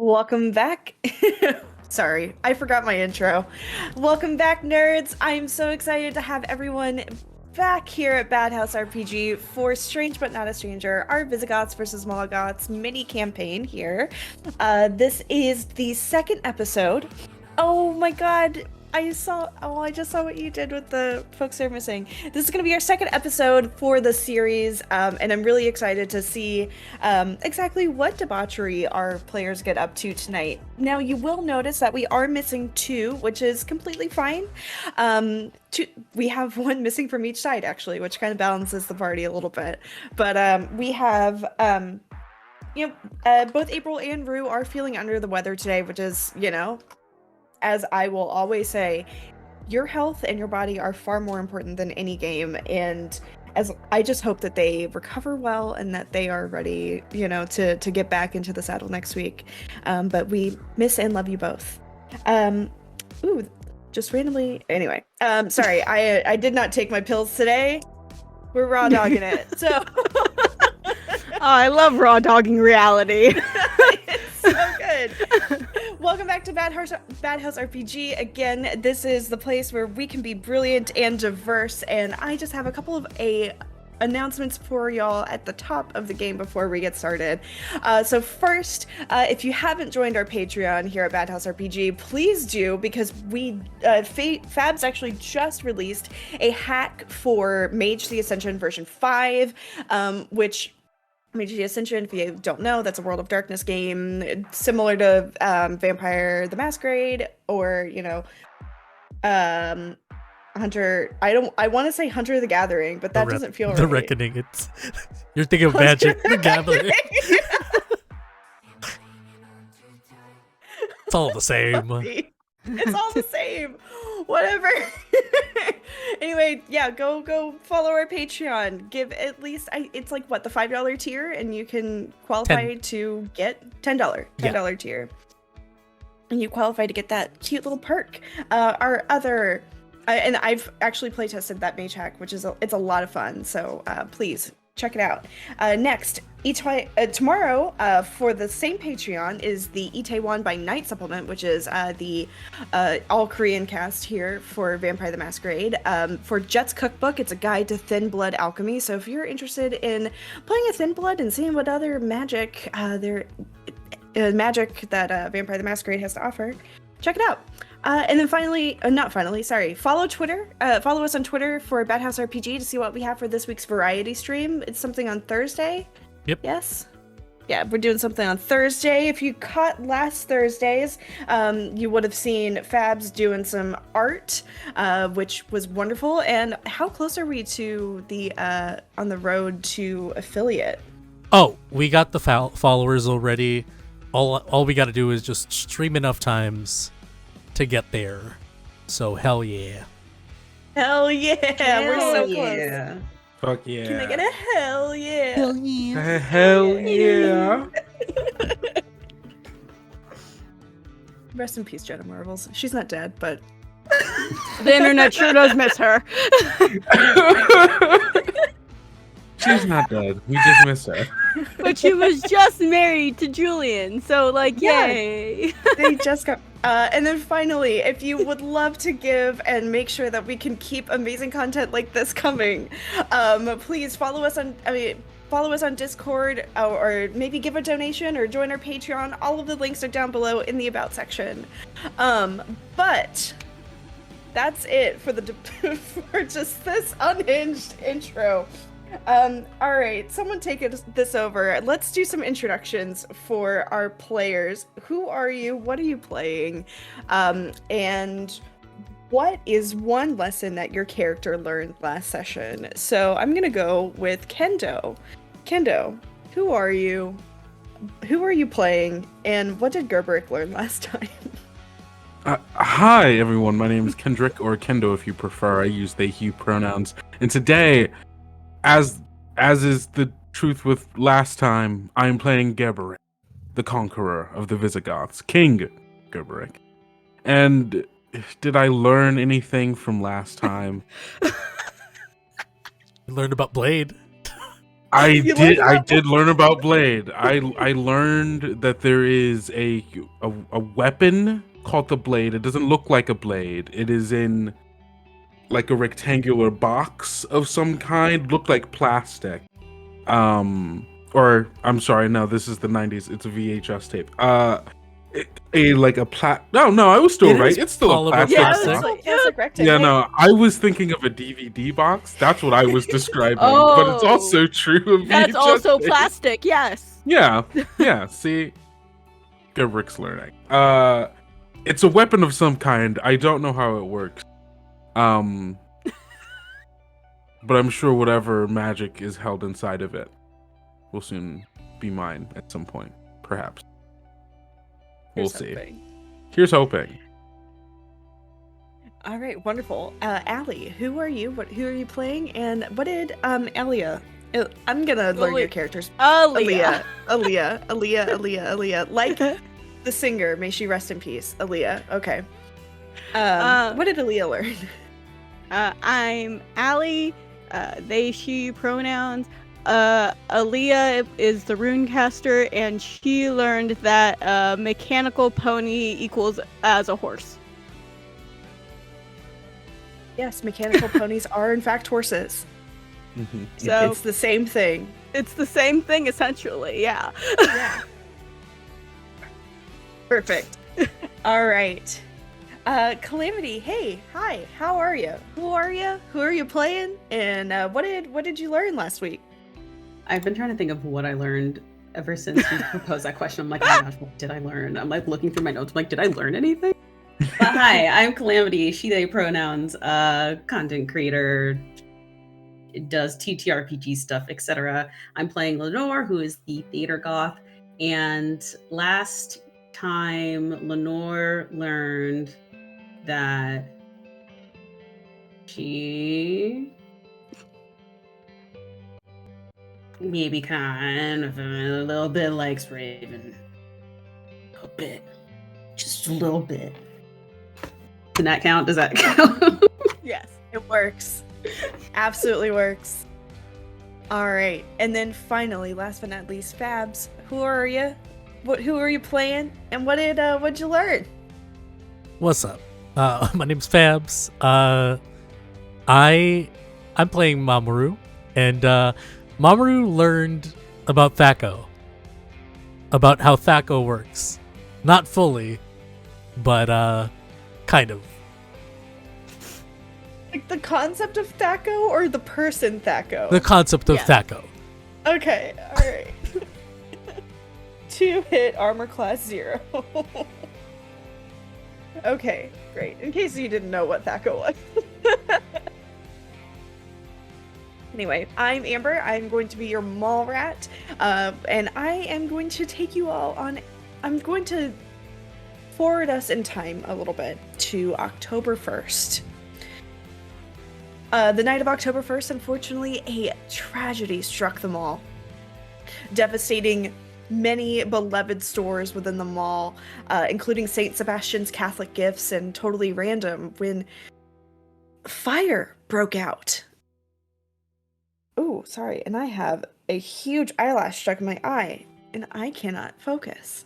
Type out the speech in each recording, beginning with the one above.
Welcome back. Sorry, I forgot my intro. Welcome back, nerds. I'm so excited to have everyone back here at Bad House RPG for Strange But Not a Stranger, our Visigoths versus Goths mini campaign here. This is the second episode. Oh my god. I just saw what you did with the folks that are missing. This is going to be our second episode for the series, and I'm really excited to see exactly what debauchery our players get up to tonight. Now, you will notice that we are missing two, which is completely fine. We have one missing from each side, actually, which kind of balances the party a little bit. But we have... both April and Rue are feeling under the weather today, which is, as I will always say, your health and your body are far more important than any game. And as I just hope that they recover well and that they are ready, to get back into the saddle next week. But we miss and love you both. Just randomly. Anyway, sorry, I did not take my pills today. We're raw dogging it. So I love raw dogging reality. It's so good. Welcome back to Bad House RPG. Again, this is the place where we can be brilliant and diverse, and I just have a couple of announcements for y'all at the top of the game before we get started. So first, if you haven't joined our Patreon here at Bad House RPG, please do, because Fab's actually just released a hack for Mage the Ascension version 5, which Mage the Ascension, if you don't know, that's a World of Darkness game similar to Vampire the Masquerade, or Hunter. I want to say Hunter the Gathering, but that doesn't feel right. The Reckoning. You're thinking of Magic the Gathering. It's all the same. It's all the same. Whatever. Anyway, yeah, go follow our Patreon. Give at least it's like the $5 tier, and you can qualify to get $10 tier, and you qualify to get that cute little perk. Our other, and I've actually play tested that mage hack, which is it's a lot of fun. So please check it out. Next, tomorrow for the same Patreon is the Itaewon by Night supplement, which is the all Korean cast here for Vampire the Masquerade. For Jet's Cookbook, it's a guide to thin blood alchemy. So if you're interested in playing a thin blood and seeing what other magic magic that Vampire the Masquerade has to offer, check it out. And then follow Twitter. Follow us on Twitter for Bad House RPG to see what we have for this week's variety stream. It's something on Thursday. Yep. Yes? Yeah, we're doing something on Thursday. If you caught last Thursday's, you would have seen Fabs doing some art, which was wonderful. And how close are we to the on the road to affiliate? Oh, we got the followers already. All we got to do is just stream enough times to get there. So hell yeah. Hell yeah. We're so close. Fuck yeah. Can I get a hell yeah? Hell yeah. Hell yeah. Rest in peace, Jenna Marbles. She's not dead, but The internet sure does miss her. She's not dead. We just miss her. But she was just married to Julian, so yay. They just got and then finally, if you would love to give and make sure that we can keep amazing content like this coming, please follow us on Discord, or maybe give a donation or join our Patreon. All of the links are down below in the about section. But that's it for for just this unhinged intro. All right, someone take this over. Let's do some introductions for our players. Who are you? What are you playing? And what is one lesson that your character learned last session? So I'm gonna go with Kendo. Kendo, who are you? Who are you playing? And what did Gerberick learn last time? Hi, everyone. My name is Kendrick, or Kendo if you prefer. I use they, he pronouns. And today, as is the truth with last time, I'm playing Gerberick, the conqueror of the Visigoths, King Gerberick. And did I learn anything from last time? You learned about Blade. I You did. learned I about did learn about blade. I learned that there is a weapon called the blade. It doesn't look like a blade. It is in like a rectangular box of some kind. Looked like plastic. Or I'm sorry. No, this is the '90s. It's a VHS tape. No, I was still It right. is It's still a polymer plastic Yeah, plastic. it's box. like, plastic rectangle. Yeah, no, I was thinking of a DVD box. That's what I was describing. But it's Oh. also true of That's VHS also tape. plastic, yes. Yeah, yeah. See, good Rick's learning. It's a weapon of some kind. I don't know how it works. Um, but I'm sure whatever magic is held inside of it will soon be mine at some point, perhaps. We'll Here's see. hoping. Here's hoping. All right, wonderful. Allie, who are you? Who are you playing? And what did Alia? I'm gonna learn your characters. Aaliyah. Aaliyah. Like the singer, may she rest in peace. Aaliyah. Okay. What did Aaliyah learn? I'm Allie, they, she pronouns. Aaliyah is the runecaster, and she learned that mechanical pony equals as a horse. Yes, mechanical ponies are in fact horses. Mhm. So It's the same thing. it's the same thing essentially, yeah. Yeah. Perfect. All right. Calamity, hey, hi, how are you? Who are you? Who are you playing? And what did you learn last week? I've been trying to think of what I learned ever since you proposed that question. I'm like, oh my gosh, what did I learn? I'm like looking through my notes. I'm like, did I learn anything? But hi, I'm Calamity, she, they pronouns, content creator, does TTRPG stuff, etc. I'm playing Lenore, who is the theater goth. And last time Lenore learned that she maybe kind of a little bit likes Raven. A bit. Just a little bit. Does that count? Does that count? Yes. It works. Absolutely works. All right. And then finally, last but not least, Fabs, who are you? Who are you playing? And what'd you learn? What's up? My name's Fabs. I'm playing Mamoru, and Mamoru learned about Thaco. About how Thaco works. Not fully, but kind of. Like the concept of Thaco or the person Thaco? The concept of Yeah. Thaco. Okay, all right. 2-hit armor class 0. Okay, great. In case you didn't know what Thaco was. Anyway, I'm Amber. I'm going to be your mall rat, and I am going to take you all on. I'm going to forward us in time a little bit to October 1st. The night of October 1st, unfortunately, a tragedy struck the mall, devastating many beloved stores within the mall, including St. Sebastian's Catholic Gifts, and totally random when fire broke out. Oh, sorry, and I have a huge eyelash stuck in my eye, and I cannot focus.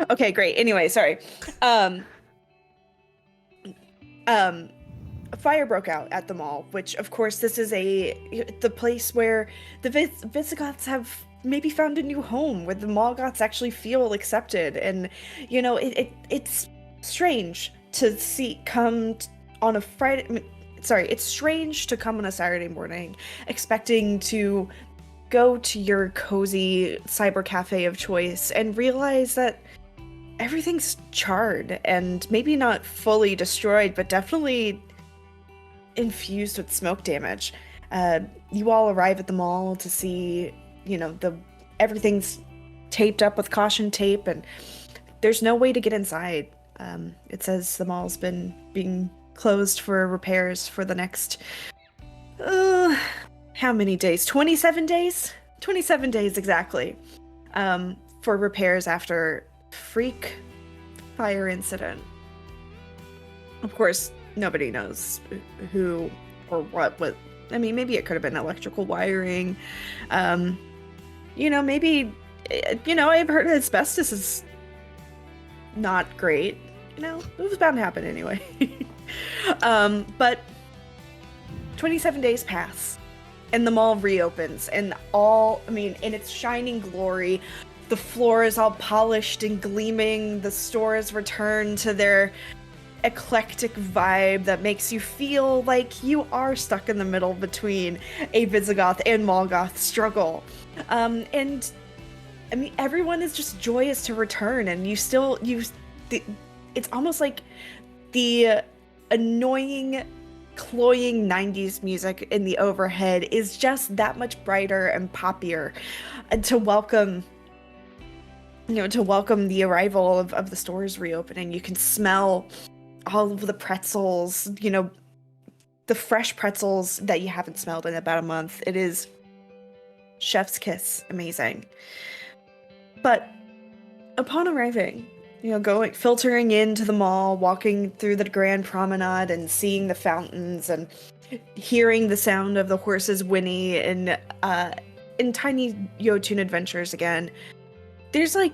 Okay, great. Anyway, sorry. Fire broke out at the mall, which, of course, this is the place where the Visigoths have maybe found a new home, where the mall goths actually feel accepted, and you know, it's strange to see on a Friday. Sorry, it's strange to come on a Saturday morning expecting to go to your cozy cyber cafe of choice and realize that everything's charred and maybe not fully destroyed, but definitely infused with smoke damage. You all arrive at the mall to see, you know, everything's taped up with caution tape, and there's no way to get inside. It says the mall's been being closed for repairs for the next how many days? 27 days? 27 days exactly. For repairs after freak fire incident. Of course, nobody knows who or what I mean, maybe it could have been electrical wiring. Maybe, I've heard asbestos is not great. It was bound to happen anyway. But 27 days pass, and the mall reopens, and in its shining glory, the floor is all polished and gleaming. The stores return to their eclectic vibe that makes you feel like you are stuck in the middle between a Visigoth and Molgoth struggle. Everyone is just joyous to return, and it's almost like the annoying, cloying 90s music in the overhead is just that much brighter and poppier, and to welcome the arrival of the stores reopening. You can smell all of the pretzels, the fresh pretzels that you haven't smelled in about a month. It is chef's kiss, amazing. But upon arriving, filtering into the mall, walking through the Grand Promenade and seeing the fountains and hearing the sound of the horses whinny in Tiny Yotun Adventures again, there's a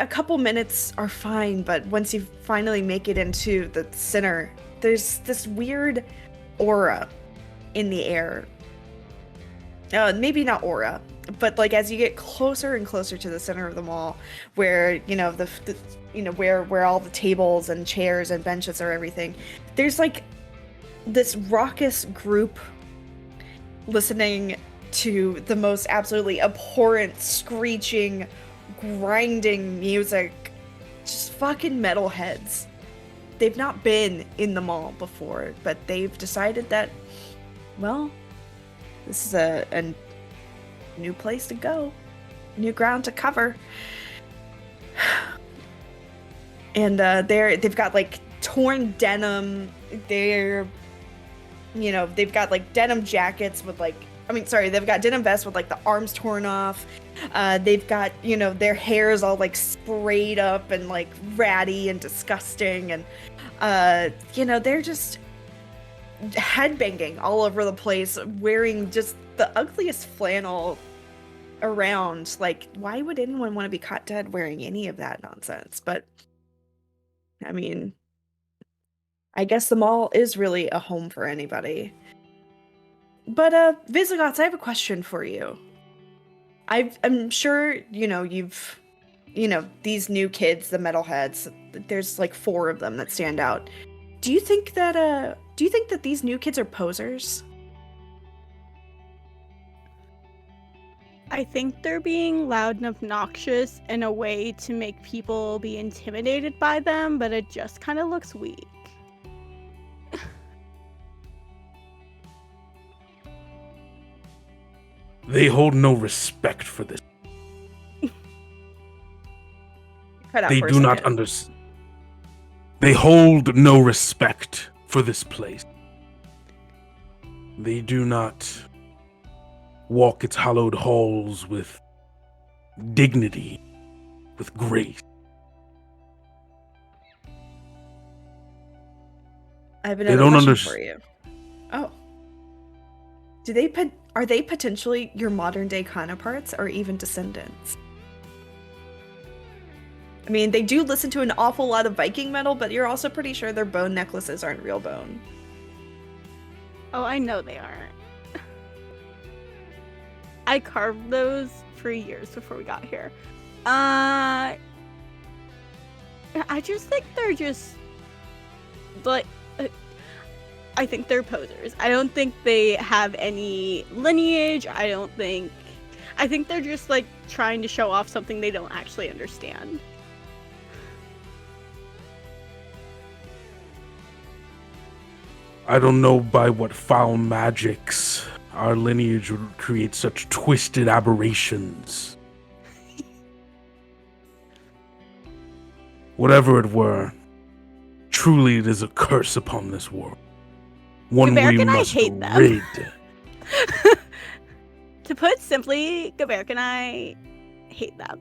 couple minutes are fine, but once you finally make it into the center, there's this weird aura in the air. Maybe not aura, but as you get closer and closer to the center of the mall, where where all the tables and chairs and benches are, everything, there's this raucous group listening to the most absolutely abhorrent, screeching, grinding music, just fucking metalheads. They've not been in the mall before, but they've decided that, well, this is a new place to go, new ground to cover. And they've got torn denim. They've got denim jackets with they've got denim vests with the arms torn off. They've got, their hair's all sprayed up and ratty and disgusting, and they're just headbanging all over the place, wearing just the ugliest flannel around. Why would anyone want to be caught dead wearing any of that nonsense? But I guess the mall is really a home for anybody. But Visigoths, I have a question for you. I'm sure you've these new kids, the metalheads. There's 4 of them that stand out. Do you think that these new kids are posers? I think they're being loud and obnoxious in a way to make people be intimidated by them, but it just kind of looks weak. They hold no respect for this. They do not understand. They hold no respect for this place. They do not walk its hallowed halls with dignity, with grace. I have another question for you. Oh. Are they potentially your modern day counterparts or even descendants? They do listen to an awful lot of Viking metal, but you're also pretty sure their bone necklaces aren't real bone. Oh, I know they aren't. I carved those for years before we got here. I just think they're just I think they're posers. I don't think they have any lineage. I think they're just trying to show off something they don't actually understand. I don't know by what foul magics our lineage would create such twisted aberrations. Whatever it were, truly it is a curse upon this world. One Gaberk we and must I hate them. rid. To put simply, Gaberk and I hate them.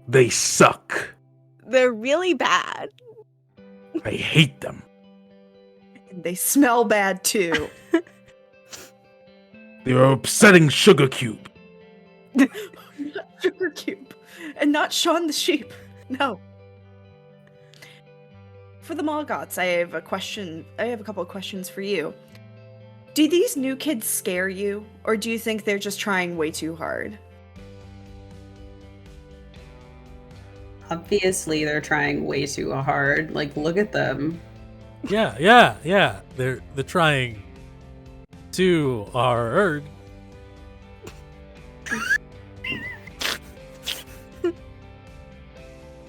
They suck. They're really bad. I hate them. And they smell bad too. You're upsetting Sugar Cube. Not Sugar Cube. And not Sean the Sheep. No. For the Goths, I have a couple of questions for you. Do these new kids scare you, or do you think they're just trying way too hard? Obviously, they're trying way too hard. Like, look at them. Yeah. They're trying too hard.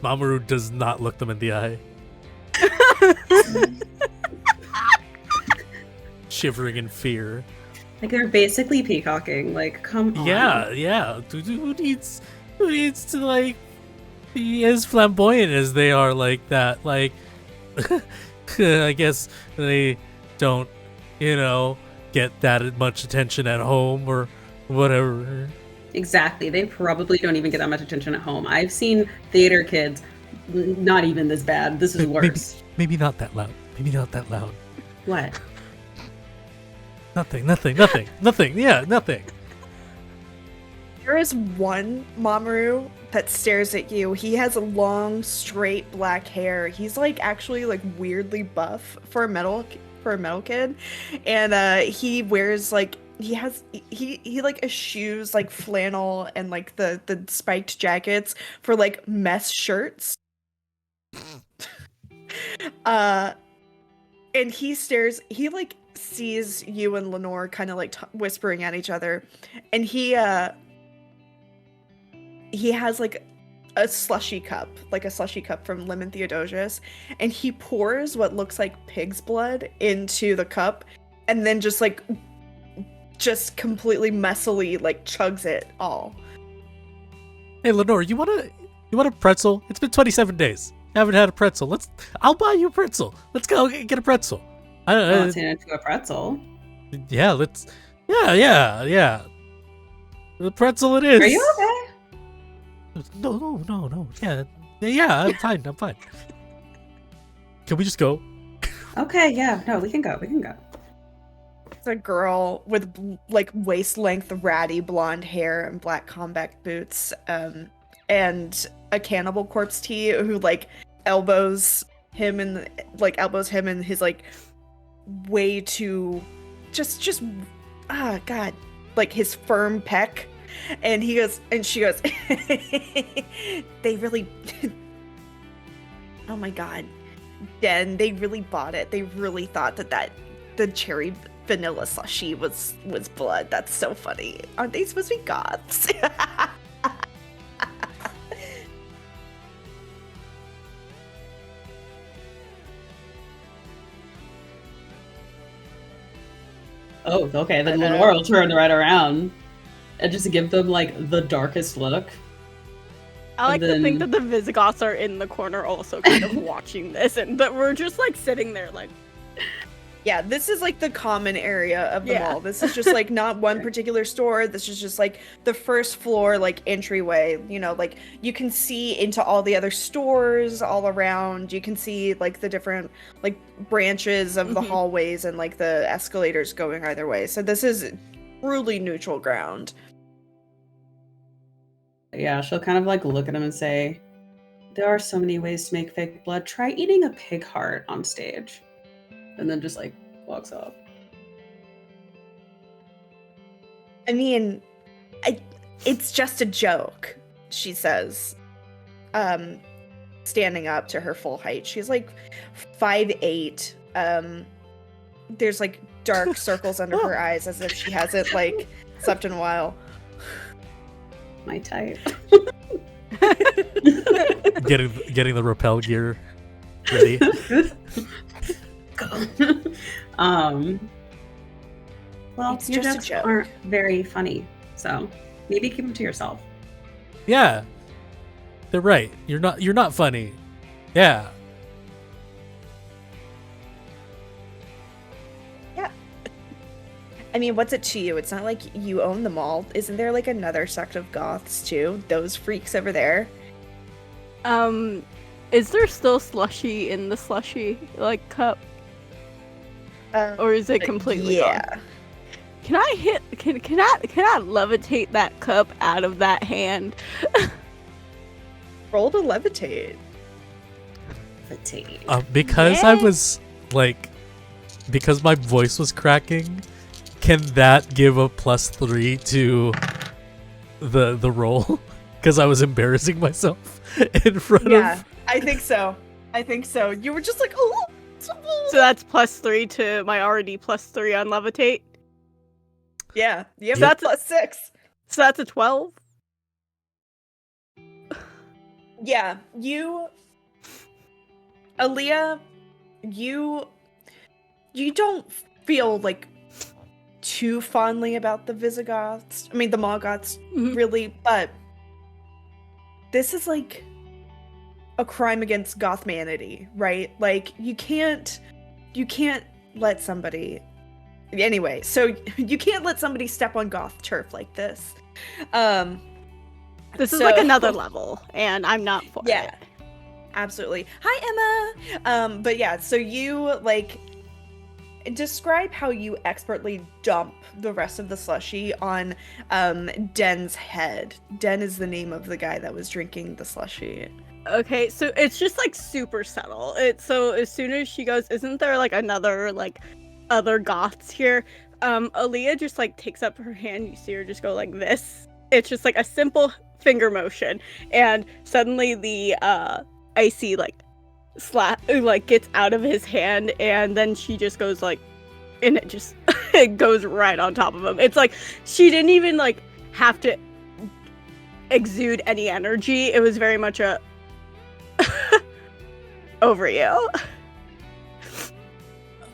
Mamoru does not look them in the eye. Shivering in fear. Like, they're basically peacocking. Like, come on. Yeah. Who needs to, like, be as flamboyant as they are like that? Like, I guess they don't, get that much attention at home or whatever. Exactly. They probably don't even get that much attention at home. I've seen theater kids not even this bad. This is worse. Maybe not that loud. What? Nothing. Yeah, nothing. There is one Mamoru that stares at you. He has long, straight black hair. He's like actually like weirdly buff for a metal kid, and he wears like he like eschews like flannel and like the spiked jackets for like mess shirts. And he like sees you and Lenore kind of like whispering at each other, and he has like a slushy cup from Lemon Theodosius, and he pours what looks like pig's blood into the cup, and then just completely messily like chugs it all. Hey Lenore, you want a pretzel? It's been 27 days. I haven't had a pretzel. I'll buy you a pretzel. Let's go get a pretzel. Let's turn into a pretzel. Yeah, yeah. The pretzel it is. Are you okay? No. Yeah, I'm fine. Can we just go? Okay, yeah. No, we can go. It's a girl with like waist length ratty blonde hair and black combat boots, and a Cannibal Corpse tee who like elbows him in his like way too just god, like his firm pec. And she goes, they really, oh my god, Den, they really bought it. They really thought that the cherry vanilla slushy was blood. That's so funny. Aren't they supposed to be goths? Oh, okay. Then Lenore will turn right around and just give them like the darkest look. I like to think that the Visigoths are in the corner also kind of watching this, but we're just like sitting there like... Yeah, this is like the common area of the mall. This is just like not one particular store. This is just like the first floor, like entryway. Like you can see into all the other stores all around. You can see like the different like branches of the hallways and like the escalators going either way. So this is truly neutral ground. Yeah, she'll kind of like look at him and say, there are so many ways to make fake blood. Try eating a pig heart on stage. And then just like walks off. I mean, it's just a joke, she says, standing up to her full height. She's like 5'8". There's like dark circles under her eyes as if she hasn't like slept in a while. My type. Getting the rappel gear ready. Well, it's your just jokes a joke. aren't very funny, so maybe keep them to yourself. Yeah, they're right. You're not funny. Yeah. Yeah. I mean, what's it to you? It's not like you own them all. Isn't there like another sect of goths too? Those freaks over there. Is there still slushy in the slushy like cup? Or is it completely gone? can I levitate that cup out of that hand? Roll to levitate. Because I was like, because my voice was cracking, can that give a +3 to the roll? Because I was embarrassing myself in front of. I think so. You were just like, oh. So that's +3 to my already +3 on levitate. Yeah, you have That's +6. So that's a 12. Yeah, you, Aaliyah, you don't feel like too fondly about the Visigoths. I mean, the Morgoths, really, but this is like a crime against Gothmanity, right? Like, you can't let somebody. Anyway, so you can't let somebody step on Goth turf like this. This is like another level, and I'm not for it. Yeah, absolutely. Hi, Emma. But yeah, so you like describe how you expertly dump the rest of the slushy on Den's head. Den is the name of the guy that was drinking the slushy. Okay, so it's just like super subtle. So as soon as she goes, isn't there like another like other Goths here? Aaliyah just like takes up her hand. You see her just go like this. It's just like a simple finger motion, and suddenly the icy like slap like gets out of his hand, and then she just goes like, and it just it goes right on top of him. It's like she didn't even like have to exude any energy. It was very much a over you.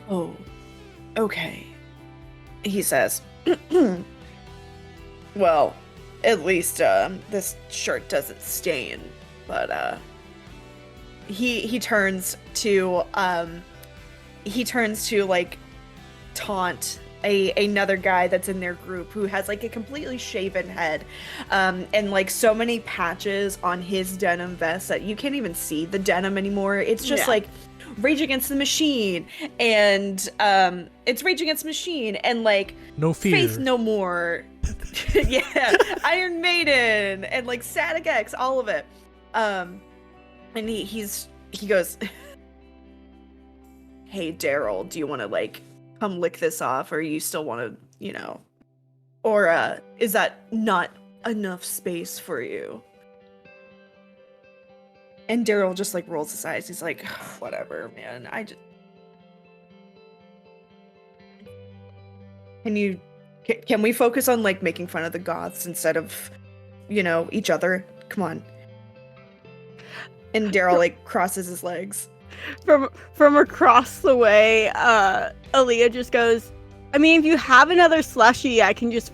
Oh, okay, he says. Well, at least this shirt doesn't stain. But he turns to like taunt another guy that's in their group who has like a completely shaven head and like so many patches on his denim vest that you can't even see the denim anymore. It's just like Rage Against the Machine, and it's Rage Against the Machine and like No Fear, Faith No More. Yeah, Iron Maiden and like Static X, all of it. And he goes, "Hey Daryl, do you want to like come lick this off, or you still want to, you know, or is that not enough space for you?" And Daryl just like rolls his eyes. He's like, "Whatever, man. Can we focus on like making fun of the Goths instead of, you know, each other? Come on." And Daryl like crosses his legs. From across the way, Aaliyah just goes, I mean, if you have another slushy, I can just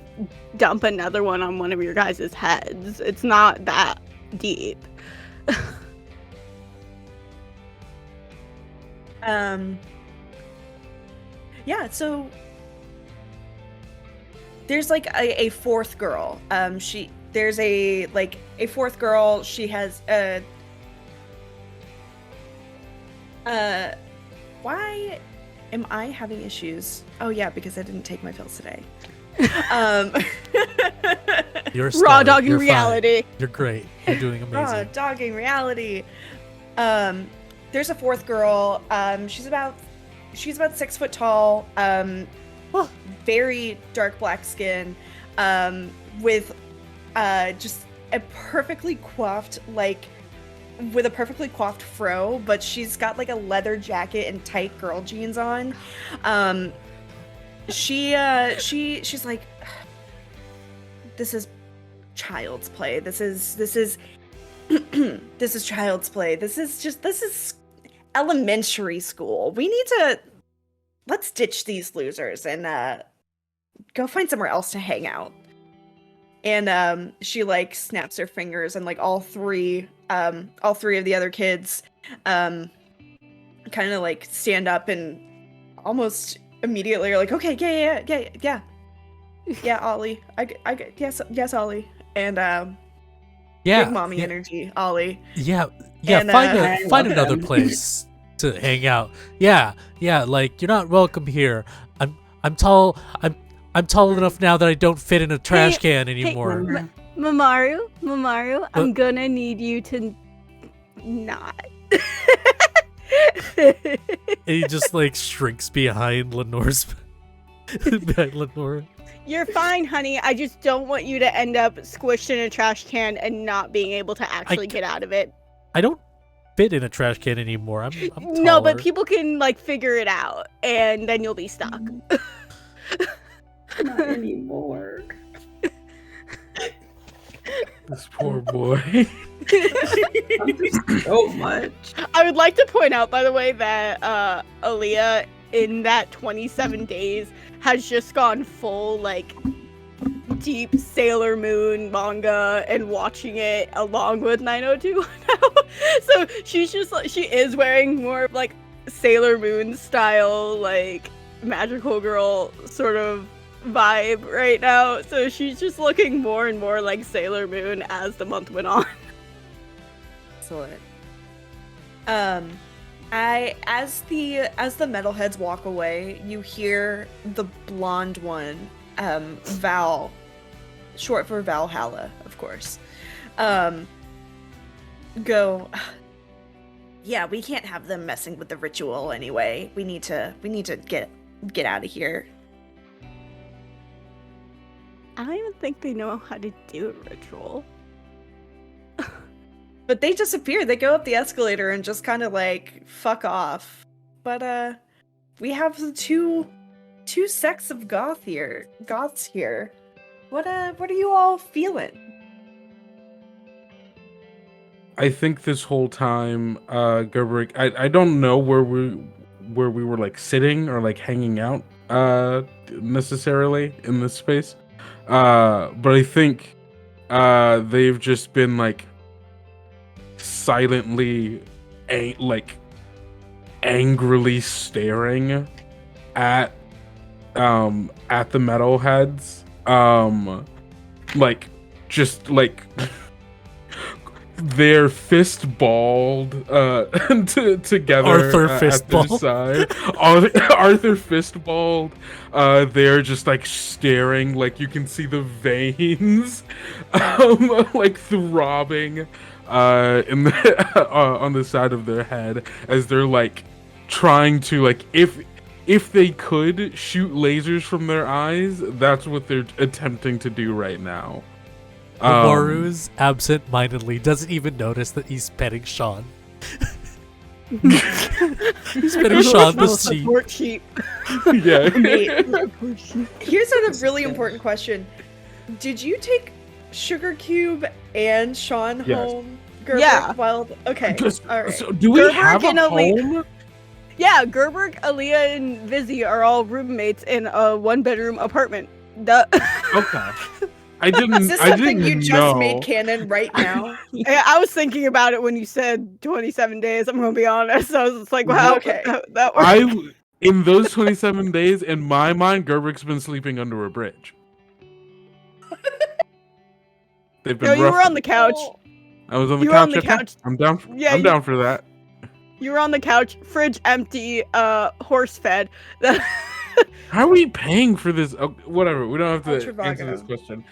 dump another one on one of your guys' heads. It's not that deep. Yeah, so there's like a fourth girl. There's a fourth girl. She has why am I having issues? Oh yeah, because I didn't take my pills today. You're a raw star. dogging You're reality. fine. You're great. You're doing amazing. Raw dogging reality. There's a fourth girl. She's about 6 foot tall. Very dark black skin. With just a perfectly coiffed fro, but she's got like a leather jacket and tight girl jeans on. She's like, "This is child's play. This is this is child's play. This is elementary school. Let's ditch these losers and go find somewhere else to hang out." And she like snaps her fingers, and like all three of the other kids kind of like stand up and almost immediately are like, "Okay, yeah, Ollie, yes, Ollie," and big mommy energy, Ollie. Yeah, And, find another place to hang out. Yeah, like you're not welcome here. I'm tall. I'm tall enough now that I don't fit in a trash can hey, anymore. Mamaru, I'm gonna need you to not. And he just like shrinks behind Lenore's behind Lenore. You're fine, honey. I just don't want you to end up squished in a trash can and not being able to actually get out of it. I don't fit in a trash can anymore. I'm taller. No, but people can like figure it out, and then you'll be stuck. Not anymore. This poor boy. So much. I would like to point out, by the way, that Aaliyah in that 27 days has just gone full like deep Sailor Moon manga and watching it along with 902 now. So she's just like, she is wearing more of like Sailor Moon style, like magical girl sort of vibe right now. So she's just looking more and more like Sailor Moon as the month went on. Excellent. As the metalheads walk away, you hear the blonde one, Val, short for Valhalla, of course, go, yeah, we can't have them messing with the ritual anyway. We need to get out of here. I don't even think they know how to do a ritual. But they disappear. They go up the escalator and just kind of like fuck off. But we have the two sects of Goths here. What are you all feeling? I think this whole time, Gerberik, I don't know where we were like sitting or like hanging out necessarily in this space. But I think they've just been like silently angrily staring at the metalheads, like just like their fist balled together. Arthur fist at their balled. side. Arthur fist balled. They're just like staring, like you can see the veins like throbbing in the on the side of their head as they're like trying to like if they could shoot lasers from their eyes, that's what they're attempting to do right now. Maru's absent-mindedly doesn't even notice that he's petting Sean. He's petting Sean the sheep. Support sheep. Yeah. Here's a really important question. Did you take Sugar Cube and Sean Yes. home? Gerber, Yeah. Okay. All right. So do we Gerber have a and Ali- home? Yeah, Gerberg, Aaliyah, and Vizzy are all roommates in a one-bedroom apartment. Duh. Okay. I didn't. Is this I something didn't you just know. made canon right now? I was thinking about it when you said 27 days. I'm gonna be honest. I was just like, wow, Okay. that worked. In those 27 days, in my mind, Gerberik's been sleeping under a bridge. They've been No, you were rough. on the couch. I was on the you were couch. on the okay? couch. I'm down. Yeah, I'm down for that. You were on the couch, fridge empty, horse fed. How are we paying for this? Oh, whatever. We don't have to Ultra answer Vago. this question.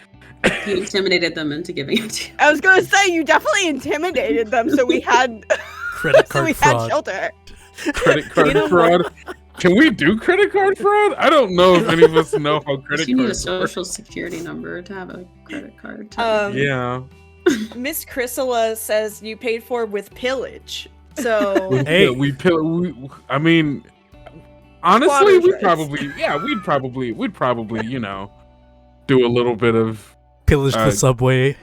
You intimidated them into giving it to you. I was gonna say you definitely intimidated them, so we had Credit so card we had fraud. shelter. Credit card You know fraud. Can we do credit card fraud? I don't know if any of us know how credit You need a cards work. social security number to have a credit card. Yeah. Miss Chrysilla says you paid for with pillage. So Hey. I mean, honestly, we'd Quadrant probably, you know, do a little bit of Pillaged the subway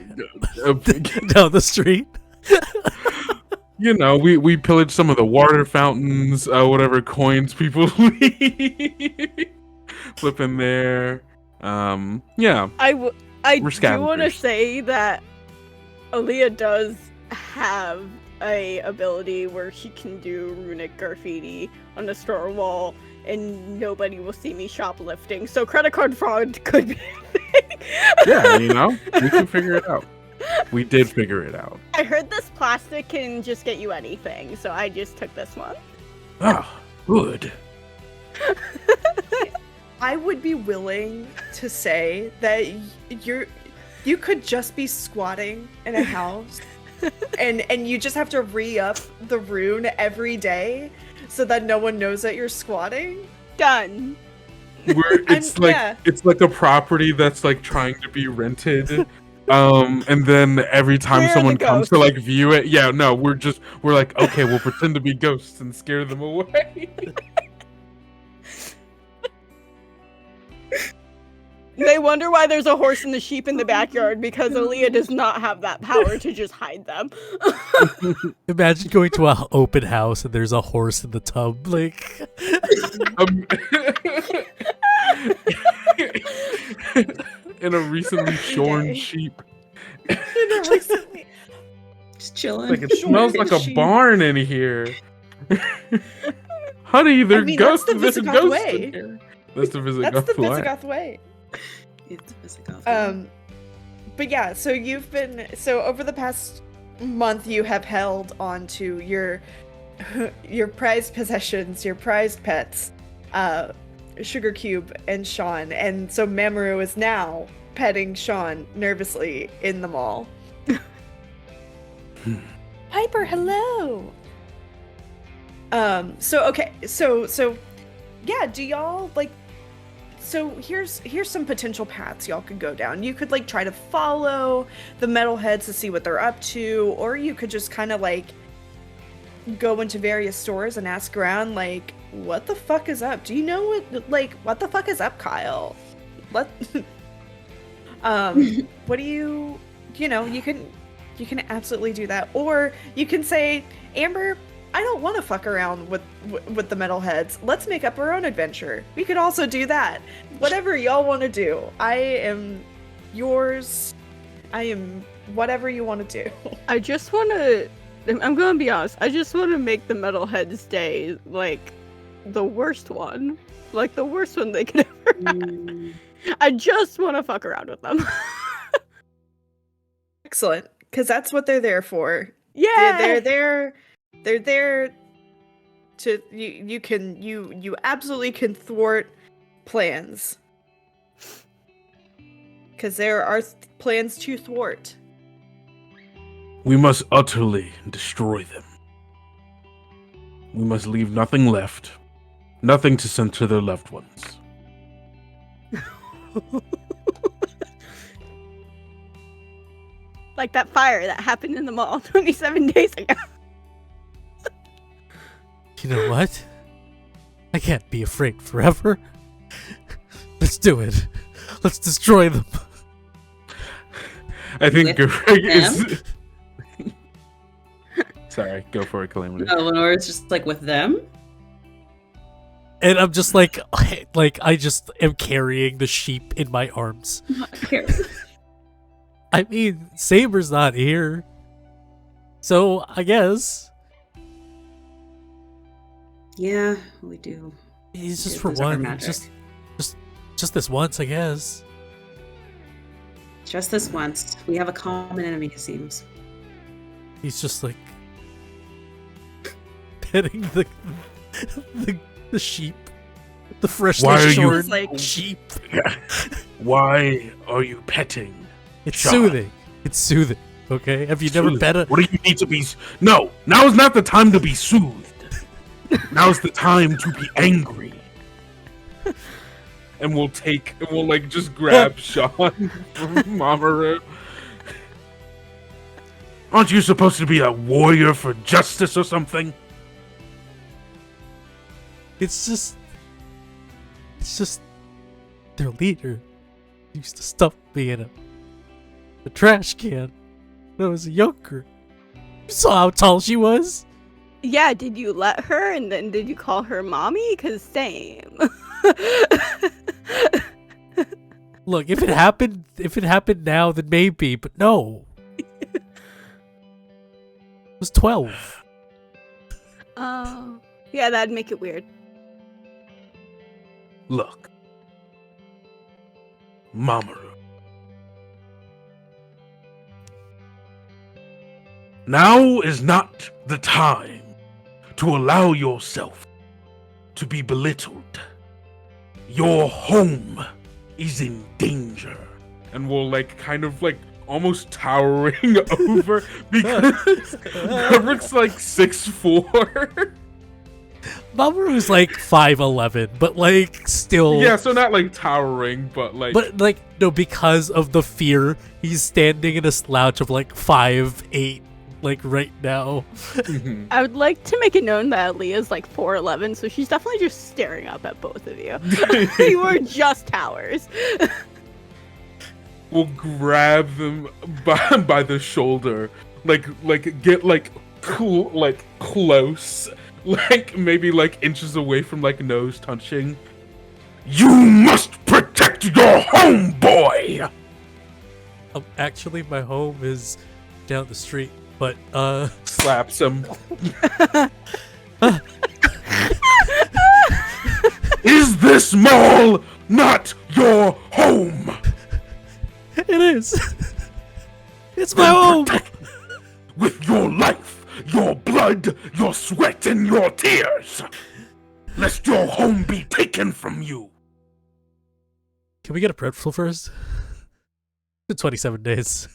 down the street. you know, we pillage some of the water fountains, whatever coins people leave, flip in there. Yeah. I We're do want to scavengers. say that Aaliyah does have a ability where she can do runic graffiti on the store wall and nobody will see me shoplifting. So credit card fraud could be a thing. Yeah, you know, we can figure it out. We did figure it out. I heard this plastic can just get you anything, so I just took this one. Ah, good. I would be willing to say that you could just be squatting in a house and you just have to re-up the rune every day so that no one knows that you're squatting. Done. Where it's like a property that's like trying to be rented. And then every time Where are someone the comes to ghosts? like view it, we're like, okay, we'll pretend to be ghosts and scare them away. They wonder why there's a horse and the sheep in the backyard because Aaliyah does not have that power to just hide them. Imagine going to an open house and there's a horse in the tub. Like, And a recently shorn day. sheep. Just chilling. Like it smells like a sheep. barn in here. Honey, there's that's ghosts. the There's Visigoth ghosts way. in here. That's the Visigoth That's the way. Visigoth way. It's Visigoth. But yeah, so over the past month you have held on to your prized possessions, your prized pets, Sugar Cube and Sean, and so Mamoru is now petting Sean nervously in the mall. Piper, hello. So yeah, do y'all like? So here's some potential paths y'all could go down. You could like try to follow the metalheads to see what they're up to, or you could just kind of like go into various stores and ask around like, what the fuck is up? Do you know what the fuck is up, Kyle? What what do you know, you can absolutely do that. Or you can say, Amber, I don't want to fuck around with the metalheads. Let's make up our own adventure. We could also do that. Whatever y'all want to do. I am yours. I am whatever you want to do. I just want to. I'm gonna be honest. I just want to make the metalheads day like the worst one, like the worst one they could ever have. I just want to fuck around with them. Excellent, because that's what they're there for. Yeah, They're there. They're there to you absolutely can thwart plans. Because there are plans to thwart. We must utterly destroy them. We must leave nothing left. Nothing to send to their loved ones. like that fire that happened in the mall 27 days ago. you know what? I can't be afraid forever. Let's do it. Let's destroy them. I think With Greg is. them? Sorry, go for it, Calamity. No, Lenore's just like with them. And I'm just like I just am carrying the sheep in my arms. I mean, Saber's not here. So, I guess. Yeah, we do. He's just Yeah, for those are her one. magic. Just this once, I guess. Just this once. We have a common enemy, it seems. He's just like petting the sheep. The freshly Why are you- shorn Like- sheep. Why are you petting? It's Sean. soothing. It's soothing. Okay? Have you never Soothe. pet a What do you need to be? No, now is not the time to be soothed. Now's the time to be angry. And we'll like just grab Sean from Mamoru. Aren't you supposed to be a warrior for justice or something? It's just their leader used to stuff me in a trash can when I was younger. You saw how tall she was? Yeah, did you let her and then did you call her mommy? Cause same. Look, if it happened now, then maybe, but no. I was 12. Oh, yeah, that'd make it weird. Look, Mamoru. Now is not the time to allow yourself to be belittled. your home is in danger. And we'll like kind of like almost towering over because Kubrick's like 6'4". Mamoru's like 5'11", but like still. Yeah, so not like towering, but like no, because of the fear, he's standing in a slouch of like 5'8", like right now. Mhm. I would like to make it known that Leah's like 4'11", so she's definitely just staring up at both of you. You are just towers. We'll grab them by the shoulder, like get like cool, like close, like maybe like inches away from like nose touching. You must protect your home, boy. Actually, my home is down the street, but Slaps him. Is this mall not your home? it is. It's my home. Protect it with your life, your blood, your sweat, and your tears, lest your home be taken from you. Can we get a pretzel first? It's been 27 days.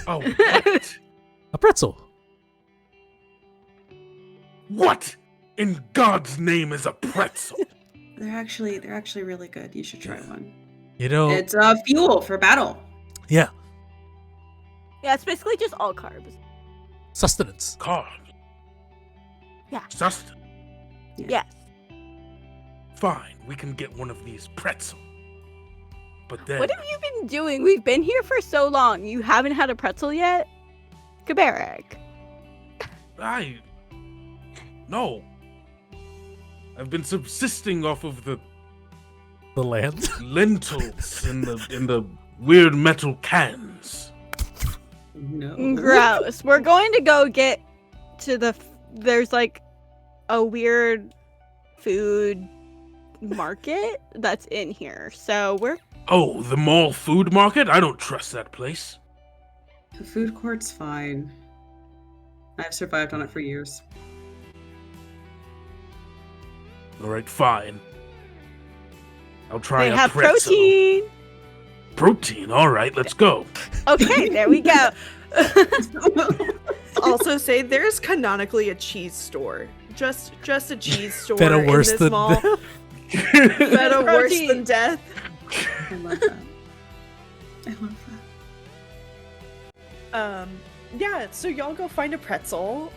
Oh, what? A pretzel. What in God's name is a pretzel? They're actually really good. You should try one. You know, It's fuel for battle. yeah, Yeah, it's basically just all carbs. sustenance. God. Yeah. Sustenance. Yes. Fine, we can get one of these pretzel. But then, What have you been doing? We've been here for so long. You haven't had a pretzel yet? Kabarak. No. I've been subsisting off of the The land. lentils in the weird metal cans. No. Gross. We're going to go get to there's like a weird food market that's in here. So we're Oh, the mall food market? I don't trust that place. The food court's fine. I've survived on it for years. All right, fine. I'll try they a have pretzel. protein. Protein. All right, let's go. Okay, there we go. Also say there's canonically a cheese store. Just a cheese store Better in worse this than mall. Better worse Protein. than death. I love that. I love that. Yeah, so y'all go find a pretzel.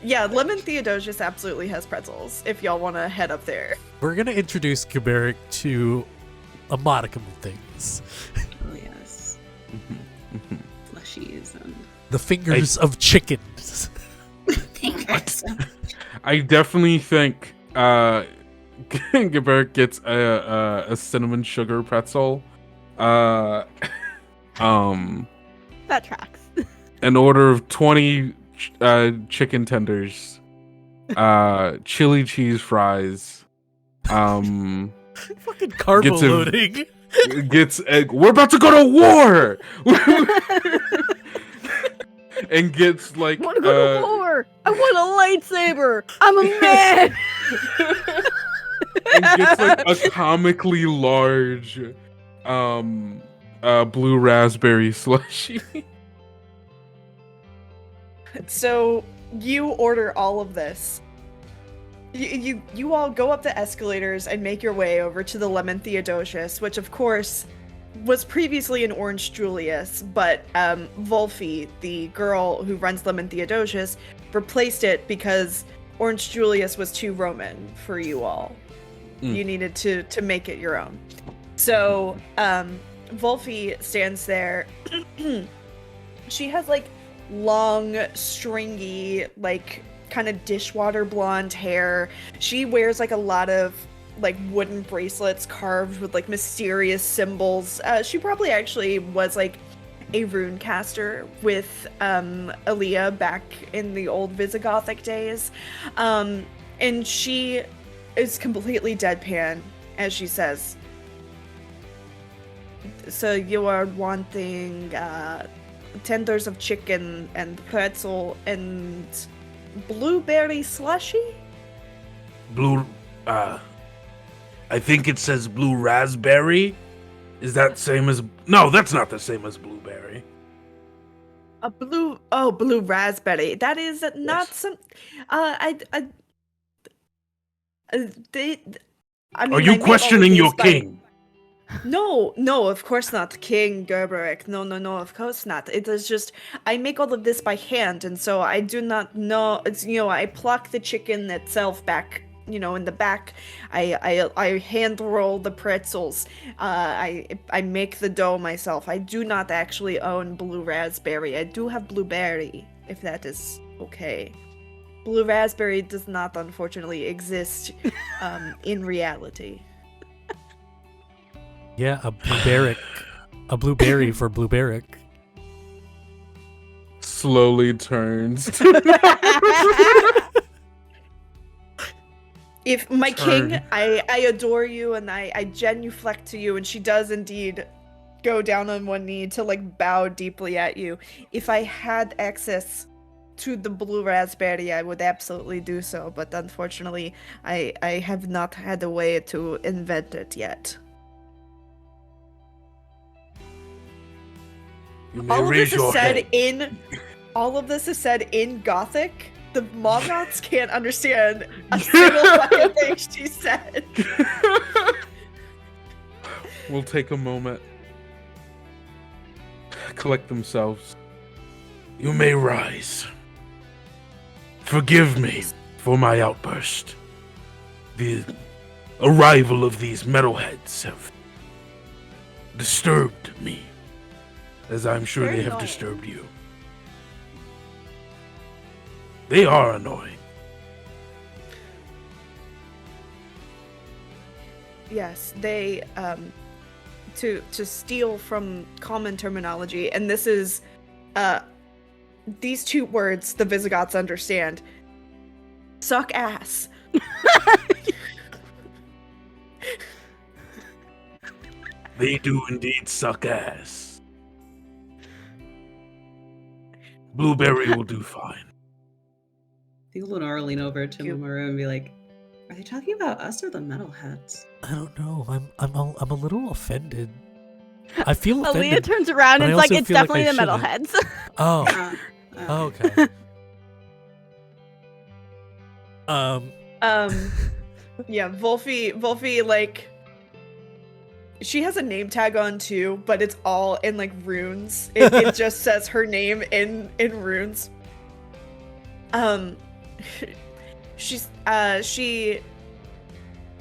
Yeah, Lemon Theodosius absolutely has pretzels if y'all want to head up there. We're gonna introduce Kabarik to a modicum of things. Oh yes. Fleshies and The fingers of chickens. fingers. I definitely think Gebert gets a cinnamon sugar pretzel. That tracks. An order of 20 chicken tenders, chili cheese fries, Fucking carbo Gets a- loading. gets egg. We're about to go to war, and gets like I want to go to war. I want a lightsaber. I'm a man. and gets like a comically large blue raspberry slushy. So you order all of this. You all go up the escalators and make your way over to the Lemon Theodosius, which of course was previously an Orange Julius, but Wolfie, the girl who runs Lemon Theodosius, replaced it because Orange Julius was too Roman for you all. Mm. You needed to make it your own. So Wolfie stands there. She has like long, stringy, like kind of dishwater blonde hair. She wears like a lot of like wooden bracelets carved with like mysterious symbols. She probably actually was like a rune caster with Aaliyah back in the old Visigothic days. And she is completely deadpan as she says, so you are wanting tenders of chicken and pretzel and blueberry slushy? I think it says blue raspberry. Is that same as... No, that's not the same as blueberry. Blue raspberry. That is not Yes. some. They. I mean, Are I you make all of questioning these your by- king? No, of course not, King Gerberic. No, of course not. It is just I make all of this by hand, and so I do not know. It's I pluck the chicken itself back, in the back. I hand roll the pretzels. I make the dough myself. I do not actually own blue raspberry. I do have blueberry, if that is okay. Blue raspberry does not, unfortunately, exist in reality. Yeah, a blueberry for blueberry. Slowly turns. If my king, Turn. I adore you and I genuflect to you, and she does indeed go down on one knee to bow deeply at you. If I had access to the blue raspberry, I would absolutely do so, but unfortunately, I have not had a way to invent it yet. You may All of raise this your is said head. in Gothic. The Mogoths can't understand a single fucking thing she said. We'll take a moment. Collect themselves. You may rise. Forgive me for my outburst. The arrival of these metalheads have disturbed me, as I'm sure Very they have annoying. disturbed you. They are annoying. Yes, they to steal from common terminology, and this is these two words the Visigoths understand. Suck ass. They do indeed suck ass. Blueberry will do fine. I think Lenore will lean over to Cute. Mamoru and be like, "Are they talking about us or the metalheads?" I don't know. I'm a little offended. I feel Aaliyah offended. turns around but and I is like, also it's feel like definitely I the shouldn't. metalheads. Oh, Okay. okay. Yeah, Wolfie, she has a name tag on too, but it's all in runes. It just says her name in runes. She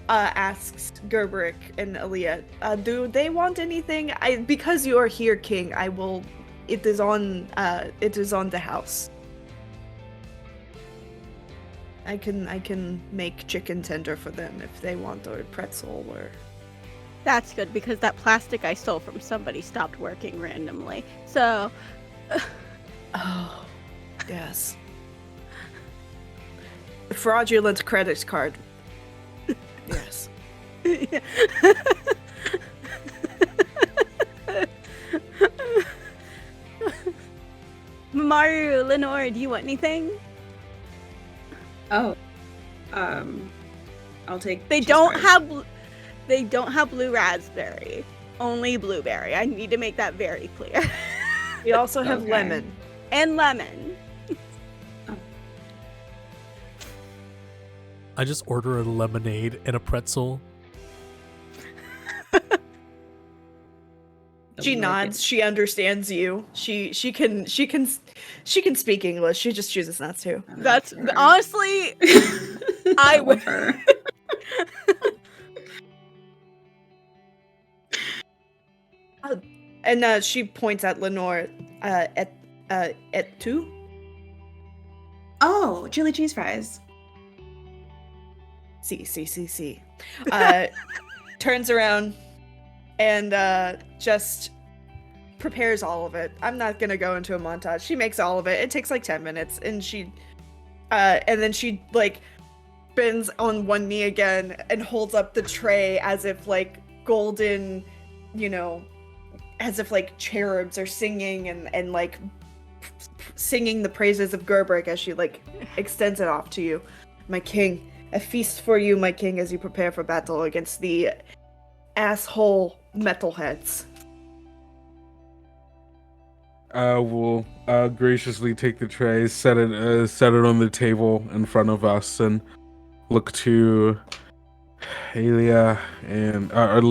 asks Gerberic and Aaliyah, do they want anything? Because you are here, King, I will. It is on the house. I can make chicken tender for them if they want, or pretzel, or. That's good, because that plastic I stole from somebody stopped working randomly. So, Oh, yes. Fraudulent credit card. Yes. Maru, Lenore, do you want anything? Oh, I'll take. They cheese don't fries. have they don't have blue raspberry. Only blueberry. I need to make that very clear. We also have Okay. lemon. And lemon. I just order a lemonade and a pretzel. She Like nods. She understands you. She can speak English. She just chooses not to. it. That's Her. honestly I would- love her. And she points at Lenore. At two. Oh, chili cheese fries. See. Turns around and just prepares all of it. I'm not gonna go into a montage. She makes all of it. It takes 10 minutes, and then she bends on one knee again and holds up the tray as if golden, as if cherubs are singing and singing the praises of Gerberic as she extends it off to you. My king, a feast for you, my king, as you prepare for battle against the asshole metalheads. We'll graciously take the tray, set it on the table in front of us, and look to Alia and our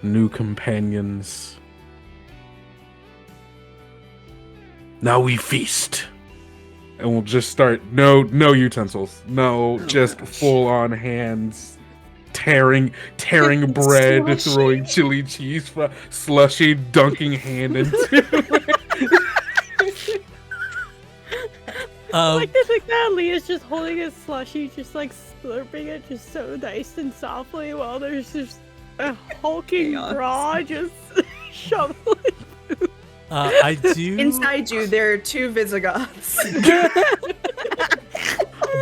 new companions. Now we feast. And we'll just start. No utensils. No, just full on hands. Tearing bread, Slushy. throwing chili cheese, slushy, dunking hand into it. Like this, like that. Leah's just holding a slushy, just like slurping it, just so nice and softly, while there's just a hulking Chaos. bra just shoveling. I do. Inside you, there are 2 Visigoths.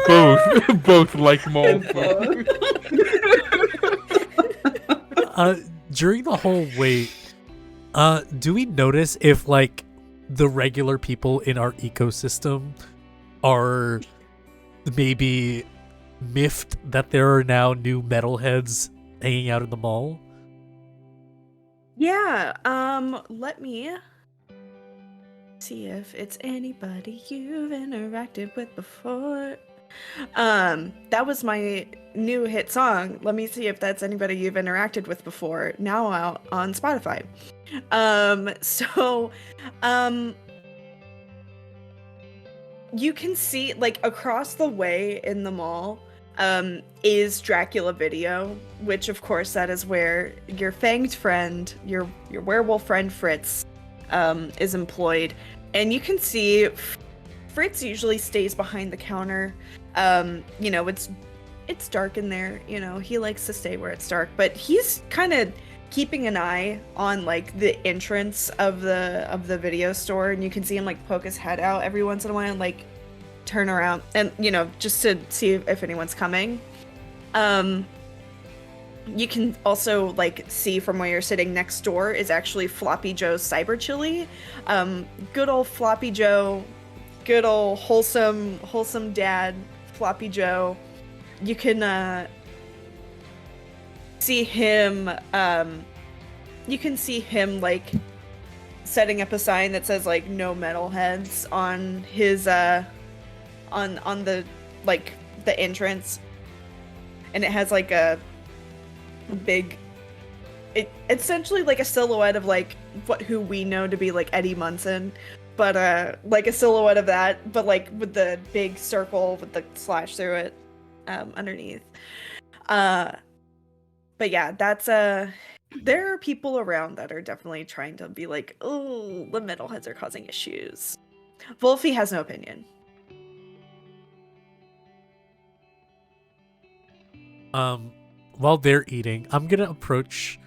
both like mole. During the whole wait, do we notice if like the regular people in our ecosystem are maybe miffed that there are now new metalheads hanging out in the mall? Yeah, let me see if it's anybody you've interacted with before. That was my new hit song. Let me see if that's anybody you've interacted with before. Now out on Spotify. You can see, like, across the way in the mall, is Dracula Video, which of course that is where your fanged friend, your werewolf friend Fritz, is employed. And you can see Fritz usually stays behind the counter. You know, it's dark in there, you know, he likes to stay where it's dark, but he's kind of keeping an eye on like the entrance of the video store, and you can see him like poke his head out every once in a while and like turn around and, you know, just to see if anyone's coming. You can also like see from where you're sitting next door is actually Floppy Joe's Cyber Chili. Good old Floppy Joe, good old wholesome dad Floppy Joe. You can see him like setting up a sign that says like no metalheads on his on the like the entrance, and it has like a big, essentially like a silhouette of like who we know to be like Eddie Munson, but like a silhouette of that, but like with the big circle with the slash through it underneath. But yeah, that's there are people around that are definitely trying to be like, oh, the metalheads are causing issues. Wolfie has no opinion. While they're eating, I'm gonna approach,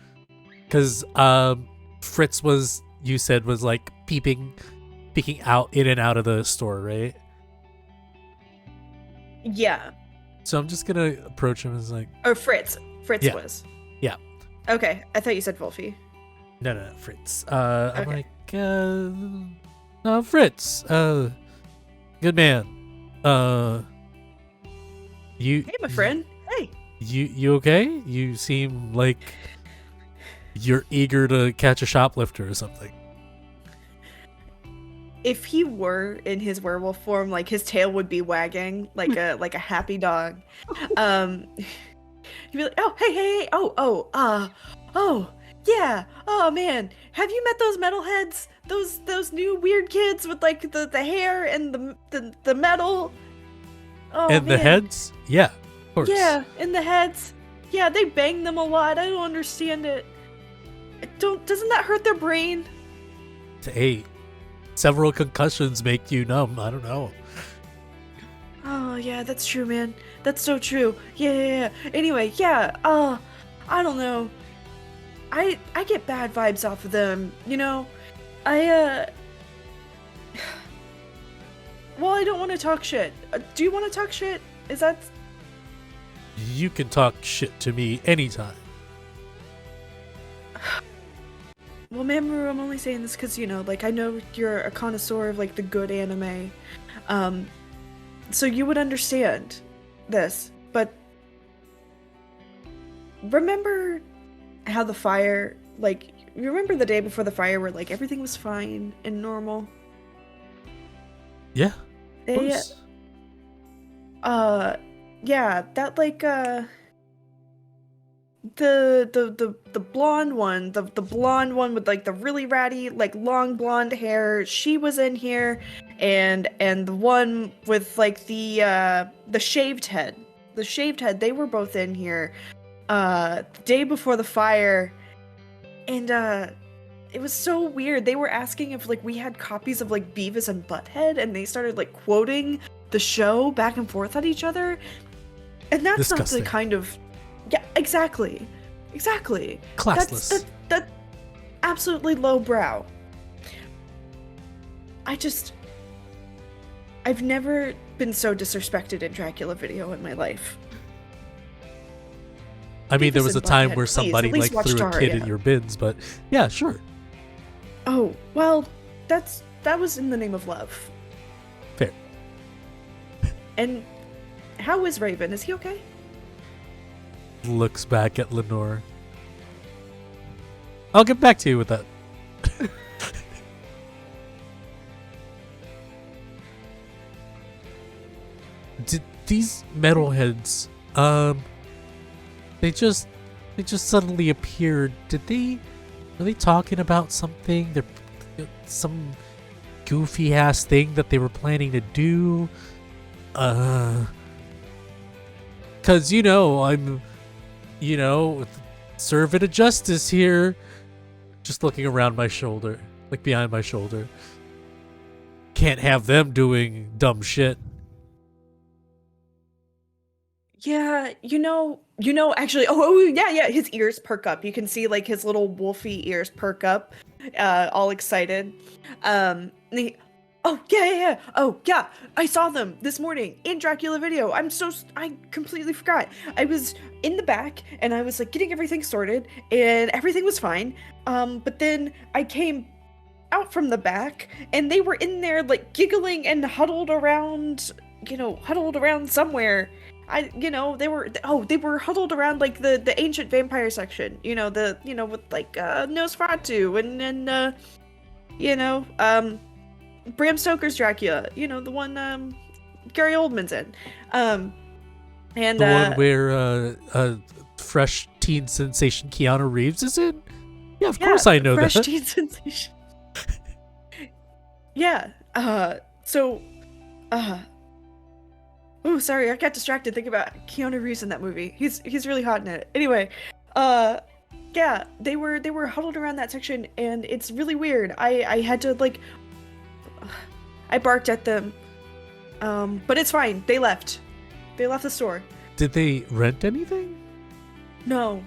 because Fritz was, you said, was like peeking out in and out of the store, right? Yeah. So I'm just gonna approach him and like, Or Fritz Yeah. was. Yeah. Okay, I thought you said Wolfie. no, Fritz. I'm Okay. like, Fritz, good man. You. Hey, my friend. Hey. You okay? You seem like you're eager to catch a shoplifter or something. If he were in his werewolf form, like his tail would be wagging like a happy dog. He'd be like, oh, hey, oh, yeah, oh man, have you met those metalheads? Those new weird kids with like the hair and the metal. Oh, And the man. heads? Yeah, of course. Yeah, and the heads. Yeah, they bang them a lot. I don't understand it. Doesn't that hurt their brain? Hey, several concussions make you numb. I don't know. Oh, yeah, that's true, man. That's so true. Yeah. Anyway, yeah, I don't know. I get bad vibes off of them, you know? Well, I don't want to talk shit. Do you want to talk shit? Is that... You can talk shit to me anytime. Well, Mamoru, I'm only saying this because, you know, like, I know you're a connoisseur of, like, the good anime. so you would understand this, but remember how the fire, like, you remember the day before the fire where, like, everything was fine and normal? Yeah. Of They, course. yeah, that, like, the blonde one, the blonde one with, like, the really ratty, like, long blonde hair, she was in here, and the one with, like, the shaved head, they were both in here, the day before the fire, and, it was so weird. They were asking if, like, we had copies of, like, Beavis and Butthead, and they started, like, quoting the show back and forth at each other, and that's Disgusting. not the kind of... Yeah, exactly. Classless. That's absolutely lowbrow. I've never been so disrespected in Dracula video in my life. I mean, there was a Beavis and time Butthead, where please, somebody at least like threw a watch kid in Daria. your bins, but yeah, sure. Oh, well, that was in the name of love. Fair. And how is Raven? Is he okay? Looks back at Lenore. I'll get back to you with that. Did these metalheads, they just suddenly appeared. Were they talking about something? Some goofy ass thing that they were planning to do? Cause I'm servant of justice here. Just looking around my shoulder, like behind my shoulder. Can't have them doing dumb shit. Yeah, actually, yeah, his ears perk up. You can see, like, his little wolfy ears perk up, all excited. And oh, yeah. Oh, yeah, I saw them this morning in Dracula video. I completely forgot. I was in the back, and I was, like, getting everything sorted, and everything was fine. But then I came out from the back, and they were in there, like, giggling and huddled around somewhere. They were huddled around, like, the ancient vampire section, with, like, Nosferatu and Bram Stoker's Dracula, the one, Gary Oldman's in. And The one where fresh teen sensation Keanu Reeves is in? Yeah, of course I know fresh that. teen sensation. Yeah, oh, sorry, I got distracted thinking about Keanu Reeves in that movie. He's really hot in it. Anyway, yeah, they were huddled around that section, and it's really weird. I had to, like, I barked at them, but it's fine. They left. They left the store. Did they rent anything? No.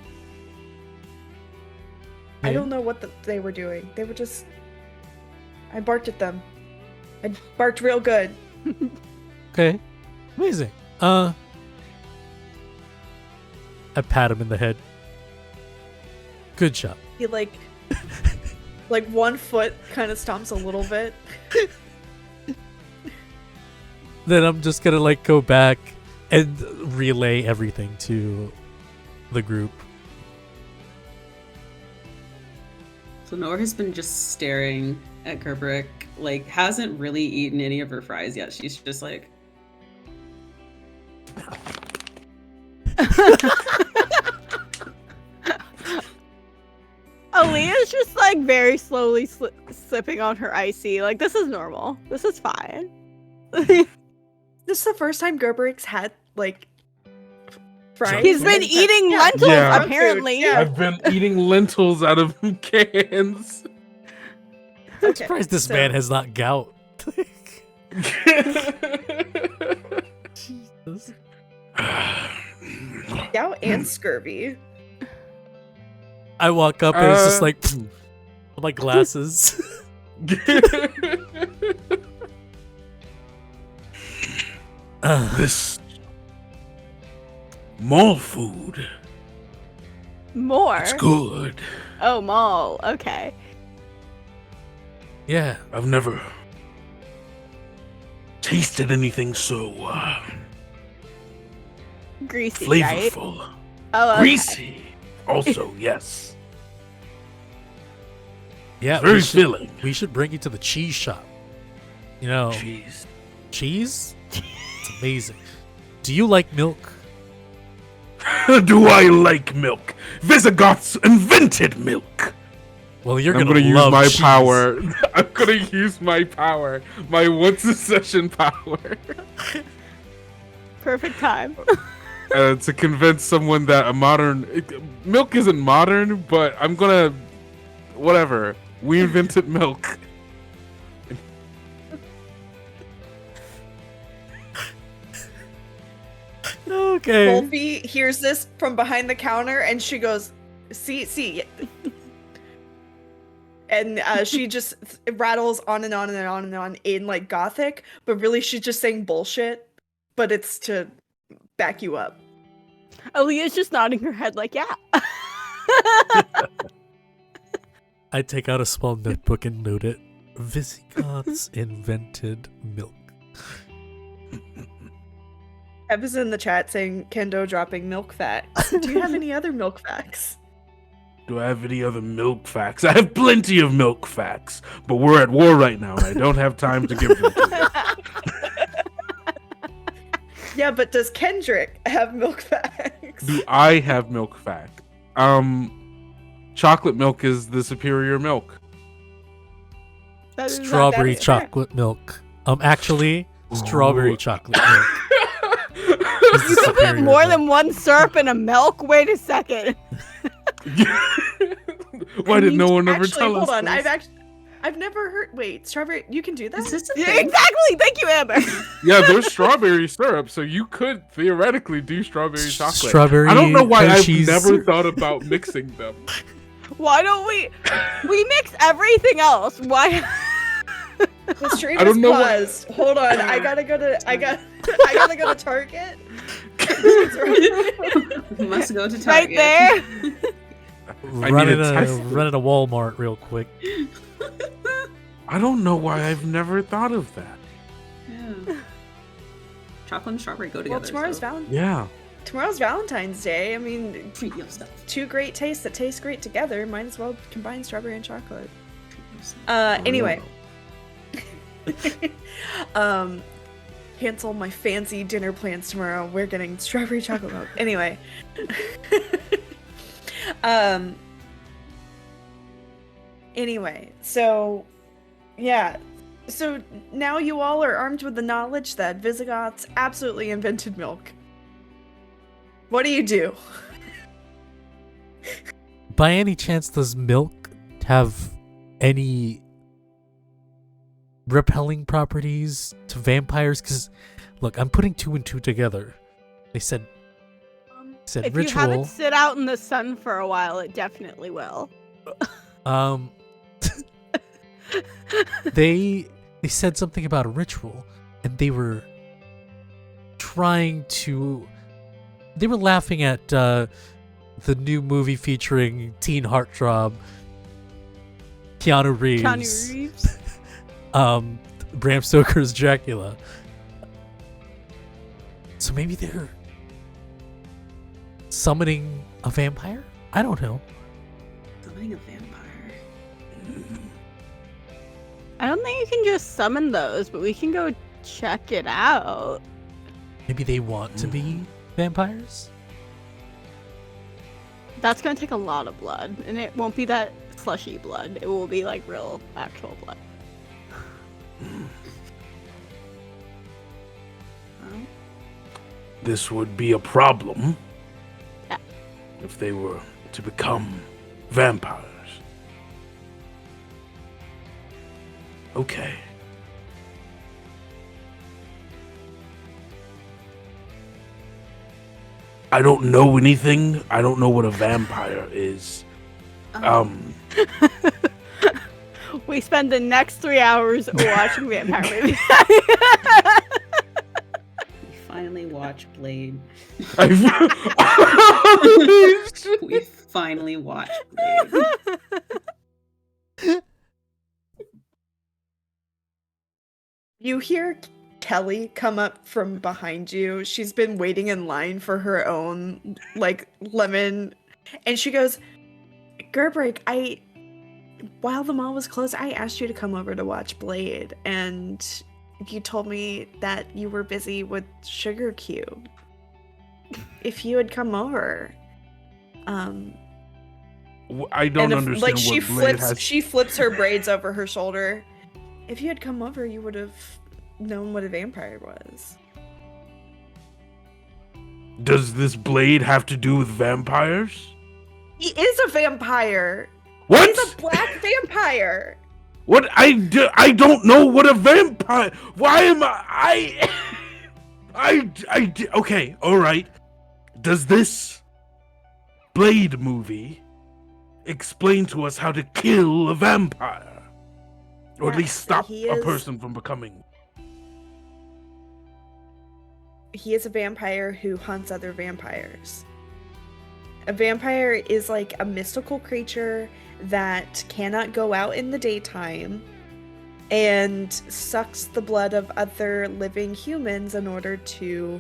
I Yeah. don't know what they were doing. They were just... I barked at them. I barked real good. Okay. Amazing. I pat him in the head. Good shot. He, like 1 foot kind of stomps a little bit. Then I'm just gonna, like, go back and relay everything to the group. So Nora has been just staring at Gerbrick, like, hasn't really eaten any of her fries yet. She's just like... Aaliyah's just, like, very slowly sipping on her icy. Like, this is normal. This is fine. This is the first time Gerbrick's had, like, fries. He's been eating lentils, Yeah. apparently. Yeah. I've been eating lentils out of cans. I'm Okay, surprised this so- man has not gout. Jesus. Gout and scurvy. I walk up and it's just like my glasses. This mall food. More. It's good. Oh, mall. Okay. Yeah. I've never tasted anything so Greasy, right? flavorful. Oh, okay. Greasy. Also, yes. Yeah, Very filling. we should bring you to the cheese shop. You know, Jeez. cheese? It's amazing. Do you like milk? Do I like milk? Visigoths invented milk. Well, you're I'm gonna use love my cheese. power. I'm gonna use my power. My once a session power. Perfect time. To convince someone that milk isn't modern, but I'm gonna whatever. We invented milk. Okay. Wolfie hears this from behind the counter, and she goes, "See," and she just rattles on and on and on and on in like Gothic, but really she's just saying bullshit, but it's to back you up. Aaliyah's just nodding her head like, yeah. I take out a small notebook and note it. Visigoths invented milk. Eva's in the chat saying Kendo dropping milk facts. Do you have any other milk facts? Do I have any other milk facts? I have plenty of milk facts, but we're at war right now, and I don't have time to give them to you. Yeah, but does Kendrick have milk facts? Do I have milk fact? Chocolate milk is the superior milk. That is not Strawberry that chocolate milk. Actually, strawberry Ooh. chocolate milk. You can put more than one syrup in a milk? Wait a second. Why did no one ever tell us? Hold on, this? I've never heard. Wait, strawberry. You can do that. Is this a Yeah, thing? exactly. Thank you, Amber. Yeah, there's strawberry syrup, so you could theoretically do strawberry chocolate. Strawberry I don't know why Hershey's. I've never thought about mixing them. Why don't we mix everything else? Why? The stream I don't is know what- paused. Hold on, I gotta go to Target. Must go to Target. Right there. Running need to test it. running a Walmart real quick. I don't know why I've never thought of that. Yeah. Chocolate and strawberry go together. Well, Yeah. tomorrow's Valentine's Day. I mean, Treat yourself. two great tastes that taste great together. Might as well combine strawberry and chocolate. Treat yourself. Anyway. Cancel my fancy dinner plans tomorrow. We're getting strawberry chocolate milk. Anyway. Anyway, so yeah. So now you all are armed with the knowledge that Visigoths absolutely invented milk. What do you do? By any chance, does milk have any repelling properties to vampires? Because, look, I'm putting two and two together. They said If ritual. you have it sit out in the sun for a while, it definitely will. They said something about a ritual, and they were laughing at the new movie featuring teen heartthrob Keanu Reeves. Bram Stoker's Dracula. So maybe they're summoning a vampire? I don't know. Summoning a vampire. I don't think you can just summon those, but we can go check it out. Maybe they want to be vampires? That's gonna take a lot of blood, and it won't be that slushy blood. It will be like real, actual blood. This would be a problem. Yeah. If they were to become vampires. Okay. I don't know anything. I don't know what a vampire is. We spend the next 3 hours watching vampire movies. We finally watched Blade. I've- We finally watched Blade. You hear Kelly come up from behind you. She's been waiting in line for her own like lemon, and she goes, Gerbrick, while the mall was closed, I asked you to come over to watch Blade, and you told me that you were busy with Sugar Cube. If you had come over, I don't understand like what she flips her braids over her shoulder. If you had come over, you would have known what a vampire was. Does this Blade have to do with vampires? He is a vampire. What? He's a black vampire. What? I don't know what a vampire. Why am okay, all right. Does this Blade movie explain to us how to kill a vampire? Or at least stop a person from becoming. He is a vampire who hunts other vampires. A vampire is like a mystical creature that cannot go out in the daytime and sucks the blood of other living humans in order to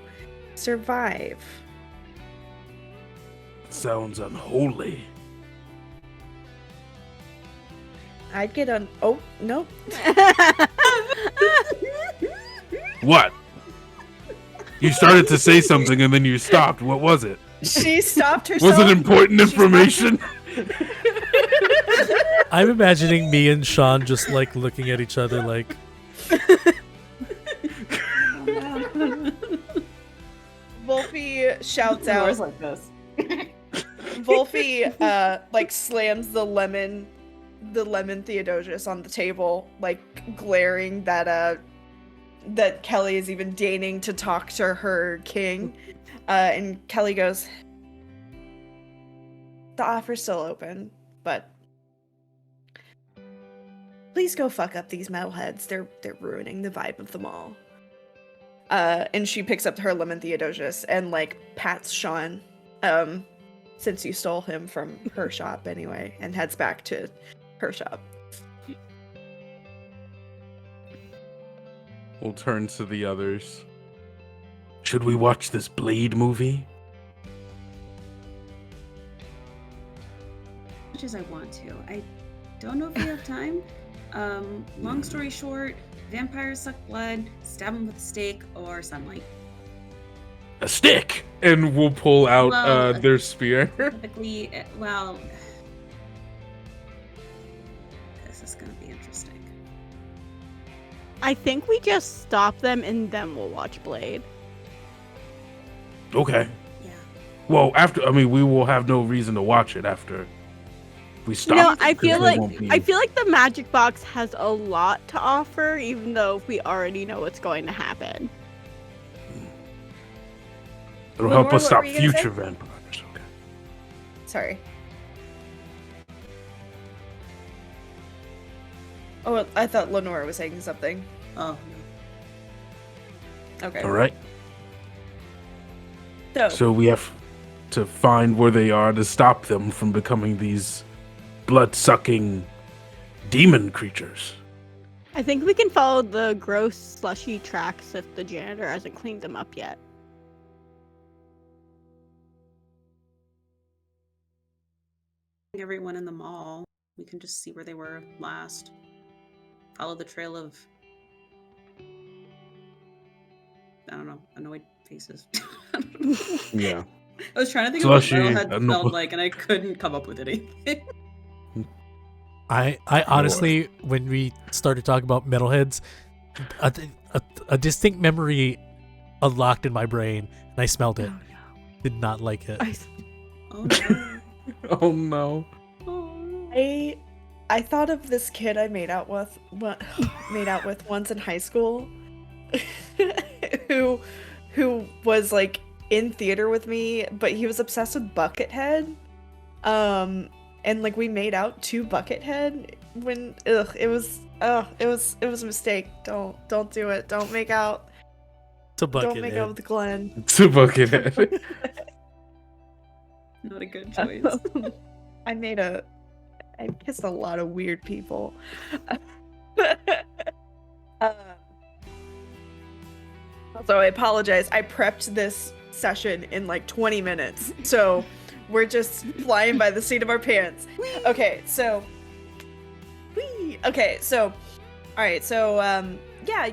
survive. Sounds unholy. I'd get on. Oh, no. What? You started to say something and then you stopped. What was it? She stopped herself. Was it important information? I'm imagining me and Sean just like looking at each other like. Wolfie shouts out. Like this. Wolfie like slams the lemon Theodosius on the table, like glaring that Kelly is even deigning to talk to her king. And Kelly goes, the offer's still open, but please go fuck up these metalheads. They're ruining the vibe of the mall. And she picks up her lemon Theodosius and like pats Sean, since you stole him from her shop anyway, and heads back to her shop. We'll turn to the others. Should we watch this Blade movie? As much as I want to. I don't know if we have time. Long story short, vampires suck blood, stab them with a stake or sunlight. A stick! And we'll pull out Well, their spear. Typically, well, this is gonna be interesting. I think we just stop them and then we'll watch Blade. Okay. Yeah. Well, we will have no reason to watch it after we stop. No, I because feel there like won't be- the magic box has a lot to offer, even though we already know what's going to happen. It'll help Lenore, us what stop were you gonna future say? vampires. Okay. Sorry. Oh, I thought Lenore was saying something. Oh, Okay. All right. So, So we have to find where they are to stop them from becoming these blood-sucking demon creatures. I think we can follow the gross, slushy tracks if the janitor hasn't cleaned them up yet. everyone in the mall. We can just see where they were last. Follow the trail of, I don't know, annoyed faces. Yeah. I was trying to think Slushy, of what metalhead anno- smelled like, and I couldn't come up with anything. I honestly, when we started talking about metalheads, a distinct memory unlocked in my brain, and I smelled it. Did not like it. Oh no. Oh no. I thought of this kid I made out with once in high school, who was like in theater with me, but he was obsessed with Buckethead, and like we made out to Buckethead when it was a mistake. Don't do it. Don't make out. To Don't make out Buckethead. with Glenn. It's a Buckethead. Not a good choice. I kissed a lot of weird people. So I apologize. I prepped this session in like 20 minutes. So we're just flying by the seat of our pants. Okay, so all right, so yeah,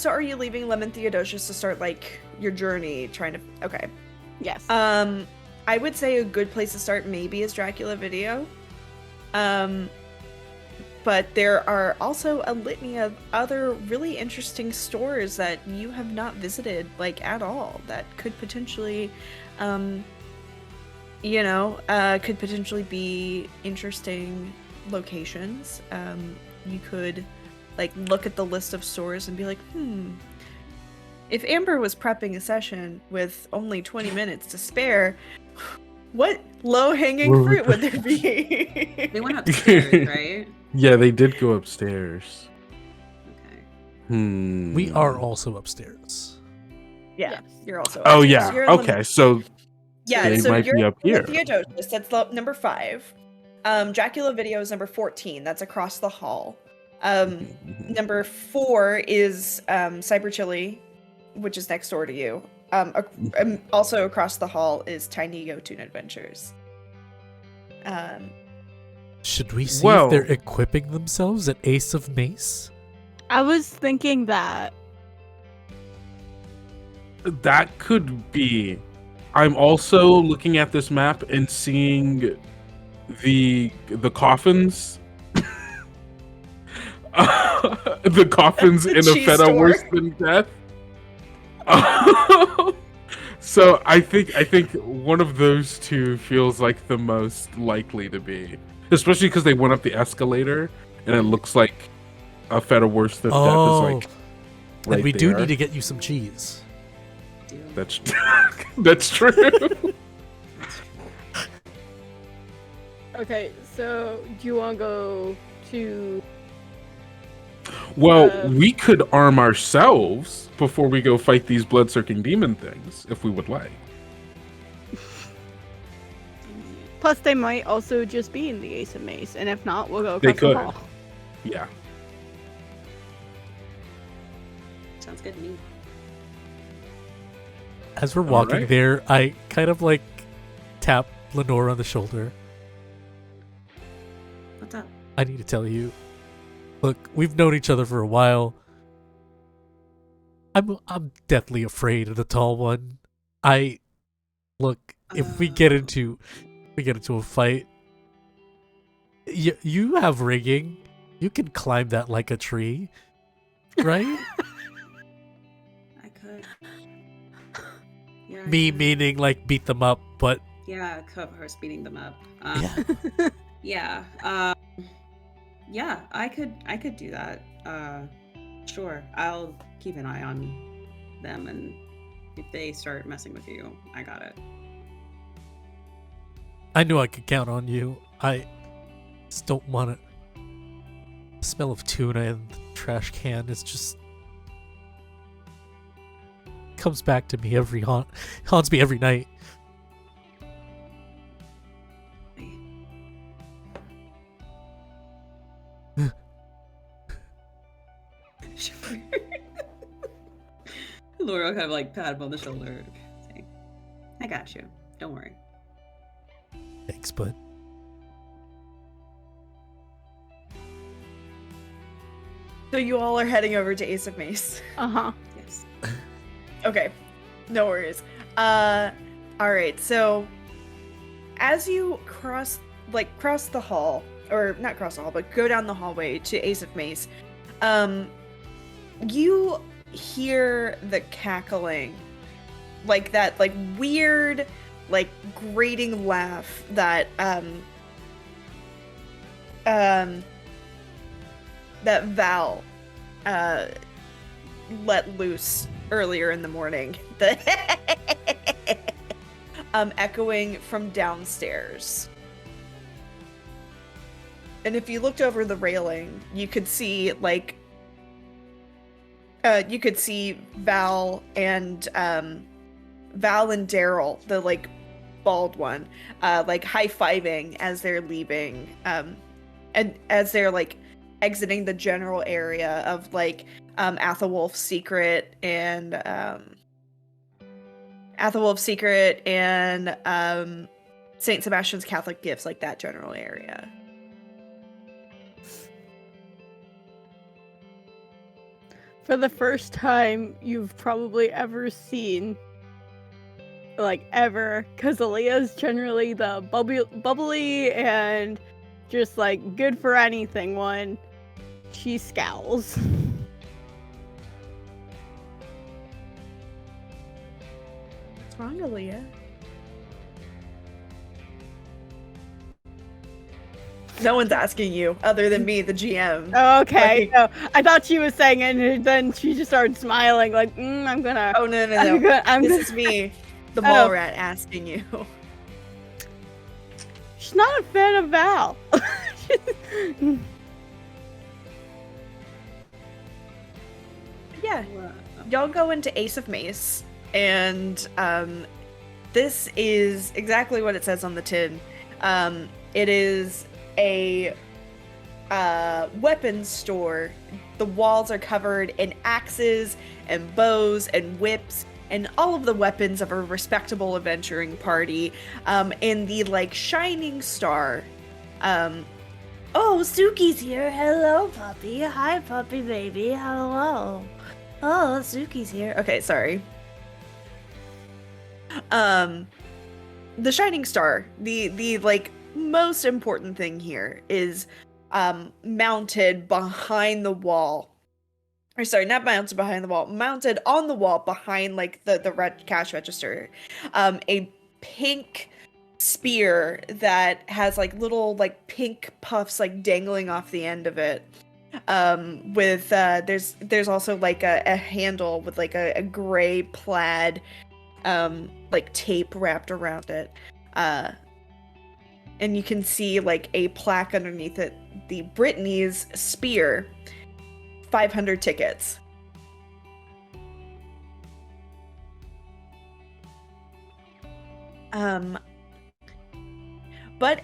are you leaving Lemon Theodosius to start like your journey trying to okay. Yes. I would say a good place to start maybe is Dracula Video. But there are also a litany of other really interesting stores that you have not visited, like, at all, that could potentially, could potentially be interesting locations. You could, like, look at the list of stores and be like, if Amber was prepping a session with only 20 minutes to spare, what low-hanging fruit would there be? They went upstairs, right? Yeah, they did go upstairs. Okay. We are also upstairs. Yeah, Yes. you're also. Oh upstairs. yeah. You're in Okay, so yeah, they so might you're be up here. Theodosius, that's number 5. Dracula Video is number 14. That's across the hall. Number 4 is Cyber Chili, which is next door to you. Also across the hall is Tiny Yotun Adventures. Should we see if they're equipping themselves at Ace of Mace? I was thinking that. That could be. I'm also looking at this map and seeing the coffins. The coffins in a cheese feta store. worse than death. So I think one of those two feels like the most likely to be, especially because they went up the escalator and it looks like a feta worse than death is like. Right and we do there. need to get you some cheese. That's that's true. Okay, so do you want to go to? Well, we could arm ourselves before we go fight these blood-sucking demon things, if we would like. Plus, they might also just be in the Ace of Mace, and if not, we'll go They across the could. hall. Yeah. Sounds good to me. As we're walking Alright. there, I kind of like tap Lenore on the shoulder. What's up? I need to tell you. Look, we've known each other for a while. I'm deathly afraid of the tall one. If we get into a fight, you have rigging. You can climb that like a tree, right? I could. Yeah. I Me could. meaning like beat them up, but Yeah, of course, beating them up. yeah. Yeah. Yeah, I could do that. Sure. I'll keep an eye on them, and if they start messing with you, I got it. I knew I could count on you. I just don't want it. The smell of tuna in the trash can is just comes back to me haunts me every night. Laura kind of like pat him on the shoulder, saying, "I got you. Don't worry." Thanks, bud. So you all are heading over to Ace of Mace. Uh-huh. Yes. Okay, no worries. All right. So as you cross the hall, or not cross the hall, but go down the hallway to Ace of Mace, you hear the cackling, like that, like weird, like grating laugh that that Val let loose earlier in the morning. The echoing from downstairs. And if you looked over the railing, you could see Val and Daryl, the like bald one, like high-fiving as they're leaving, and as they're like exiting the general area of like Athelwolf's Secret and Saint Sebastian's Catholic Gifts, like that general area. For the first time you've probably ever seen, like ever, because Aaliyah's generally the bubbly and just like good for anything one. She scowls. What's wrong, Aaliyah? No one's asking you, other than me, the GM. Okay, no, I thought she was saying it, and then she just started smiling, like, I'm gonna. Oh no! This is me, the mole rat, asking you. She's not a fan of Val. Yeah, y'all go into Ace of Mace, and this is exactly what it says on the tin. It is a weapons store. The walls are covered in axes and bows and whips and all of the weapons of a respectable adventuring party. And the like shining star. Oh, Suki's here. Hello, puppy. Hi, puppy baby. Hello. Oh, Suki's here. Okay, sorry. The shining star, the like most important thing here is mounted behind the wall. Or sorry, not mounted behind the wall, mounted on the wall behind like the cash register. A pink spear that has like little like pink puffs like dangling off the end of it. With there's also like a handle with like a gray plaid like tape wrapped around it. And you can see like a plaque underneath it, the Brittany's spear, 500 tickets. But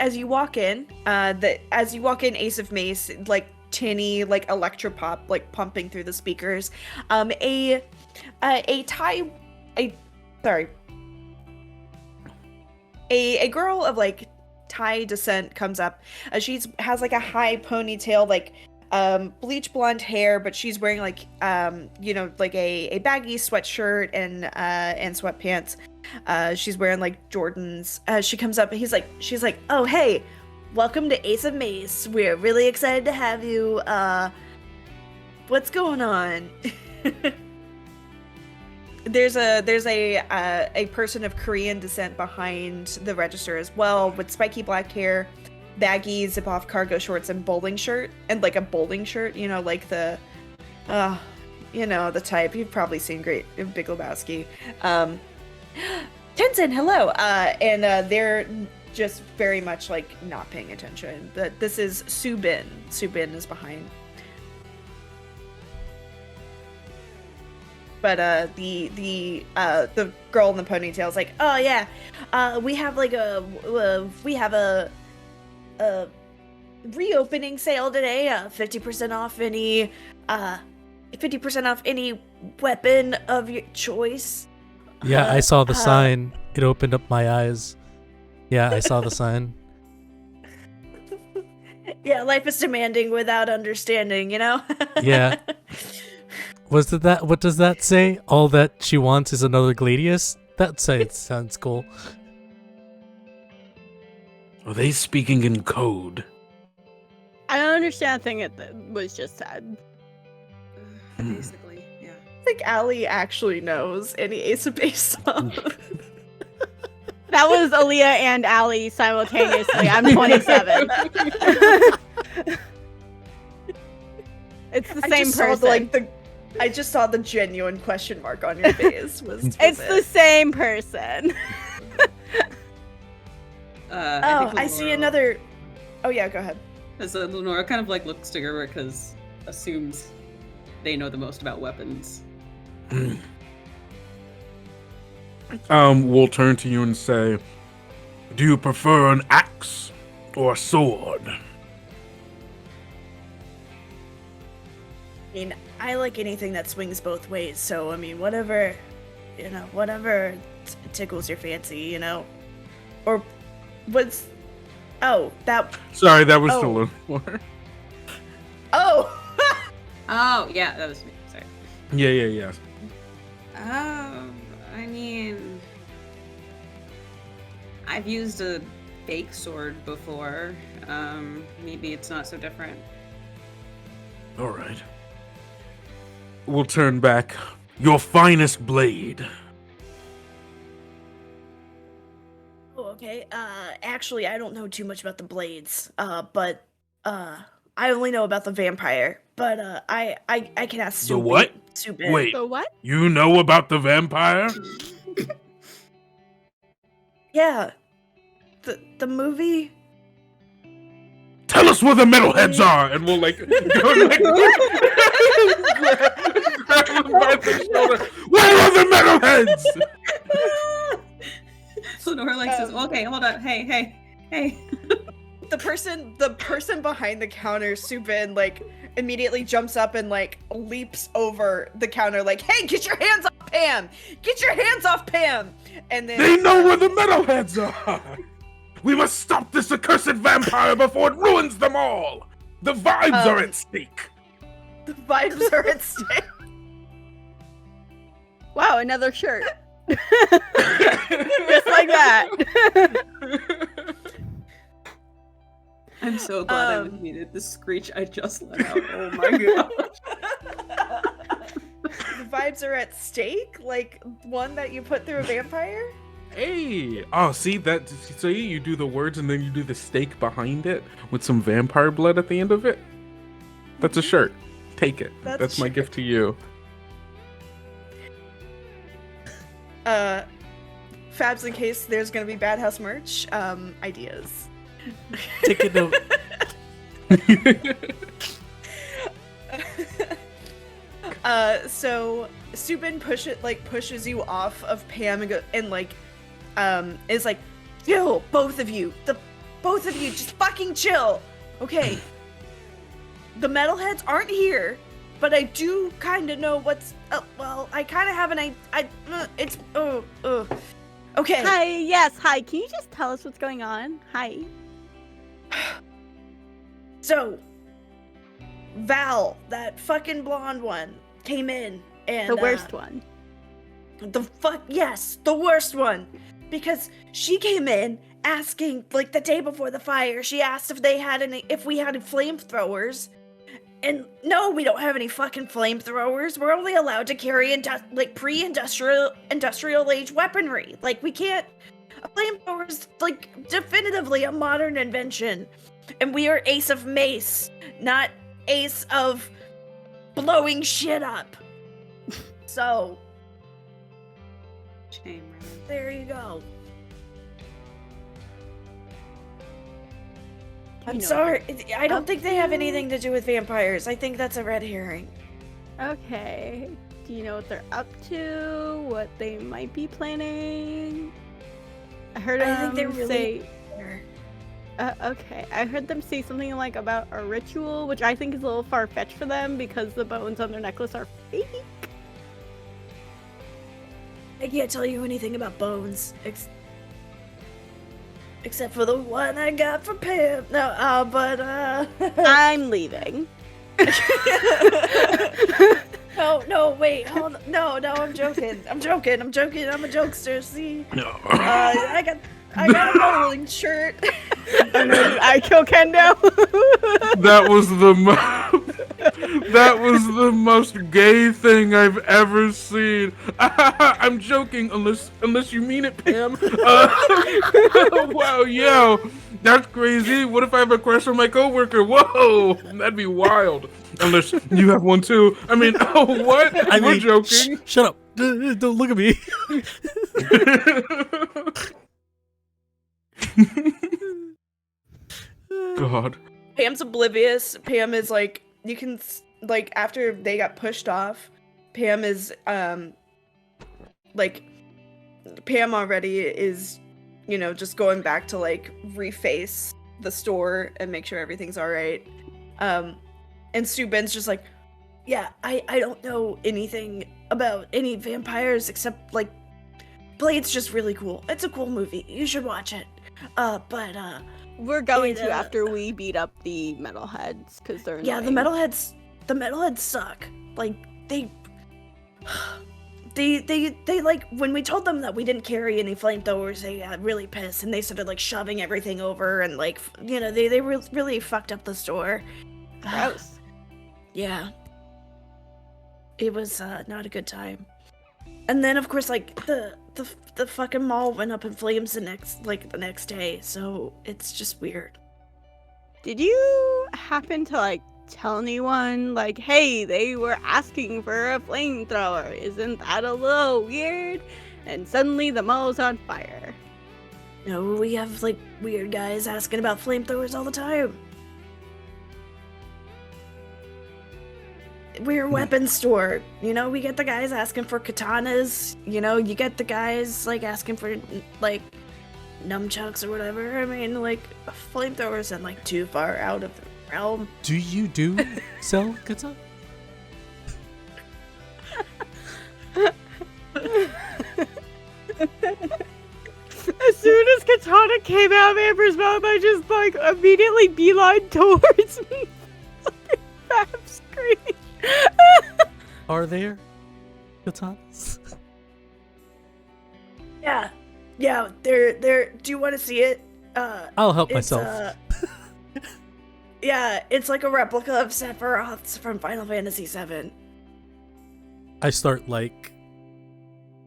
as you walk in, Ace of Mace, like tinny, like electropop, like pumping through the speakers, a girl of like Thai descent comes up. She has like a high ponytail, like bleach blonde hair, but she's wearing like like a baggy sweatshirt and sweatpants. She's wearing like Jordans. She comes up and she's like, oh hey, welcome to Ace of Mace. We're really excited to have you. What's going on? There's a person of Korean descent behind the register as well, with spiky black hair, baggy zip-off cargo shorts, and bowling shirt, and like a bowling shirt, like the type you've probably seen Great Big Lebowski. Tenzin, hello. And they're just very much like not paying attention. But this is Subin. Subin is behind. But the girl in the ponytail is like, oh yeah, we have a reopening sale today. 50% off any weapon of your choice. Yeah, I saw the sign. It opened up my eyes. Yeah, I saw the sign. Yeah, life is demanding without understanding, Yeah. What does that say? All that she wants is another Gladius? That sounds cool. Are they speaking in code? I don't understand a thing that was just said. Basically, yeah. I think Allie actually knows any Ace of Base song. That was Aaliyah and Allie simultaneously. I'm 27. It's the same person. I just saw the genuine question mark on your face. It's the same person. I see another. Oh yeah, go ahead. So Lenora kind of like looks to Gerber because assumes they know the most about weapons. We'll turn to you and say, do you prefer an axe or a sword? I mean, I like anything that swings both ways, so I mean, whatever, whatever tickles your fancy, Or what's... Oh, that... Sorry, that was Oh. to learn more. Oh! Oh, yeah, that was me. Sorry. Yeah. I mean, I've used a fake sword before. Maybe it's not so different. All right. We'll turn back your finest blade. Oh, okay. Actually, I don't know too much about the blades. But I only know about the vampire. But I can ask The what? Subin. Wait, So what? you know about the vampire? Yeah. The movie. Tell us where the metalheads are, and we'll like go and, like grab him by the shoulder. Where are the metalheads? So Nora like says, okay, hold on. Hey. The person behind the counter, Subin, like immediately jumps up and like leaps over the counter, like, "Hey, get your hands off Pam! Get your hands off Pam!" And then They know where the metalheads are. We must stop this accursed vampire before it ruins them all. The vibes are at stake. the vibes are at stake. Wow, another shirt. Just like that. I'm so glad I muted the screech I just let out. Oh my god. The vibes are at stake, like one that you put through a vampire. Hey! Oh, see that? So you do the words and then you do the stake behind it with some vampire blood at the end of it. That's a shirt. Take it. That's That's a my shirt. gift to you. Fabs, in case there's gonna be Bad House merch, ideas. Take a note. So Subin pushes you off of Pam and is like, "Chill, both of you. Both of you, just fucking chill. Okay. The metalheads aren't here, but I do kind of know what's. Well, I kind of have an it's. Okay. Hi, yes, hi. Can you just tell us what's going on? Hi. So, Val, that fucking blonde one, came in and The worst one. Yes, the worst one. Because she came in asking, like, the day before the fire, she asked if we had flamethrowers. And no, we don't have any fucking flamethrowers. We're only allowed to carry pre-industrial age weaponry. Like, we can't. A flamethrower is, like, definitively a modern invention. And we are Ace of Mace, not Ace of blowing shit up. So, Shame, right? there you go. You I'm know sorry. I don't up think they have to? anything to do with vampires. I think that's a red herring. Okay. Do you know what they're up to? What they might be planning? I heard I think they're them really- say. Okay, I heard them say something like about a ritual, which I think is a little far-fetched for them because the bones on their necklace are fake. I can't tell you anything about bones, except for the one I got from Pam. No, but I'm leaving. No, wait, hold on. No, I'm joking. I'm a jokester. See, No. I got a bowling shirt. I kill Kendo. That was the most gay thing I've ever seen. I'm joking, unless you mean it, Pam. Wow, yo, that's crazy. What if I have a crush on my coworker? Whoa, that'd be wild. Unless you have one too. I mean, oh, what? We're joking. Shut up. Don't look at me. God. Pam's oblivious. Pam is like, you can like, after they got pushed off, Pam is like, Pam already is, just going back to like reface the store and make sure everything's all right. And Subin's just like, Yeah, I don't know anything about any vampires except, like, Blade's just really cool. It's a cool movie. You should watch it. But We're going It, to after we beat up the metalheads because they're yeah, annoying. the metalheads suck. Like, they like, when we told them that we didn't carry any flamethrowers, they got really pissed and they started like shoving everything over and like, you know, they really fucked up the store. Gross. Yeah. It was not a good time. And then of course like the fucking mall went up in flames the next day, so it's just weird. Did you happen to like tell anyone like, hey, they were asking for a flamethrower? Isn't that a little weird? And suddenly the mall's on fire. No, we have like weird guys asking about flamethrowers all the time. We're a weapons store, you know, we get the guys asking for katanas, you know, you get the guys like asking for like nunchucks or whatever. I mean, like, flamethrowers isn't like too far out of the realm. Do you sell katana? As soon as Katana came out of Amber's mouth, I just like immediately beeline towards me. Fab scream. Are there katanas? Yeah, they're. Do you want to see it? I'll help It's, myself. Yeah, it's like a replica of Sephiroth's from Final Fantasy VII. I start like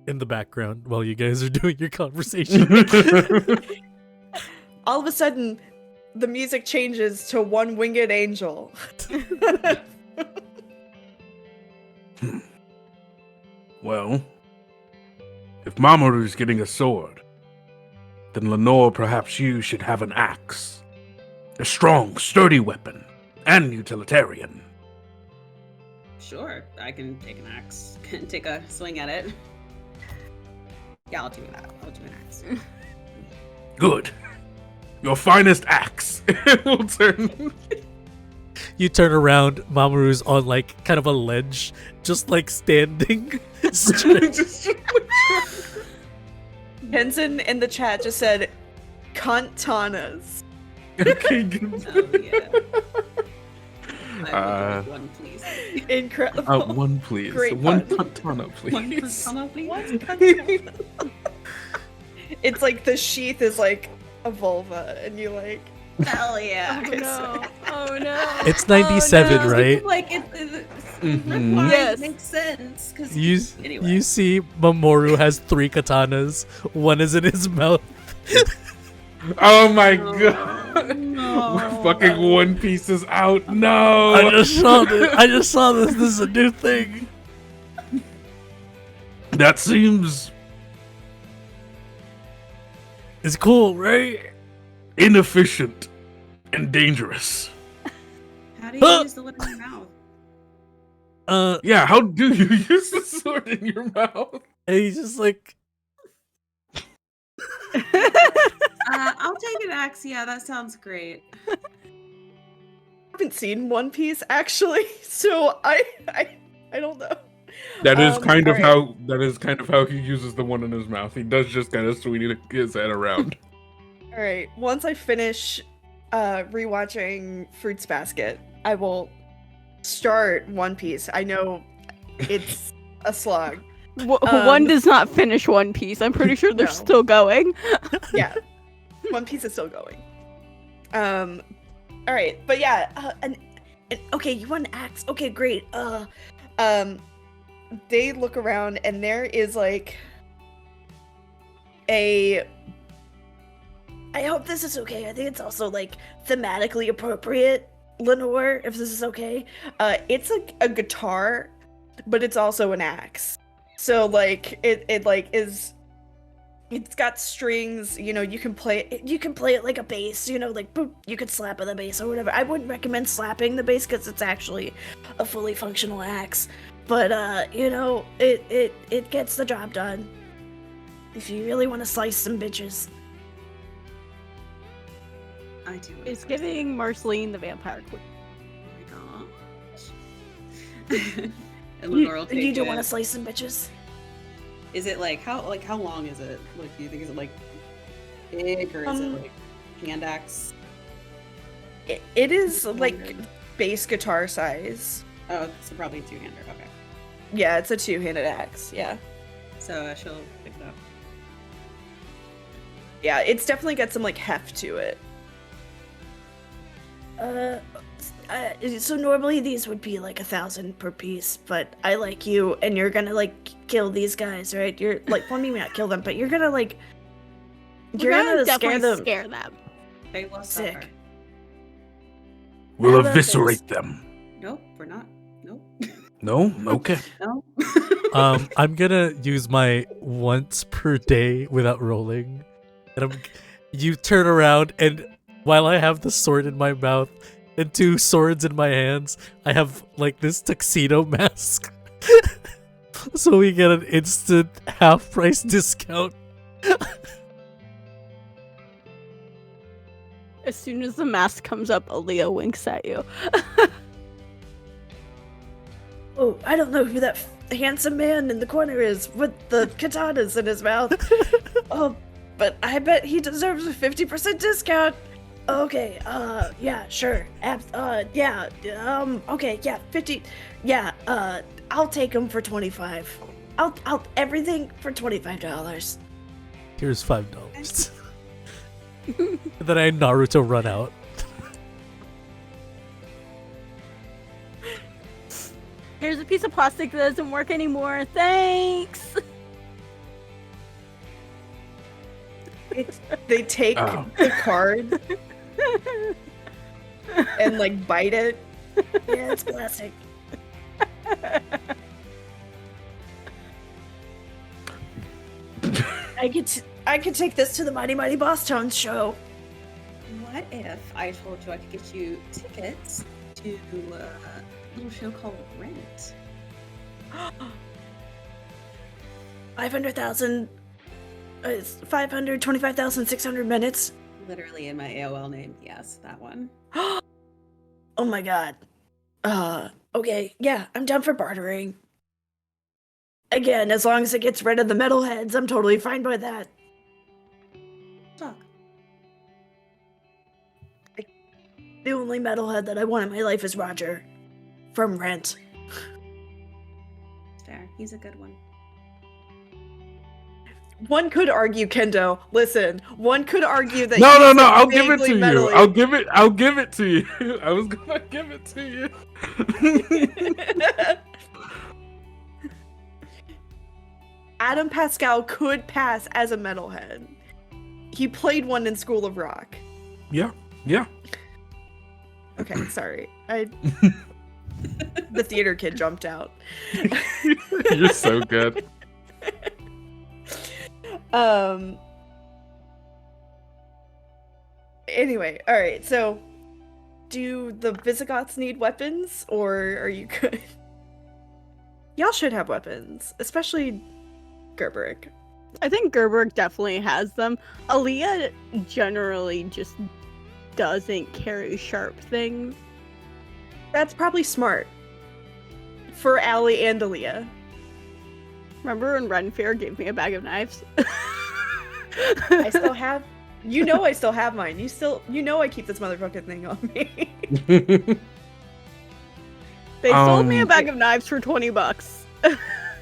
in the background while you guys are doing your conversation. All of a sudden, the music changes to One Winged Angel. Well, if Mamoru's getting a sword, then Lenore, perhaps you should have an axe. A strong, sturdy weapon, and utilitarian. Sure, I can take an axe and take a swing at it. Yeah, I'll do that. I'll do an axe. Good. Your finest axe. We'll turn. You turn around, Mamoru's on like kind of a ledge, just like standing straight. Henson in the chat just said, "Kantanas." Okay, good. Oh, yeah. I would like one, please. Incredible. One, please. Great One pun. katana, please. One katana, please. One katana. It's like the sheath is like a vulva, and you like. Hell yeah. Okay, Oh no. It's 97, Oh, no. right? Like, Mhm. Yes. makes sense. Cause anyway. You see Mamoru has 3 katanas. One is in his mouth. Oh my god. No. Fucking One Piece is out. No. I just saw this. This is a new thing. That seems It's cool, right? inefficient and dangerous. How do you use the lid in your mouth? Yeah, how do you use the sword in your mouth? And he's just like, I'll take an axe. Yeah, that sounds great. I haven't seen One Piece actually, so I don't know. That is kind of alright. how he uses the one in his mouth. He does just kind of swing his head around. All right. Once I finish rewatching Fruits Basket, I will start One Piece. I know it's a slog. One does not finish One Piece. I'm pretty sure they're No. still going. Yeah, One Piece is still going. All right, but yeah, and okay, you want an axe? Okay, great. They look around and there is like a. I hope this is okay. I think it's also like thematically appropriate, Lenore, if this is okay. It's like a guitar, but it's also an axe. So like it like is. It's got strings, you know, you can play it like a bass, you know, like boop, you could slap on the bass or whatever. I wouldn't recommend slapping the bass because it's actually a fully functional axe. But you know, it gets the job done. If you really want to slice some bitches. I do. It's giving Marceline the vampire queen. Oh my gosh. And Lenore will take You don't it. want to slice some bitches? Is it how long is it? Like, do you think is it like big or is it like hand axe? It is like bass guitar size. Oh, so probably two-hander. Okay. Yeah, it's a two-handed axe. Yeah. So she'll pick it up. Yeah, it's definitely got some like heft to it. So normally these would be like 1,000 per piece, but I like you, and you're gonna like kill these guys, right? You're like, well, maybe not kill them, but you're gonna like, you're gonna definitely scare them. scare them. They will Sick. suffer. We'll How about eviscerate this? them. Nope, we're not. Nope. No? Okay. No. I'm gonna use my once per day without rolling, and you turn around, and while I have the sword in my mouth and two swords in my hands, I have like this tuxedo mask, so we get an instant half price discount. As soon as the mask comes up, Aaliyah winks at you. Oh, I don't know who that handsome man in the corner is with the katanas in his mouth. Oh, but I bet he deserves a 50% discount. Okay, yeah, sure. Yeah, okay, yeah, 50. Yeah, I'll take him for 25. I'll everything for $25. Here's $5. And then I Naruto run out. Here's a piece of plastic that doesn't work anymore. Thanks. They take Oh. the card and like bite it. Yeah, it's plastic. I could take this to the Mighty Mighty Boss Tones show. What if I told you I could get you tickets to a little show called Rent? 500,000. It's 525,600 minutes. Literally in my AOL name. Yes, that one. Oh my god. Okay, yeah, I'm down for bartering. Again, as long as it gets rid of the metalheads, I'm totally fine by that. Talk. The only metalhead that I want in my life is Roger. From Rent. Fair. He's a good one. One could argue, Kendo, listen, one could argue that No, he's I'll give it to vaguely you. metally. I'll give it to you. I was gonna give it to you. Adam Pascal could pass as a metalhead. He played one in School of Rock. Yeah. Okay, sorry. The theater kid jumped out. You're so good. Anyway, alright, so do the Visigoths need weapons, or are you good? Y'all should have weapons, especially Gerberik. I think Gerberg definitely has them. Aaliyah generally just doesn't carry sharp things. That's probably smart. For Allie and Aaliyah. Remember when Renfair gave me a bag of knives? I still have... You know I still have mine. You know I keep this motherfucking thing on me. They sold me a bag of knives for $20.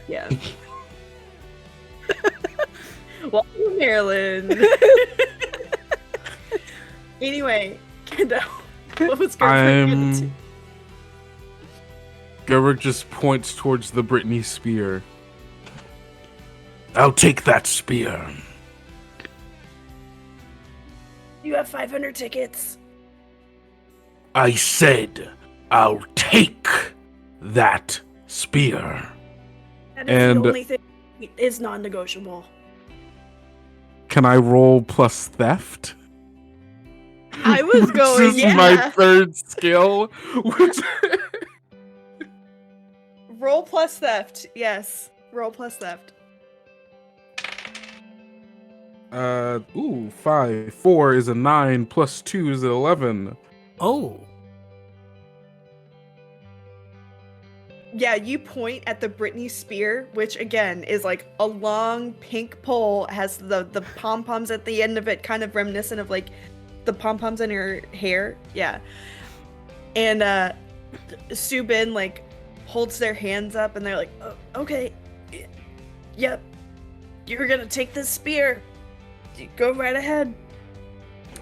Yeah. Welcome, Maryland. Anyway, Kendo, what was Gerberik? Gerberik just points towards the Brittany spear. I'll take that spear. You have 500 tickets. I said I'll take that spear. That is And- the only thing is non-negotiable. Can I roll plus theft? I was going, This is yeah. my third skill. Which... Roll plus theft. Yes. Roll plus theft. 5. 4 is a 9, plus 2 is an 11. Oh, Yeah, you point at the Brittany spear, which again is like a long pink pole, has the pom-poms at the end of it, kind of reminiscent of like the pom-poms in her hair. Yeah. And Subin like holds their hands up and they're like, oh, okay. Yep. You're gonna take this spear. Go right ahead.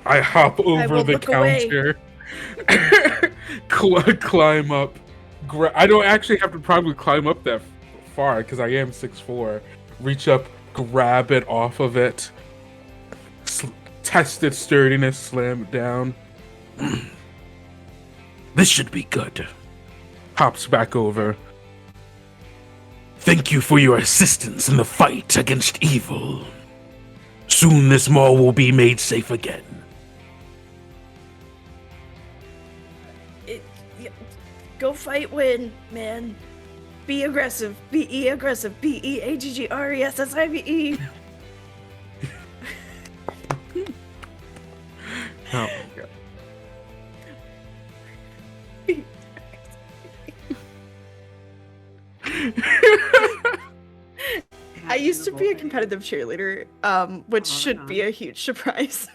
I hop will over the look away. counter, climb up. I don't actually have to probably climb up that far because I am 6'4". Reach up, grab it off of it, test its sturdiness, slam it down. This should be good. Hops back over. Thank you for your assistance in the fight against evil. Soon this mall will be made safe again. Go fight, win, man. Be aggressive. Be aggressive. BEAGGRESSIVE. Oh my god. I used to be a competitive cheerleader, which should be a huge surprise.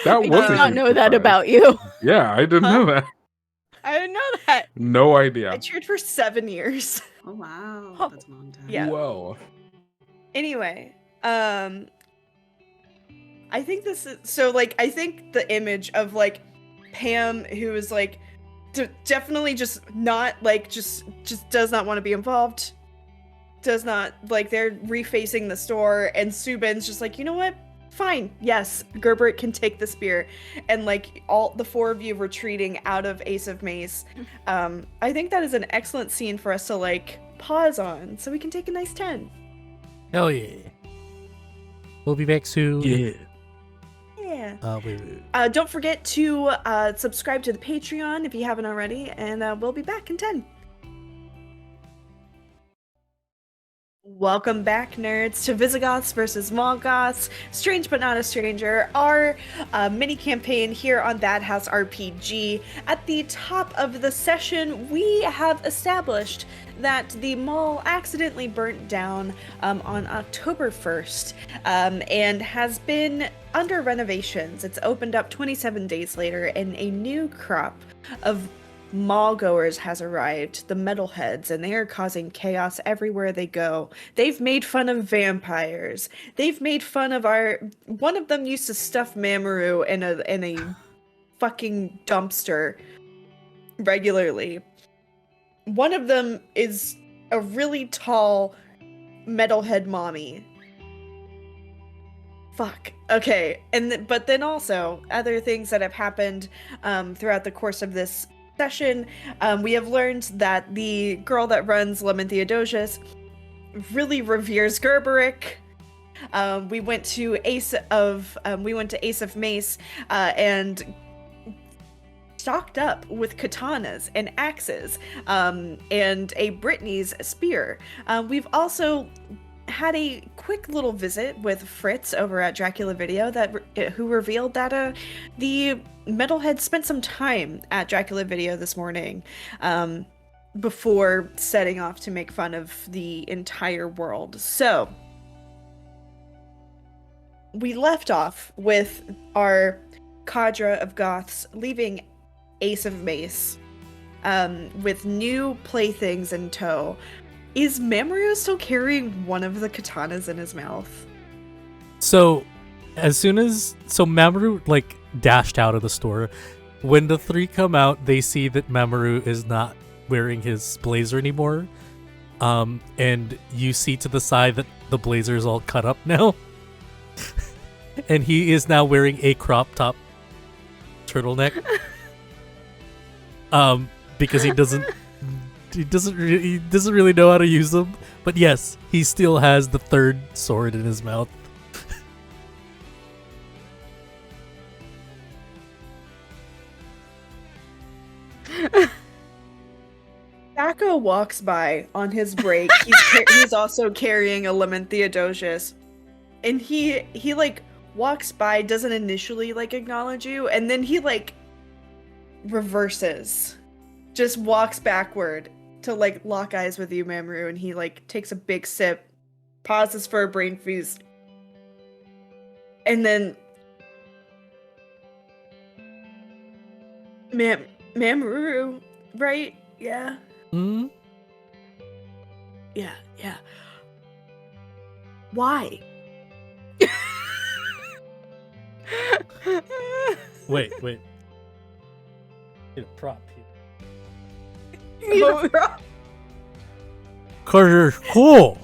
That I was did a not huge know that surprise. about you. Yeah, I didn't know that. I didn't know that. No idea. I cheered for 7 years. Oh wow, Huh. that's a long time. Yeah. Whoa. Anyway, I think this is so like I think the image of like Pam who is like definitely just not like just does not want to be involved. Does not like they're refacing the store and Subin's just like, you know what? Fine. Yes, Gerbert can take the spear. And like all the four of you retreating out of Ace of Mace. I think that is an excellent scene for us to like pause on so we can take a nice 10. Hell yeah. We'll be back soon. Yeah. Yeah. Wait. Don't forget to subscribe to the Patreon if you haven't already, and we'll be back in 10. Welcome back, nerds, to Visigoths versus Goths, Strange But Not a Stranger, our mini campaign here on Bad House RPG. At the top of the session, we have established that the mall accidentally burnt down on October 1st and has been under renovations. It's opened up 27 days later, and a new crop of mall goers has arrived, the metalheads, and they are causing chaos everywhere they go. They've made fun of vampires. They've made fun of one of them used to stuff Mamoru in a fucking dumpster regularly. One of them is a really tall metalhead mommy. Fuck. Okay. But then also other things that have happened throughout the course of this session. We have learned that the girl that runs Lemon Theodosius really reveres Gerberic. We went to Ace of Mace and stocked up with katanas and axes and a Brittany's spear. We've also had a quick little visit with Fritz over at Dracula Video who revealed that the metalhead spent some time at Dracula Video this morning before setting off to make fun of the entire world. So we left off with our cadre of Goths leaving Ace of Mace with new playthings in tow. Is Mamoru still carrying one of the katanas in his mouth? So Mamoru like dashed out of the store. When the three come out, they see that Mamoru is not wearing his blazer anymore. And you see to the side that the blazer is all cut up now. And he is now wearing a crop top turtleneck. Because he doesn't really know how to use them. But yes, he still has the third sword in his mouth. Sacco walks by on his break. He's also carrying a Lemon Theodosius. And he like walks by, doesn't initially like acknowledge you, and then he like reverses. Just walks backward to like lock eyes with you, Mamoru, and he like takes a big sip, pauses for a brain freeze, and then Mamoru, right? Yeah. Hmm? Yeah. Why? Wait. Need a prop here. Oh, Cause it's cool.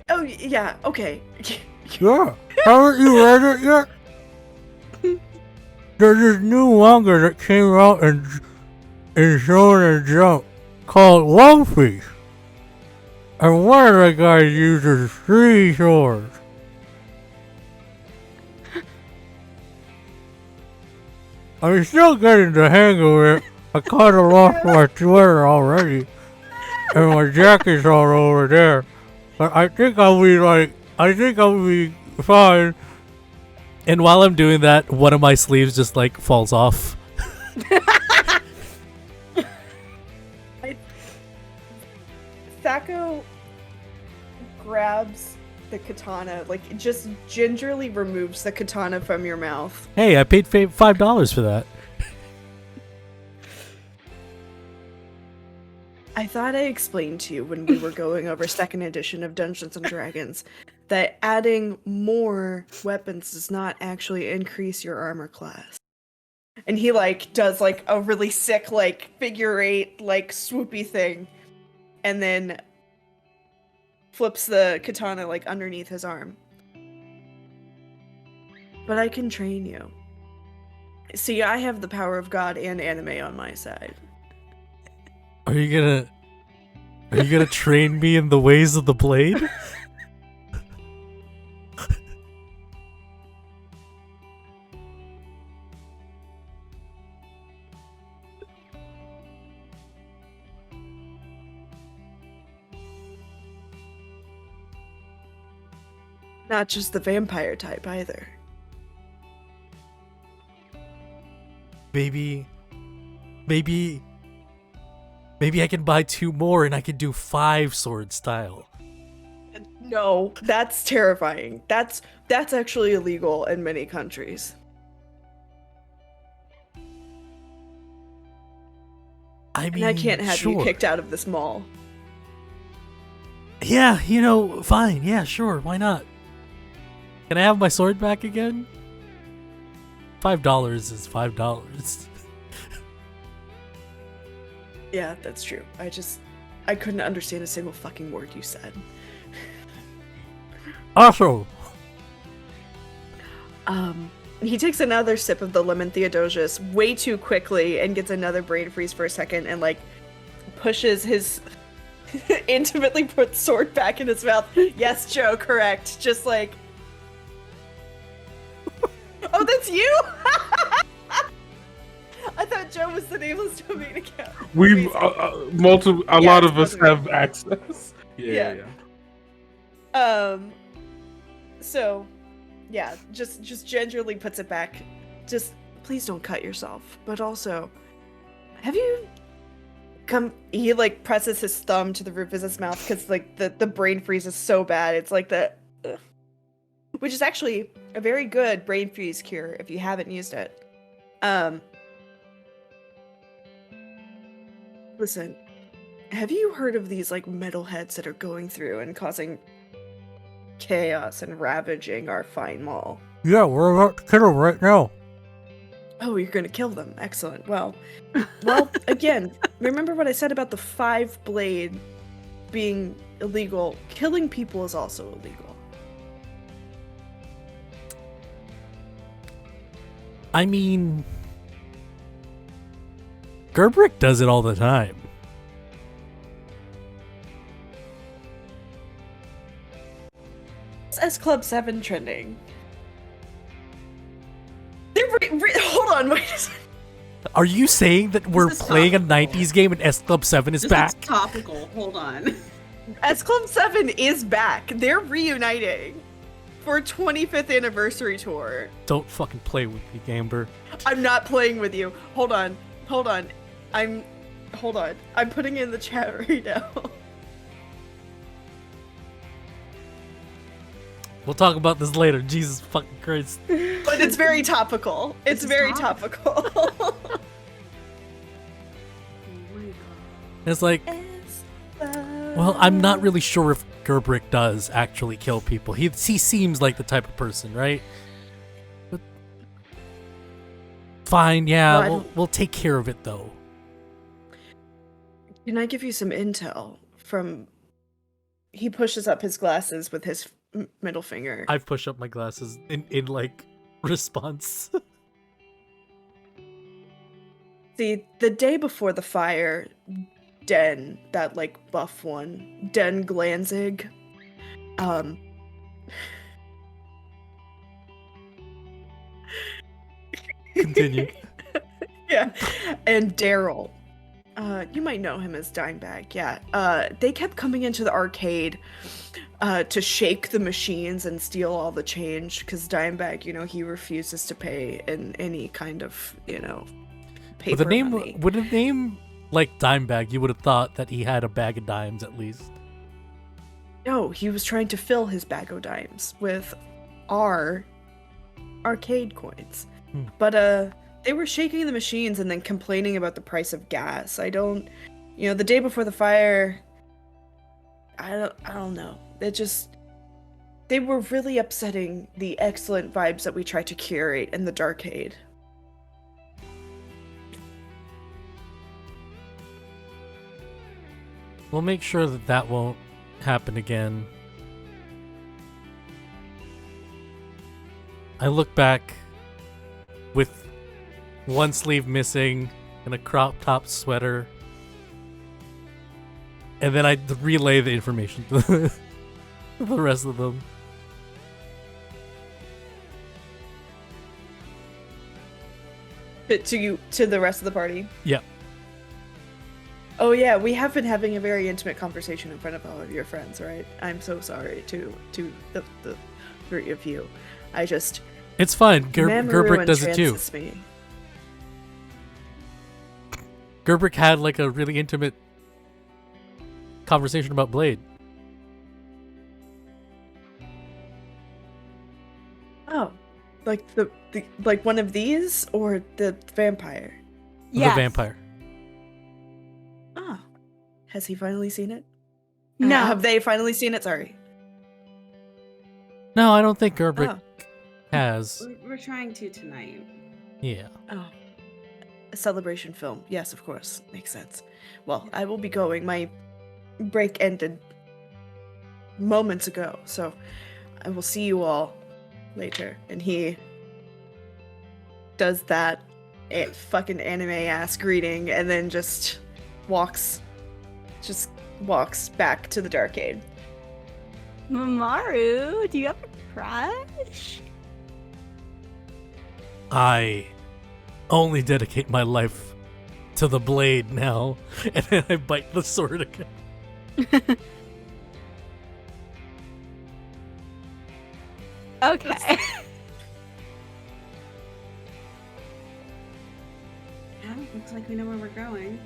oh yeah. Okay. Yeah. Haven't you read it yet? There's this new manga that came out in Shonen Jump called One Piece. And one of the guys uses 3 swords. I'm still getting the hang of it. I kinda lost my sweater already. And my jacket's all over there. But I think I'll be fine. And while I'm doing that, one of my sleeves just like falls off. Thaco grabs the katana, like just gingerly removes the katana from your mouth. Hey, I paid $5 for that. I thought I explained to you when we were going over second edition of Dungeons and Dragons that adding more weapons does not actually increase your armor class. And he like does like a really sick like figure 8 like swoopy thing and then flips the katana like underneath his arm. But I can train you. See, I have the power of God and anime on my side. Are you gonna train me in the ways of the blade? Not just the vampire type either. Maybe I can buy 2 more and I can do 5 sword style. No, that's terrifying. That's actually illegal in many countries. I mean, And I can't have you sure. kicked out of this mall. Yeah, fine. Yeah, sure. Why not? Can I have my sword back again? $5 is $5. Yeah, that's true. I couldn't understand a single fucking word you said. Also, He takes another sip of the lemon Theodosius way too quickly and gets another brain freeze for a second and like pushes his intimately put sword back in his mouth. Yes, Joe, correct. Just like, oh, that's you. I thought Joe was the nameless domain account. We a lot of us have access. Yeah. So, yeah, just gingerly puts it back. Just please don't cut yourself. But also, have you come? He like presses his thumb to the roof of his mouth because like the brain freeze is so bad. It's like which is actually a very good brain freeze cure if you haven't used it. Listen, have you heard of these like metalheads that are going through and causing chaos and ravaging our fine mall? yeah, we're about to kill him right now. Oh, you're gonna kill them. Excellent. Well, again, remember what I said about the 5 blade being illegal. Killing people is also illegal. I mean, Gerbrick does it all the time. It's S Club 7 trending. Hold on, wait a second. Are you saying that we're is playing a topical. 90s game and S Club 7 is This back? is topical. Hold on. S Club 7 is back. They're reuniting. for 25th anniversary tour. Don't fucking play with me, Gamber. I'm not playing with you. Hold on. I'm putting it in the chat right now. We'll talk about this later. Jesus fucking Christ. But it's very topical. It's very topical. It's like, well, I'm not really sure if Gerbrick does actually kill people. He seems like the type of person, right? But fine, yeah, No, we'll take care of it though. Can I give you some intel from... He pushes up his glasses with his middle finger. I've pushed up my glasses in like response. See, the day before the fire, Den, that like buff one, Den Glanzig, Continue. yeah, and Daryl, you might know him as Dimebag, yeah. They kept coming into the arcade to shake the machines and steal all the change, because Dimebag, he refuses to pay in any kind of, paper money. With a name like Dimebag, you would have thought that he had a bag of dimes at least. No, he was trying to fill his bag of dimes with our arcade coins. But they were shaking the machines and then complaining about the price of gas. The day before the fire, I don't know. They were really upsetting the excellent vibes that we tried to curate in the Darkade. We'll make sure that won't happen again. I look back with one sleeve missing and a crop top sweater, and then I relay the information to the rest of them. To the rest of the party? Yeah. Oh yeah, we have been having a very intimate conversation in front of all of your friends, right? I'm so sorry to the three of you. It's fine. Gerbrick does it too. Me. Gerbrick had like a really intimate conversation about Blade. Oh, like the like one of these or the vampire? The vampire. Oh, has he finally seen it? No. Have they finally seen it? Sorry. No, I don't think Gerbrick has. We're trying to tonight. Yeah. Oh, a celebration film. Yes, of course. Makes sense. Well, I will be going. My break ended moments ago, so I will see you all later. And he does that fucking anime-ass greeting and then just walks back to the Darkade. Mamoru, do you have a crush? I only dedicate my life to the blade now, and then I bite the sword again. Okay. Yeah, looks like we know where we're going.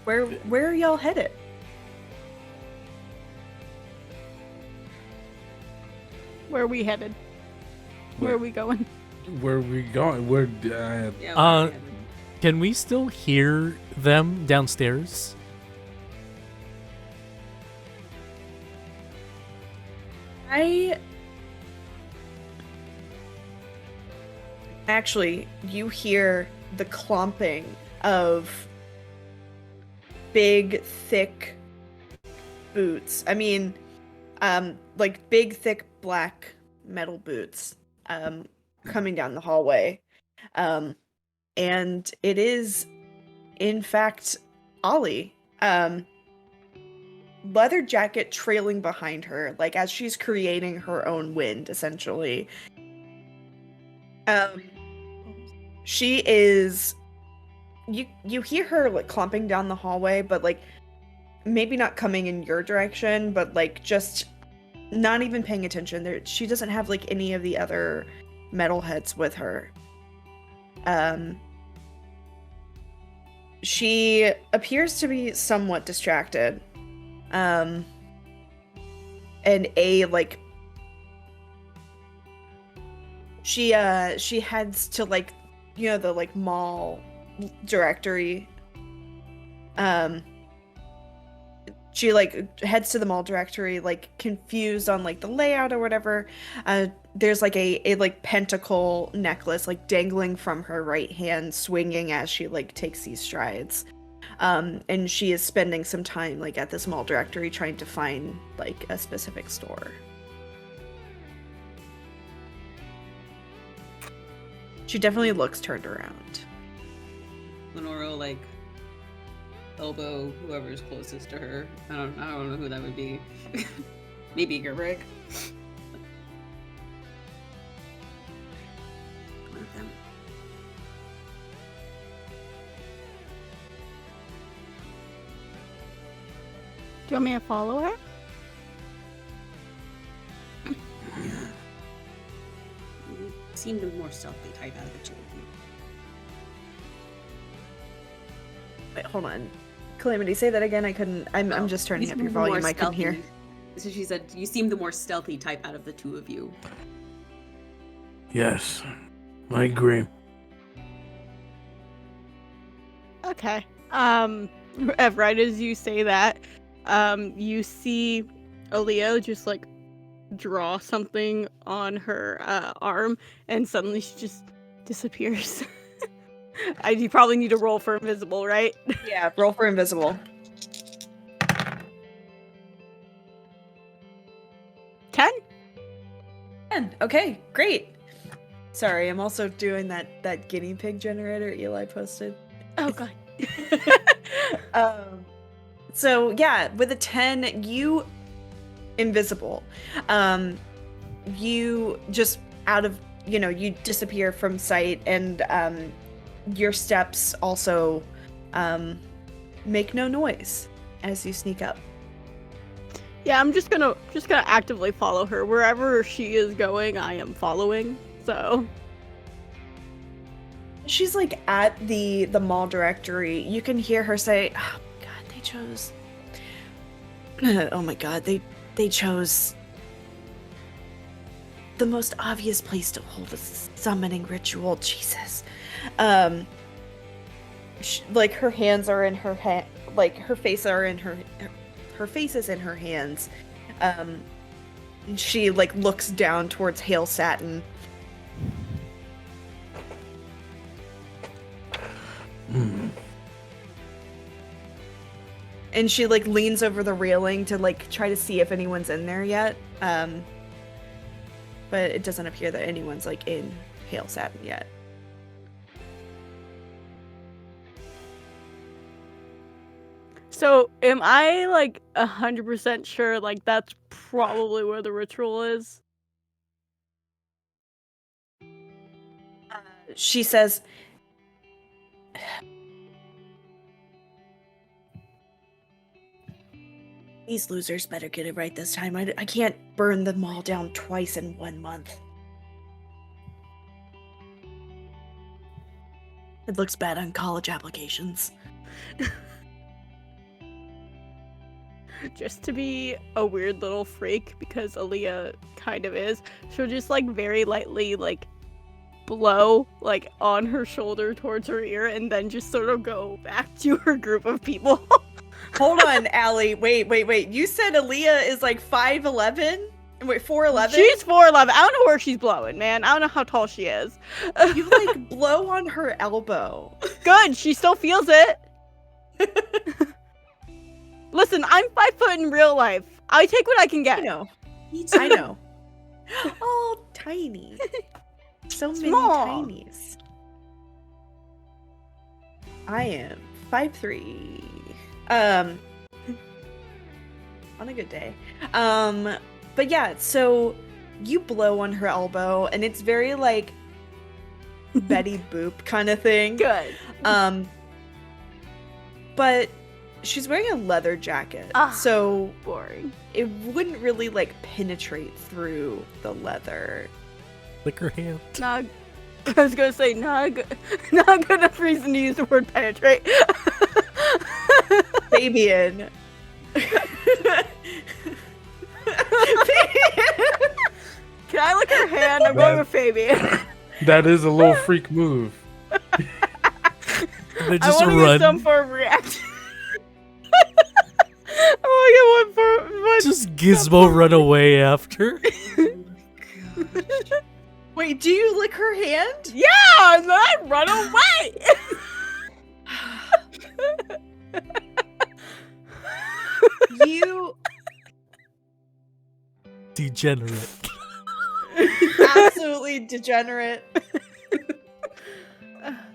Where are y'all headed? Where are we headed? Where are we going? Where are we going? Where? Yeah, we're headed. Can we still hear them downstairs? Actually, you hear the clomping of big, thick boots. I mean, like big, thick, black metal boots, coming down the hallway. And it is, in fact, Ollie. Leather jacket trailing behind her, like as she's creating her own wind, essentially. She is... You hear her like clomping down the hallway, but like maybe not coming in your direction, but like just not even paying attention. She doesn't have like any of the other metalheads with her. She appears to be somewhat distracted. And she heads to like, you know, the like mall directory. She like heads to the mall directory, like confused on like the layout or whatever. There's like a like pentacle necklace like dangling from her right hand, swinging as she like takes these strides. And she is spending some time like at this mall directory trying to find like a specific store. She definitely looks turned around. Lenora will, like, elbow whoever's closest to her. I don't know who that would be. Maybe Gerbrick. One of them. Do you want me to follow her? You seem the more stealthy type out of the two of you. Wait, hold on. Calamity, say that again. I couldn't. I'm just turning up your volume. I couldn't hear. So she said, "You seem the more stealthy type out of the two of you." Yes, I agree. Okay. Right as you say that, you see Aaliyah just like draw something on her arm, and suddenly she just disappears. You probably need to roll for invisible, right? Yeah, roll for invisible. 10? 10. Okay, great. Sorry, I'm also doing that guinea pig generator Eli posted. Oh god. So yeah, with a 10, you invisible. You just you disappear from sight, and your steps also make no noise as you sneak up. Yeah, I'm just gonna actively follow her wherever she is going. I am following. So she's like at the mall directory. You can hear her say, "Oh my god, they chose. Oh my god, they chose the most obvious place to hold a summoning ritual. Jesus." Like her hands are in her hand, like her face are in her face is in her hands. She like looks down towards Hail Satin. And she like leans over the railing to like try to see if anyone's in there yet. But it doesn't appear that anyone's like in Hail Satin yet. So am I like 100% sure like that's probably where the ritual is? She says, "These losers better get it right this time. I can't burn them all down twice in 1 month. It looks bad on college applications." Just to be a weird little freak, because Aaliyah kind of is, she'll just like very lightly like blow like on her shoulder towards her ear and then just sort of go back to her group of people. Hold on, Allie. Wait. You said Aaliyah is like 5'11"? Wait, 4'11"? She's 4'11". I don't know where she's blowing, man. I don't know how tall she is. You like blow on her elbow. Good, she still feels it. Listen, I'm 5 foot in real life. I take what I can get. I know. I know. Oh, tiny. So many Small. tinies. I am 5'3". On a good day. But yeah, so you blow on her elbow, and it's very like Betty Boop kind of thing. Good. But she's wearing a leather jacket, Ah. so Boring. it wouldn't really like penetrate through the leather. Lick her hand. Not. I was gonna say not good enough reason to use the word penetrate. Fabian. Can I look her hand? I'm going with Fabian. That is a little freak move. They I just want to use run. some for a reaction. I want to get one for one. Just Gizmo run away after. Wait, do you lick her hand? Yeah, and then I run away. You Degenerate. absolutely degenerate.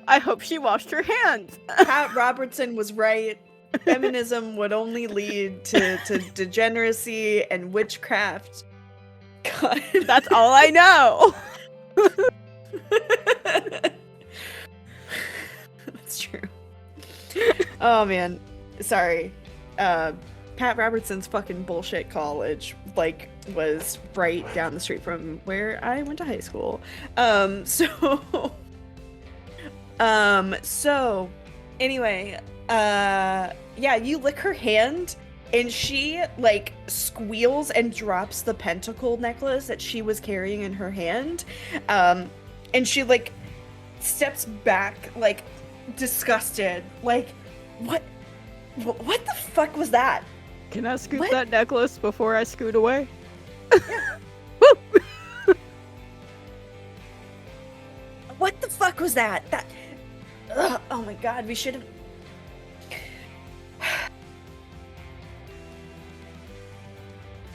I hope she washed her hands. Pat Robertson was right. Feminism would only lead to degeneracy and witchcraft. God. That's all I know. That's true. Oh man, sorry. Pat Robertson's fucking bullshit college like was right down the street from where I went to high school. So anyway, yeah, you lick her hand and she like squeals and drops the pentacle necklace that she was carrying in her hand. And she like steps back like disgusted. Like what the fuck was that? Can I scoot What? that necklace before I scoot away? What the fuck was that? Ugh, oh my god, we should have.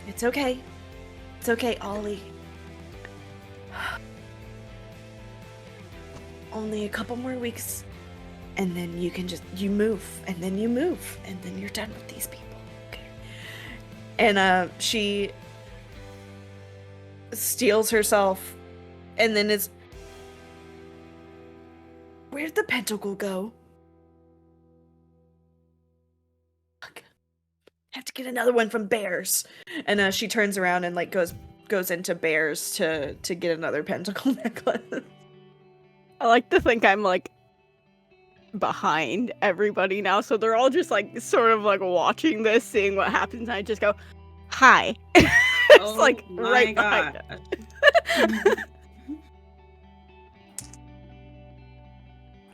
It's okay. It's okay, Ollie. Only a couple more weeks, and then you can you move, and then you move, and then you're done with these people. Okay. And she steals herself, and then is. Where'd the pentacle go? Fuck. I have to get another one from Bears. And she turns around and like goes into Bears to get another pentacle necklace. I like to think I'm like behind everybody now, so they're all just like sort of like watching this, seeing what happens, and I just go, "Hi." It's like right behind us.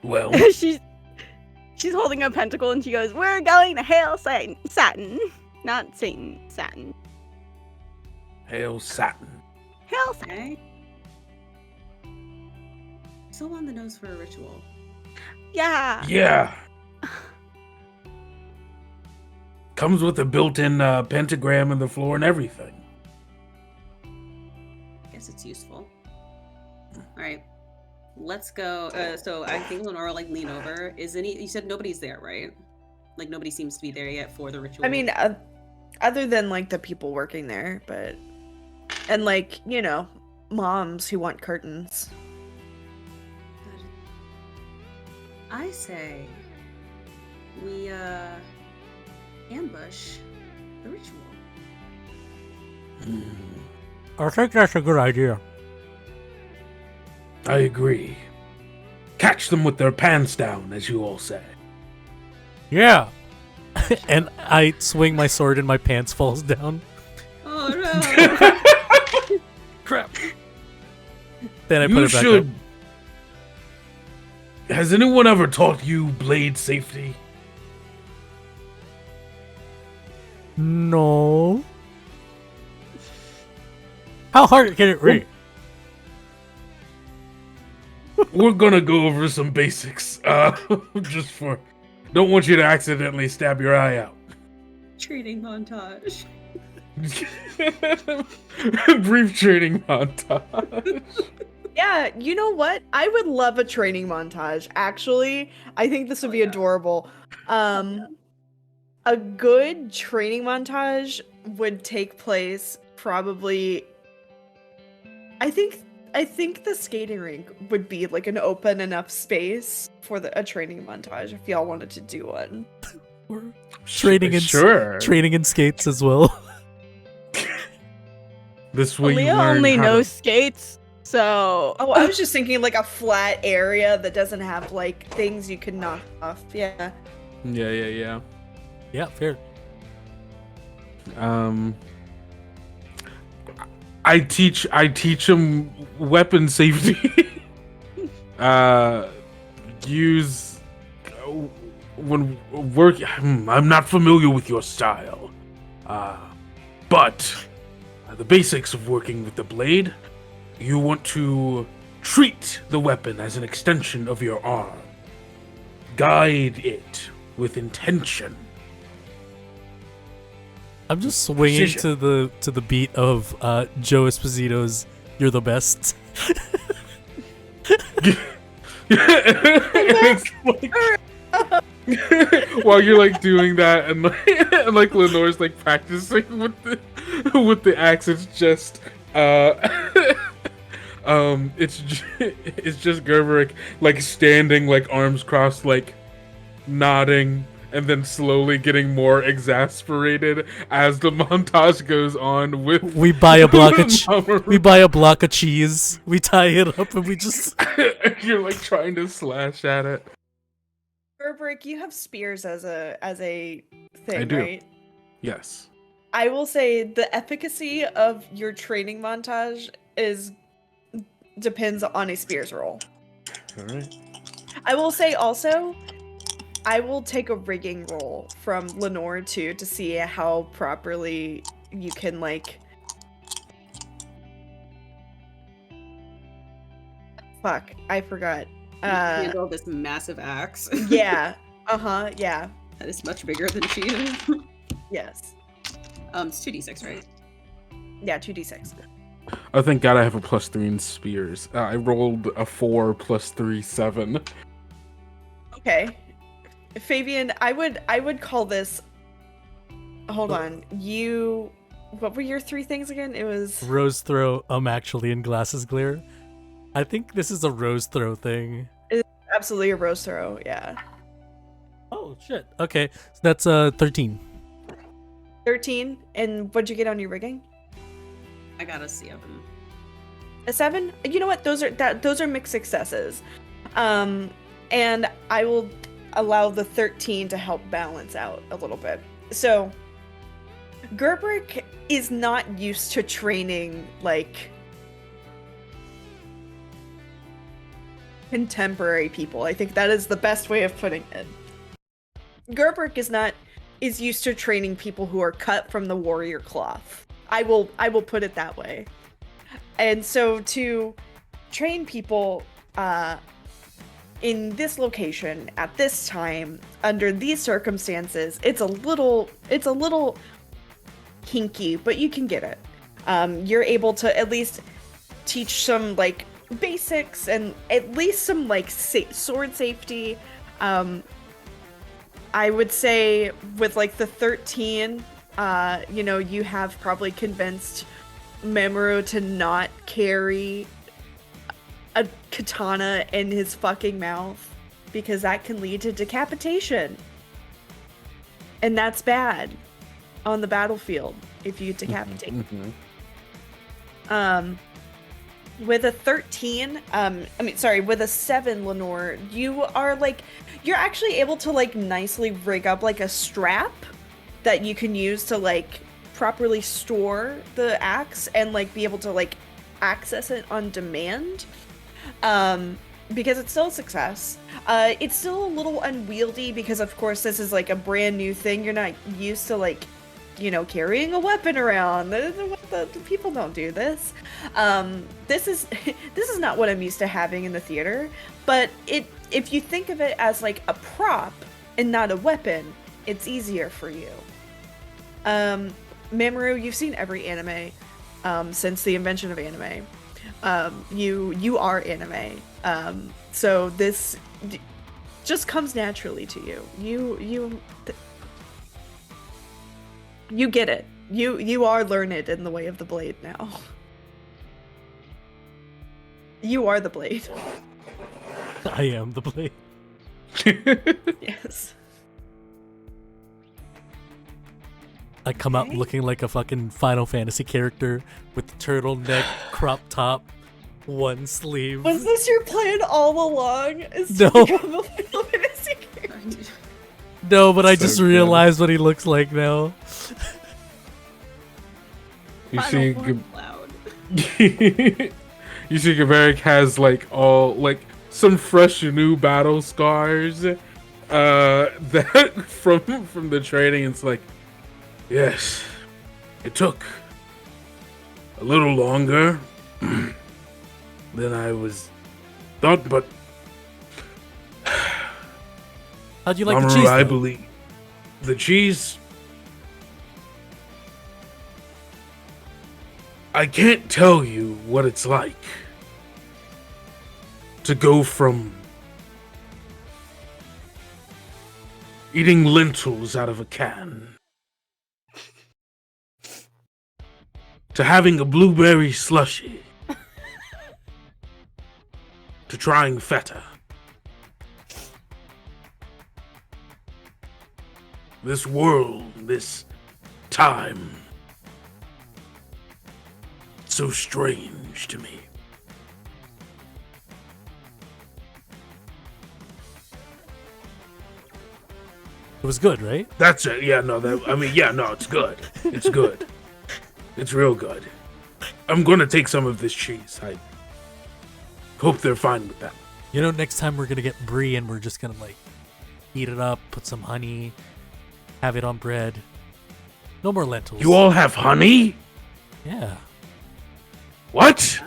Well, she's holding a pentacle and she goes, "We're going to Hail Satin, not Satan, Satin. hail Satin. Hail Satin." Okay. So on the nose for a ritual. Yeah. Yeah. Comes with a built-in pentagram in the floor and everything. Guess it's useful. All right, let's go. So I think Lenora like lean over. You said nobody's there, right? Like nobody seems to be there yet for the ritual. I mean, other than like the people working there, but and like, you know, moms who want curtains. I say we ambush the ritual. I think that's a good idea. I agree. Catch them with their pants down, as you all say. Yeah. And I swing my sword and my pants falls down. Oh no! Crap. Then I put You it back should. up. Has anyone ever taught you blade safety? No. How hard can it read? We're gonna go over some basics. Just for. Don't want you to accidentally stab your eye out. Training montage. Brief training montage. Yeah, you know what? I would love a training montage. Actually, I think this would be adorable. A good training montage would take place probably. I think the skating rink would be like an open enough space for a training montage if y'all wanted to do one. Or training in Sure. training in skates as well. This way you Leah learn only how knows to... skates, so. Oh, I was just thinking like a flat area that doesn't have like things you can knock off. Yeah. Yeah. Yeah, fair. I teach them weapon safety. Use when work. I'm not familiar with your style, but the basics of working with the blade. You want to treat the weapon as an extension of your arm. Guide it with intention. I'm just swinging Precision. to the beat of Joe Esposito's "You're the Best." It's like, while you're like doing that, and like Lenore's like practicing with the axe, it's just it's just Gerberick like standing like arms crossed, like nodding, and then slowly getting more exasperated as the montage goes on. With We buy a block of Mama we buy a block of cheese. We tie it up and we just. You're like trying to slash at it. Gerberick, you have spears as a thing, I do. right? Yes. I will say the efficacy of your training montage depends on a spears roll. All right. I will say also, I will take a rigging roll from Lenore too to see how properly you can like. Fuck, I forgot. Handle this massive axe. Yeah. Yeah. That is much bigger than she is. Yes. It's 2d6, right? Yeah, 2d6. Oh, thank God I have a +3 in spears. I rolled a 4 + 3, 7. Okay. Fabian, I would call this. Hold on. What were your 3 things again? It was Rose throw. Actually in glasses glare. I think this is a rose throw thing. absolutely a rose throw. Yeah. Oh shit. Okay, so that's 13. 13. And what'd you get on your rigging? I got a 7. A 7? You know what? Those are mixed successes. And I will allow the 13 to help balance out a little bit. So Gerberick is not used to training like contemporary people. I think that is the best way of putting it. Gerberick is used to training people who are cut from the warrior cloth. I will put it that way. And so to train people in this location at this time under these circumstances, it's a little kinky, but you can get it. You're able to at least teach some like basics and at least some like sword safety. I would say with like the 13, you have probably convinced Mamoru to not carry a katana in his fucking mouth because that can lead to decapitation. And that's bad on the battlefield if you decapitate. With a 13, with a 7, Lenore, you're actually able to like nicely rig up like a strap that you can use to like properly store the axe and like be able to like access it on demand. Because it's still a success. It's still a little unwieldy because of course this is like a brand new thing. You're not used to like, carrying a weapon around. The people don't do this. This is not what I'm used to having in the theater. But if you think of it as like a prop and not a weapon, it's easier for you. Mamoru, you've seen every anime since the invention of anime. You are anime. So this just comes naturally to you. You get it. You are learned in the way of the blade now. You are the blade. I am the blade. Yes. I come out Okay. looking like a fucking Final Fantasy character with the turtleneck, crop top, one sleeve. Was this your plan all along? Is No. to become a Final Fantasy character? No, but I So just good. realized what he looks like now. You Final see, form cloud. you see, Gaveric has like all like some fresh new battle scars. That from the training. It's like, yes, it took a little longer than I was thought, but How'd you like the Mamoru, cheese? I though? believe the cheese. I can't tell you what it's like to go from eating lentils out of a can to having a blueberry slushie to trying feta. This world, this time, so strange to me. It was good, right? That's it. Yeah, no, it's good. It's good. It's real good. I'm gonna take some of this cheese. I hope they're fine with that. You know, next time we're gonna get brie and we're just gonna like heat it up, put some honey, have it on bread. No more lentils. You all have honey? Yeah. What?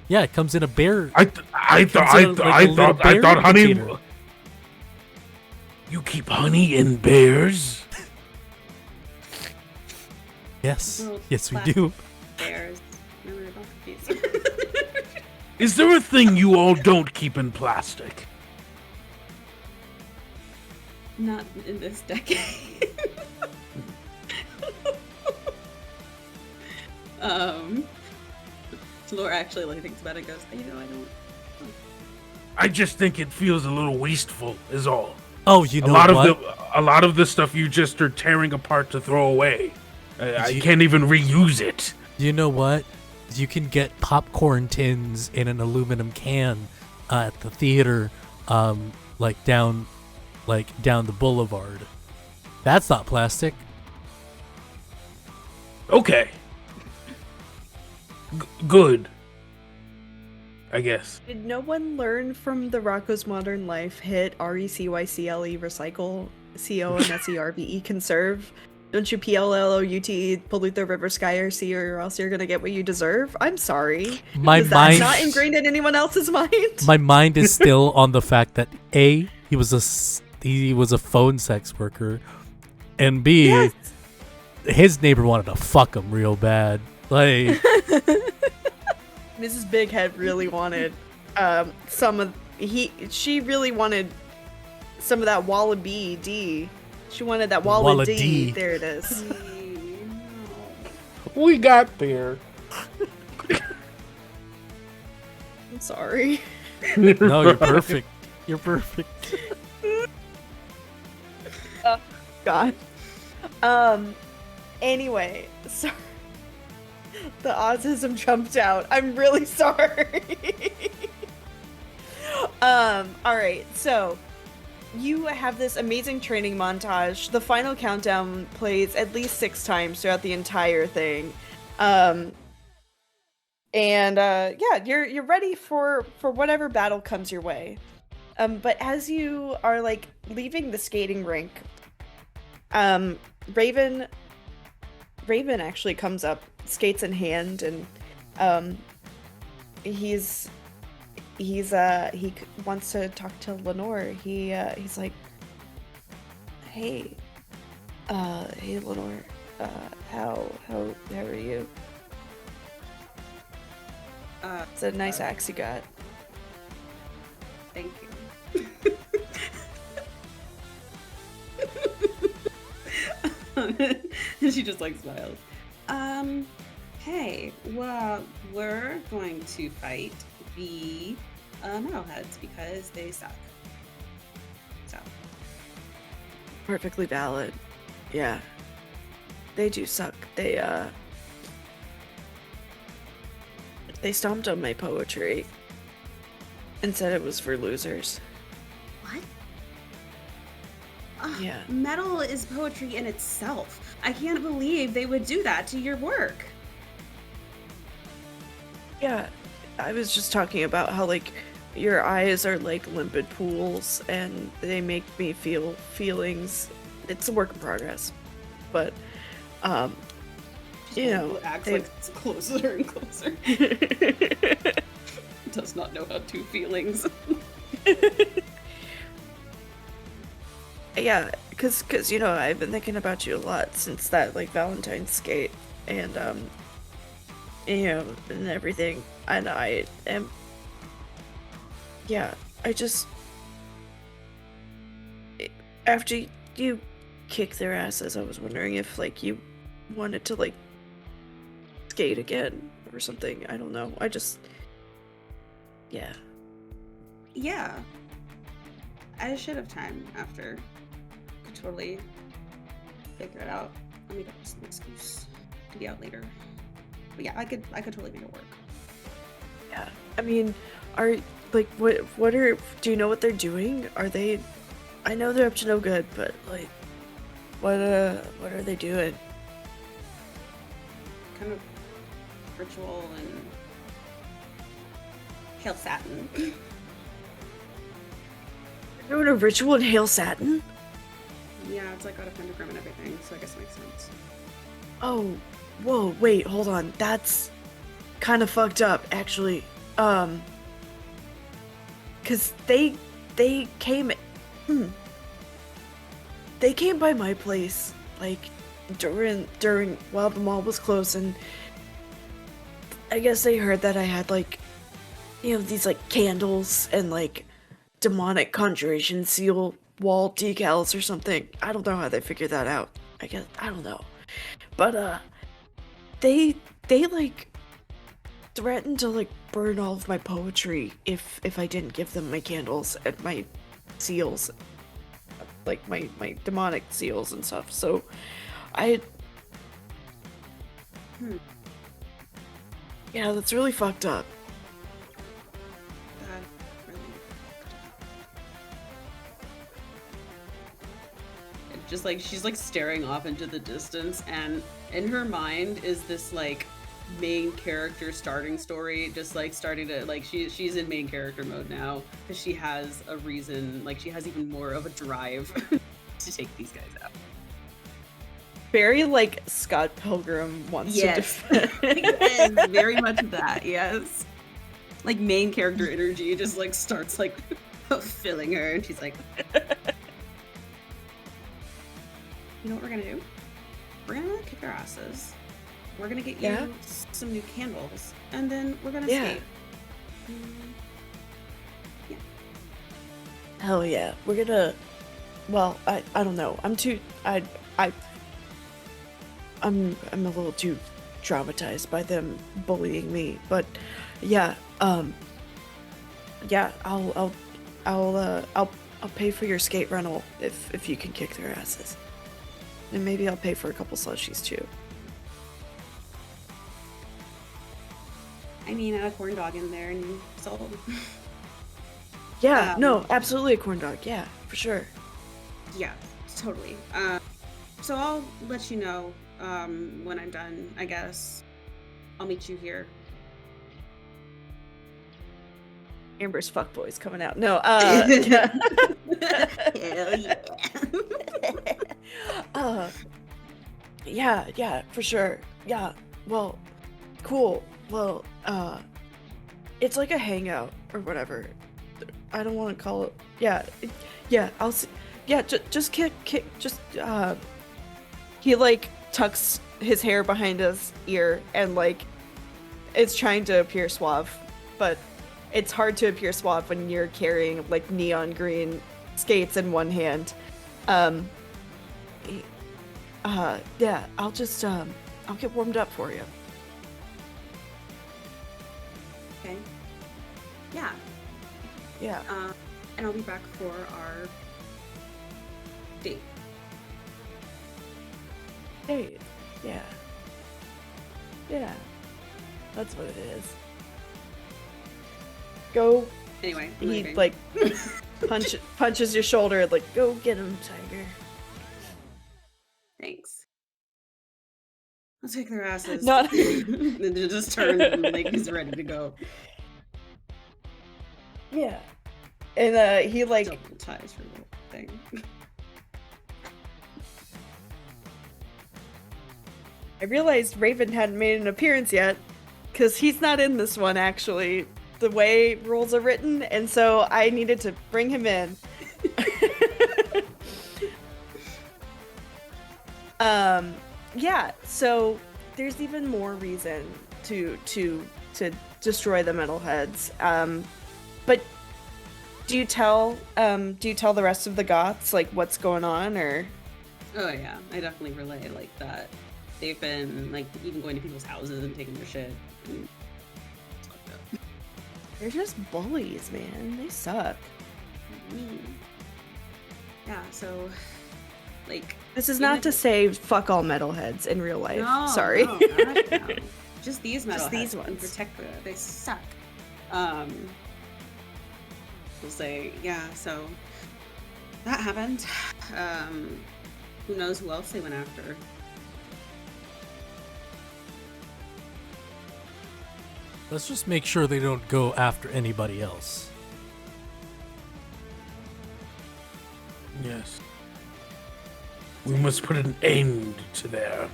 Yeah, it comes in a bear. I comes thought in a little bear honey. container. You keep honey in bears? Yes. Little Yes, we plastic do. Bears. Remember, don't confuse. Is there a thing you all don't keep in plastic? Not in this decade. Laura actually like thinks about it and goes, you know, I don't. I just think it feels a little wasteful, is all. Oh, you know A lot of the stuff you just are tearing apart to throw away. I You- can't even reuse it. You know what? You can get popcorn tins in an aluminum can at the theater, like down the boulevard. That's not plastic. Okay. Good. I guess. Did no one learn from the Rocco's Modern Life hit RECYCLE recycle CONSERVE conserve? Don't you PLLOUT pollute the river, sky, or sea, or else you're gonna get what you deserve? I'm sorry. My Is that mind, not ingrained in anyone else's mind? my mind is still on the fact that A, he was a phone sex worker, and B, Yes. his neighbor wanted to fuck him real bad. Like, Mrs. Bighead really wanted she really wanted some of that Wallaby D. She wanted that Walla Walla D. D. There it is. We got there. I'm sorry. no, you're perfect. You're perfect. God. Anyway, sorry. The autism jumped out. I'm really sorry. Alright, so you have this amazing training montage. The final countdown plays at least 6 times throughout the entire thing. Yeah, you're ready for whatever battle comes your way. But as you are like leaving the skating rink, Raven actually comes up, skates in hand, and he wants to talk to Lenore. He's like, hey Lenore, how are you? It's a nice axe you got. Thank you. And she just like smiles. Hey, well, we're going to fight the metalheads because they suck. So. Perfectly valid. Yeah. they do suck. They stomped on my poetry and said it was for losers. What? Ugh, Yeah. Metal is poetry in itself. I can't believe they would do that to your work. Yeah, I was just talking about how, like, your eyes are like limpid pools and they make me feel feelings. It's a work in progress. But, you know, It acts they- like it's closer and closer. Does not know how to feelings. yeah, cause you know, I've been thinking about you a lot since that, like, Valentine's skate, and you know, and everything, and I am, yeah, I just, after you kick their asses, I was wondering if, like, you wanted to, like, skate again or something. I don't know. I just, yeah. Yeah. I should have time after. Could totally figure it out. I'll make up some excuse to be out later. But yeah, I could totally make it work. Yeah. I mean, are, like, what are, do you know what they're doing? Are they, I know they're up to no good, but, like, what are they doing? Kind of ritual and hail satin. They're doing a ritual in Hail Satin? Yeah, it's like got a pentagram and everything, so I guess it makes sense. Oh, whoa, wait, hold on. That's kind of fucked up, actually. Cause they came, they came by my place, like, during while the mall was closed, and I guess they heard that I had, like, you know, these, like, candles and, like, demonic conjuration seal wall decals or something. I don't know how they figured that out. I guess, I don't know. But, they like, threatened to, like, burn all of my poetry if I didn't give them my candles and my seals. Like, my demonic seals and stuff. So, yeah, that's really fucked up. That really. It's just like she's like staring off into the distance, and in her mind is this like main character starting story, just like starting to like she's in main character mode now because she has a reason, like she has even more of a drive to take these guys out. Very, like, Scott Pilgrim wants to defend. Yes, very much that, yes. Like main character energy just like starts like filling her, and she's like, You know what we're gonna do? We're gonna kick our asses. We're gonna get Yeah? you some new candles, and then we're gonna Yeah. skate. Hell yeah. We're gonna, well, I don't know. I'm a little too traumatized by them bullying me, but yeah, yeah, I'll pay for your skate rental if you can kick their asses. And maybe I'll pay for a couple slushies too. I mean, add a corn dog in there and you sold. Yeah, no, absolutely a corn dog. Yeah, for sure. Yeah, totally. So I'll let you know when I'm done, I guess. I'll meet you here. Amber's fuckboy's coming out. No, Hell yeah. yeah, for sure. Yeah, well, cool. Well, it's like a hangout or whatever. I don't want to call it. Yeah, I'll see. Yeah, just kick, just, he, like, tucks his hair behind his ear and, like, is trying to appear suave, but it's hard to appear suave when you're carrying, like, neon green skates in one hand. Yeah, I'll just, I'll get warmed up for you. Okay. Yeah. Yeah. And I'll be back for our date. Hey. Yeah. Yeah. That's what it is. Go. Anyway, I'm He leaving. like punches your shoulder. Like, go get him, tiger. Thanks. Let's kick their asses. Not- And then just turns and like he's ready to go. Yeah. And he like Double ties for the thing. I realized Raven hadn't made an appearance yet, because he's not in this one, actually, the way rules are written, and so I needed to bring him in. Yeah, so there's even more reason to destroy the metalheads. But do you tell the rest of the Goths, like, what's going on, or? Oh yeah, I definitely relay like that. They've been like even going to people's houses and taking their shit. And it's fucked up. They're just bullies, man. They suck. Yeah, so like This is even not if to it- say fuck all metalheads in real life. No, Sorry. no, gosh, no. Just these metalheads. Just these in ones. particular, they suck. We'll say yeah. So that happened. Who knows who else they went after? Let's just make sure they don't go after anybody else. Yes. We must put an end to their.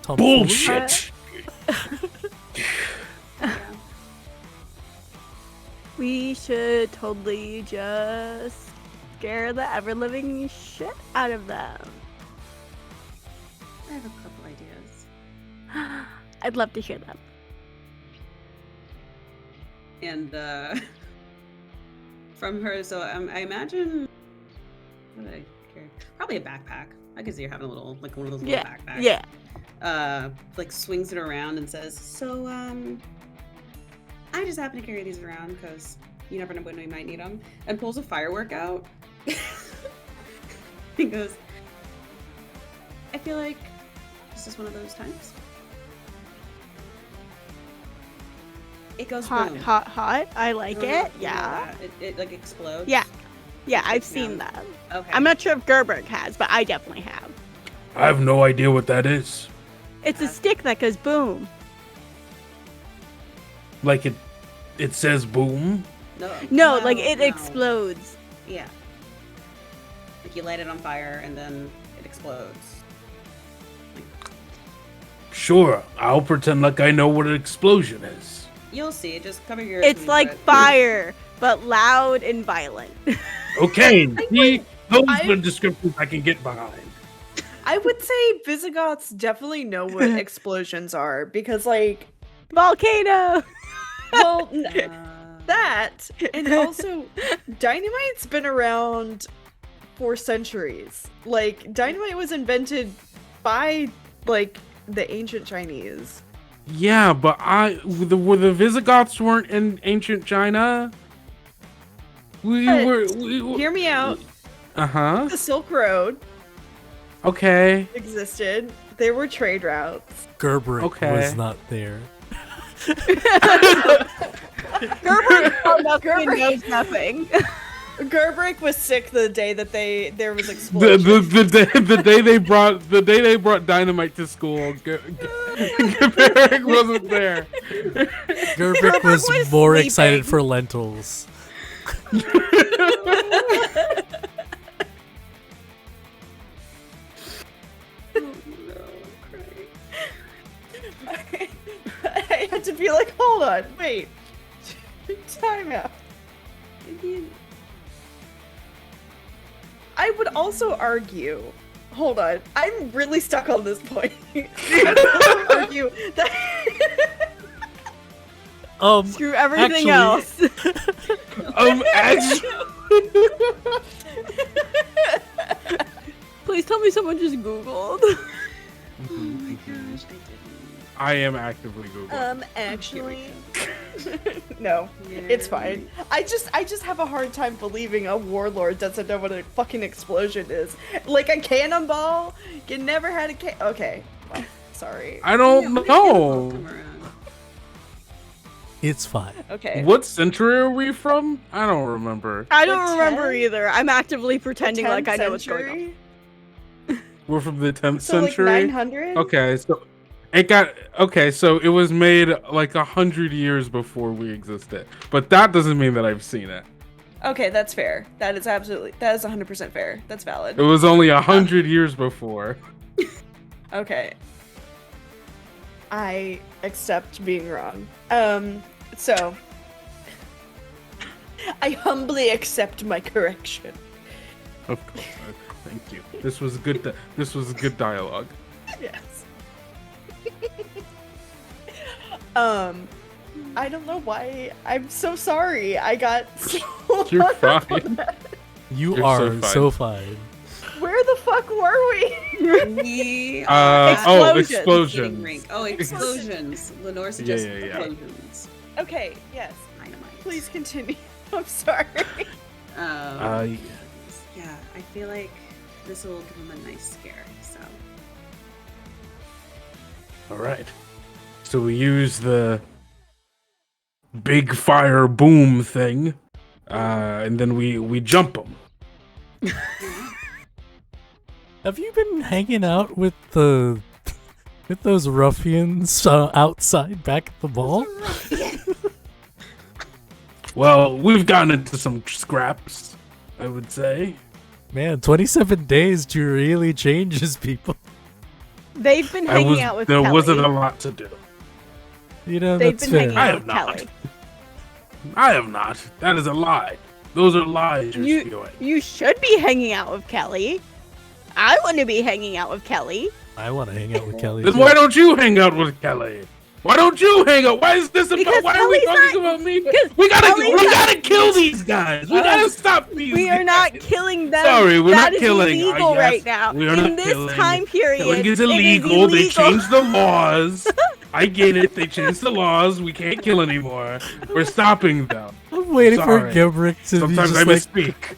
Tomfoolery? Bullshit! Yeah. We should totally just scare the ever-living shit out of them. I have a couple ideas. I'd love to hear them. And from her, so I imagine what did I carry? Probably a backpack. I could see her having a little, like one of those little Yeah, backpacks. yeah. Like swings it around and says, "So, I just happen to carry these around because you never know when we might need them." And pulls a firework out. He goes, "I feel like this is one of those times." It goes Hot, boom. hot, hot. I like You know it. Yeah. that? It like explodes. Yeah. Yeah, I've Yeah. seen that. Okay. I'm not sure if Gerberg has, but I definitely have. I have no idea what that is. It's a stick that goes boom. Like it says boom. No, like it explodes. Yeah. Like you light it on fire and then it explodes. Sure, I'll pretend like I know what an explosion is. You'll see. Just cover your. It's like fire, but loud and violent. Okay, see, those I- are descriptions I can get behind. I would say Visigoths definitely know what explosions are, because, like, Volcano! well, Uh, that, and also, dynamite's been around for centuries. Like, dynamite was invented by, like, the ancient Chinese. Yeah, but were the Visigoths weren't in ancient China. We But were. Hear me out. Uh-huh. The Silk Road Okay. existed. There were trade routes. Gerbrick Okay. was not there. Gerberg knows nothing. Gerbrick was sick the day that there was explosions. The day they brought dynamite to school, Gerbrick wasn't there. Gerbrick was was more sleeping. excited for lentils. I had to be like, hold on, wait. Time out. I would also argue. Hold on, I'm really stuck on this point. I would argue that Screw everything Actually- else. Actually, Please tell me someone just Googled. Oh my gosh, I didn't. I am actively Googling. actually, No, it's Yeah. fine. I just have a hard time believing a warlord doesn't know what a fucking explosion is. Like a cannonball? You never had a okay. Well, sorry. I Yeah, don't when did cannonballs know. come around? It's fine. Okay. What century are we from? I don't remember. I don't The remember 10th? either. I'm actively The pretending like 10th I know what's going on. century? We're from the 10th So like century. 900? Okay, so it got okay. So it was made like 100 years before we existed, but that doesn't mean that I've seen it. Okay, that's fair. That is 100% fair. That's valid. It was only 100 years before. Okay. I accept being wrong. So I humbly accept my correction. Of course, thank you. This was good. This was good dialogue. Yes. I don't know why. I'm so sorry. I got so You're hung up fine. on that. You You're are so so fine. Where the fuck were we? We Explosions. Explosions. Rink. Oh, explosions. Lenore suggested yeah. explosions. Okay, yes. Dynamite. Please continue. I'm sorry. Yeah, I feel like this will give him a nice scare. So All right. So we use the big fire boom thing, and then we jump them. Have you been hanging out with those ruffians outside back at the mall? Well, we've gotten into some scraps, I would say. Man, 27 days to really changes people. They've been hanging out with there Kelly. wasn't a lot to do. You know, They've that's been fair. hanging I out have with not. Kelly. I have not. That is a lie. Those are lies you're spewing. You should be hanging out with Kelly. I want to be hanging out with Kelly. I want to hang out with Kelly. Then too. why don't you hang out with Kelly? Why don't you hang out? Why is this about? Because Why are we Kelly's talking about me? because We Kelly's gotta kill these guys. We gotta stop these. We are guys. not killing them. Sorry, we're That not is killing. illegal yes, right now. we are In not this killing. time period, Killing is it illegal. They illegal. changed the laws. I get it. They changed the laws. We can't kill anymore. We're stopping them. I'm waiting Sorry. for Gabrick to be Sometimes I just like, misspeak.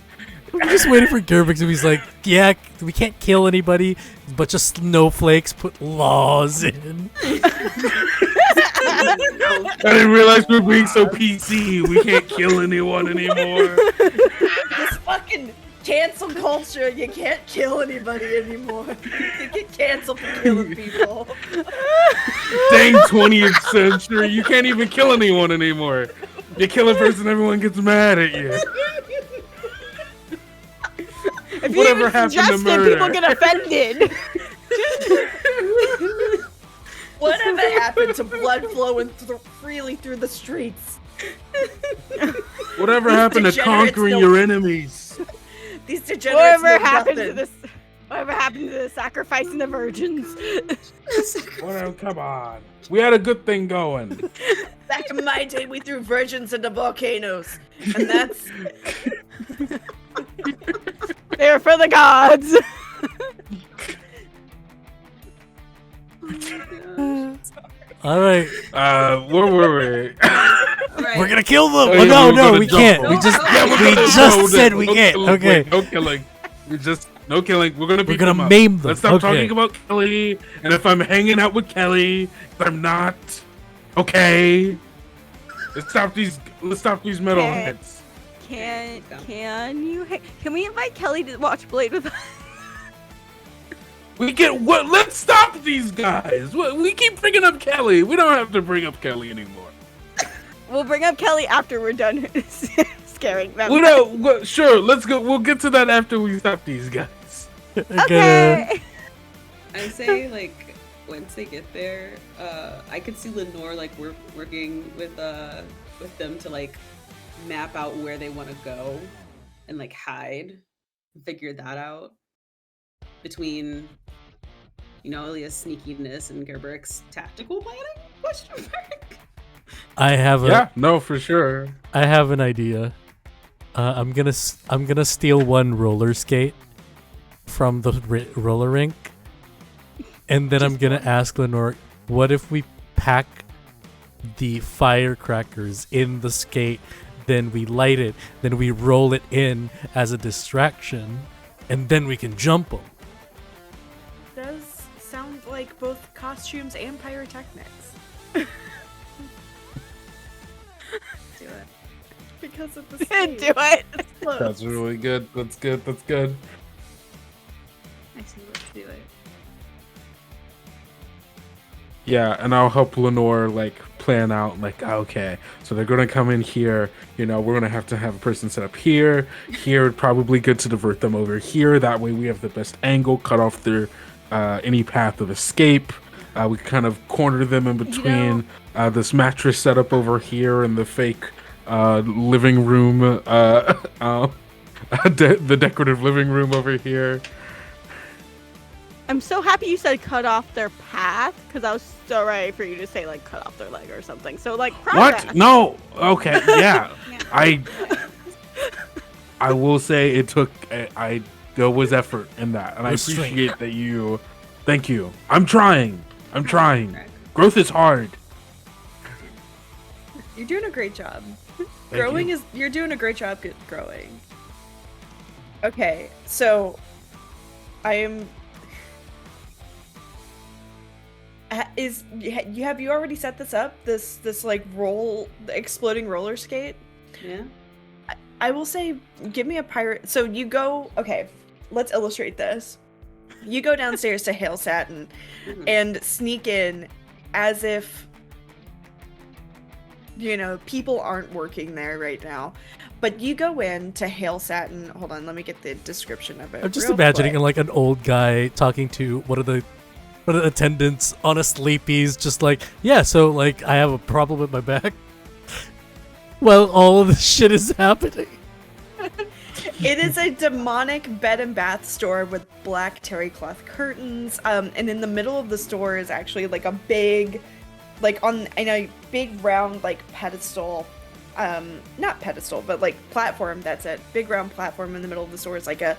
I'm just waiting for Gabrick to be like, yeah, we can't kill anybody, but just snowflakes put laws in. I didn't realize we're being so PC. We can't kill anyone anymore. This fucking cancel culture. You can't kill anybody anymore. You get canceled for killing people. Dang 20th century. You can't even kill anyone anymore. You kill a person, everyone gets mad at you. If you Whatever even happened to suggest it, murder? people get offended. Whatever happened to blood flowing freely through the streets? Whatever happened to degenerates conquering don't- your enemies? These degenerates Whatever know happened nothing. to this? Whatever happened to the sacrificing the virgins? Whatever, come on. We had a good thing going. Back in my day, we threw virgins into volcanoes, and that's They're for the gods. All right, Where were we? Alright. we're gonna kill them. Oh, Oh, yeah, no, we were no, gonna we jump can't. them. We just, Yeah, we just said we can't. killing, Okay, wait, no killing. We just no killing. We're gonna beat gonna them up. maim them. Let's stop Okay. talking about Kelly. And if I'm hanging out with Kelly, I'm not. Okay. Let's stop these metalheads. Can we invite Kelly to watch Blade with us? We get what? Let's stop these guys. We keep bringing up Kelly. We don't have to bring up Kelly anymore. We'll bring up Kelly after we're done scaring them. Sure. Let's go. We'll get to that after we stop these guys. Okay. I say like once they get there, I could see Lenore like working with them to like map out where they want to go and like hide, figure that out between Elia's sneakiness and Gerberik's tactical planning? Question mark. I have Yeah. No, for sure. I have an idea. I'm gonna steal one roller skate from the roller rink, and then I'm gonna ask Lenore, what if we pack the firecrackers in the skate, then we light it, then we roll it in as a distraction, and then we can jump them. Does sound like both costumes and pyrotechnics. Do it. Because of the Do skate. it. That's really good. That's good. That's good. I see. Let's do it. Yeah, and I'll help Lenore like plan out like, okay, so they're gonna come in here, we're gonna have a person set up here, probably good to divert them over here, that way we have the best angle, cut off their any path of escape. We kind of corner them in between this mattress setup over here and the fake living room, the decorative living room over here. I'm so happy you said cut off their path, because I was so ready for you to say like cut off their leg or something. So like progress. What? No. Okay. Yeah. Yeah. I will say it took. There was effort in that, and I Restraint. appreciate that you. Thank you. I'm trying. Growth is hard. You're doing a great job. Thank you. You're doing a great job growing. Okay, so I am. Have you already set this up? This like exploding roller skate? Yeah. I will say, give me a pirate. So you go. Okay, let's illustrate this. You go downstairs to Hail Satin and sneak in as if people aren't working there right now. But you go in to Hail Satin. Hold on, let me get the description of it. I'm just real imagining quick. like an old guy talking to one of the attendants on a sleepies, just like, yeah, so like I have a problem with my back. Well, all of this shit is happening. It is a demonic bed and bath store with black terry cloth curtains. And in the middle of the store is actually like a big, like on a big round like pedestal. Not pedestal, but like platform. That's it. Big round platform in the middle of the store is like a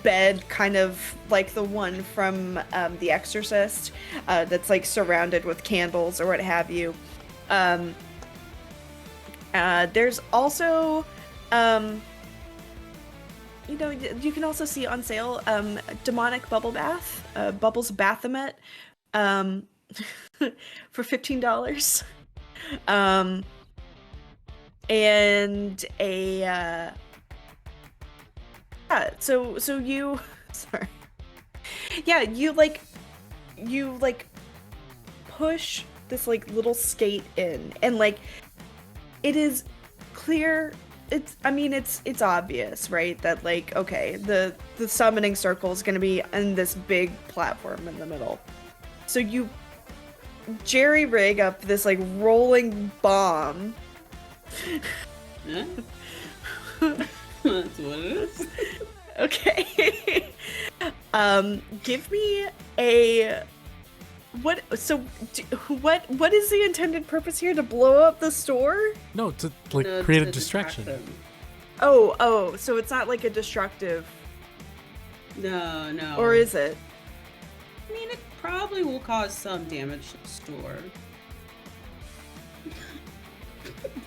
bed, kind of like the one from The Exorcist, that's like surrounded with candles or what have you. There's also, you can also see on sale demonic bubble bath, Bubbles Bathomet, for $15. And a so you sorry. Yeah, you push this like little skate in, and like it is clear. It's obvious, right? That like, okay, the summoning circle is gonna be in this big platform in the middle. So you jerry rig up this like rolling bomb. Yeah. That's what it is. Okay. Give me a what is the intended purpose here? To blow up the store? No, to like No, create to a distraction. distract them. Oh, so it's not like a destructive, No. or is it? I mean, it probably will cause some damage to the store.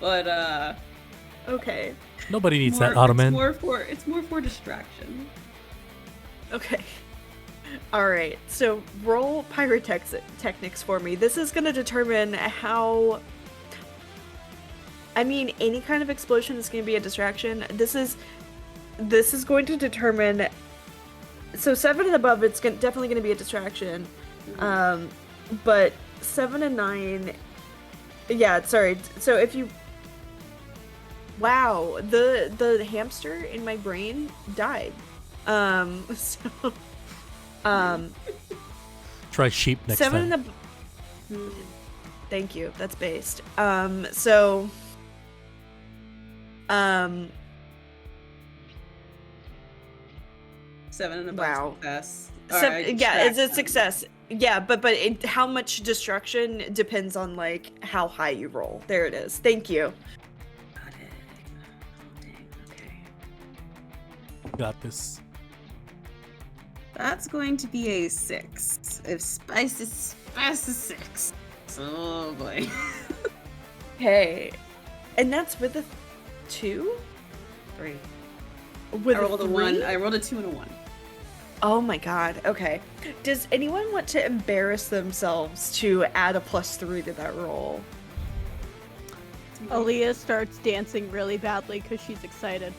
But Okay. Nobody needs that, Ottoman. It's more for distraction. Okay. All right. So roll pyrotechnics for me. This is going to determine how. I mean, any kind of explosion is going to be a distraction. This is going to determine. So 7 and above, it's definitely going to be a distraction. But 7 and 9. Yeah, sorry. So if you. Wow, the hamster in my brain died. Try sheep next 7 time. and above. Thank you. That's based. 7 and above. Wow. Success. It's a success. Yeah, but how much destruction depends on like how high you roll. There it is. Thank you. Got it. Oh, dang. Okay. Got this. That's going to be a 6. If spice is 6. Oh boy. Okay. And that's with a 2? 3. With I rolled a 3? 1. I rolled a 2 and a 1. Oh my god. Okay. Does anyone want to embarrass themselves to add a +3 to that roll? Aaliyah starts dancing really badly because she's excited.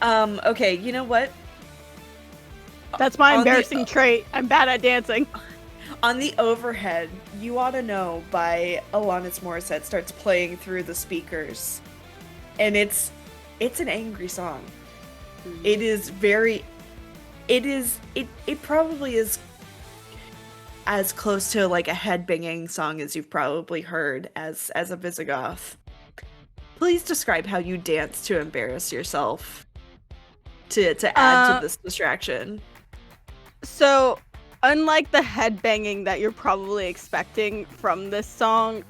Okay, you know what? That's my On the- embarrassing trait. I'm bad at dancing. On the overhead, You Oughta Know by Alanis Morissette starts playing through the speakers. And it's an angry song. It is very it probably is as close to like a headbanging song as you've probably heard as a Visigoth. Please describe how you dance to embarrass yourself to add to this distraction. So, unlike the headbanging that you're probably expecting from this song,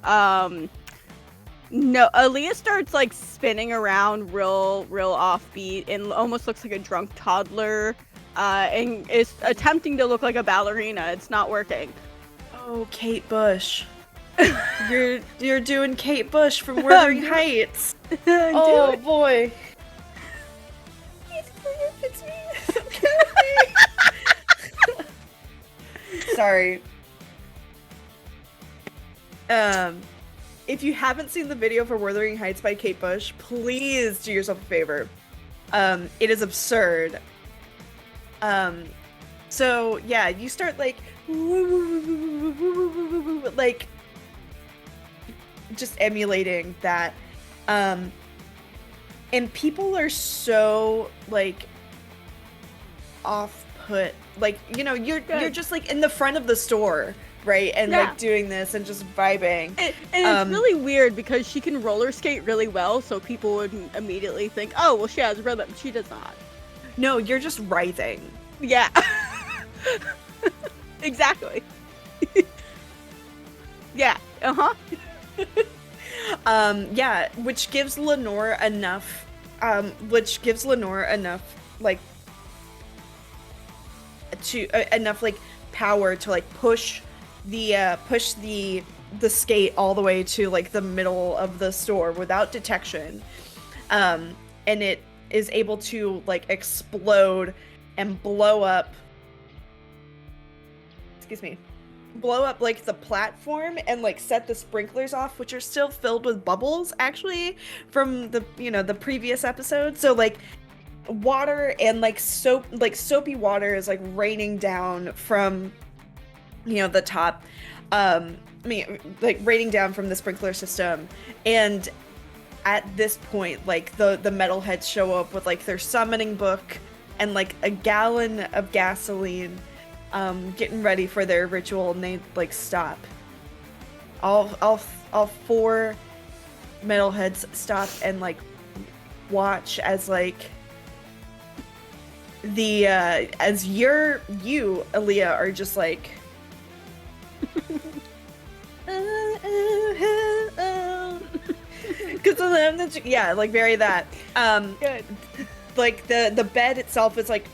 no, Aaliyah starts like spinning around real offbeat and almost looks like a drunk toddler, and is attempting to look like a ballerina. It's not working. Oh, Kate Bush. You're doing Kate Bush from Wuthering Heights. Oh boy. It's me. Sorry. If you haven't seen the video for Wuthering Heights by Kate Bush, please do yourself a favor. It is absurd. So yeah, you start like just emulating that. And people are so like off put, like, you know, you're just like in the front of the store, right, and like doing this and just vibing, and it's really weird because she can roller skate really well, so people would immediately think, oh well, she has rhythm. She does not. No, you're just writhing. Yeah. Exactly. Yeah. Yeah, which gives Lenore enough like to enough like power to like push the skate all the way to like the middle of the store without detection, and it is able to like explode and blow up like the platform and like set the sprinklers off, which are still filled with bubbles actually from the the previous episode. So like water and like soapy water is like raining down from the top, like raining down from the sprinkler system. And at this point, like the metalheads show up with like their summoning book and like a gallon of gasoline, getting ready for their ritual, and they like stop. All 4 metalheads stop and like watch as like the as you Aaliyah are just like because yeah, like very that Good. like the bed itself is like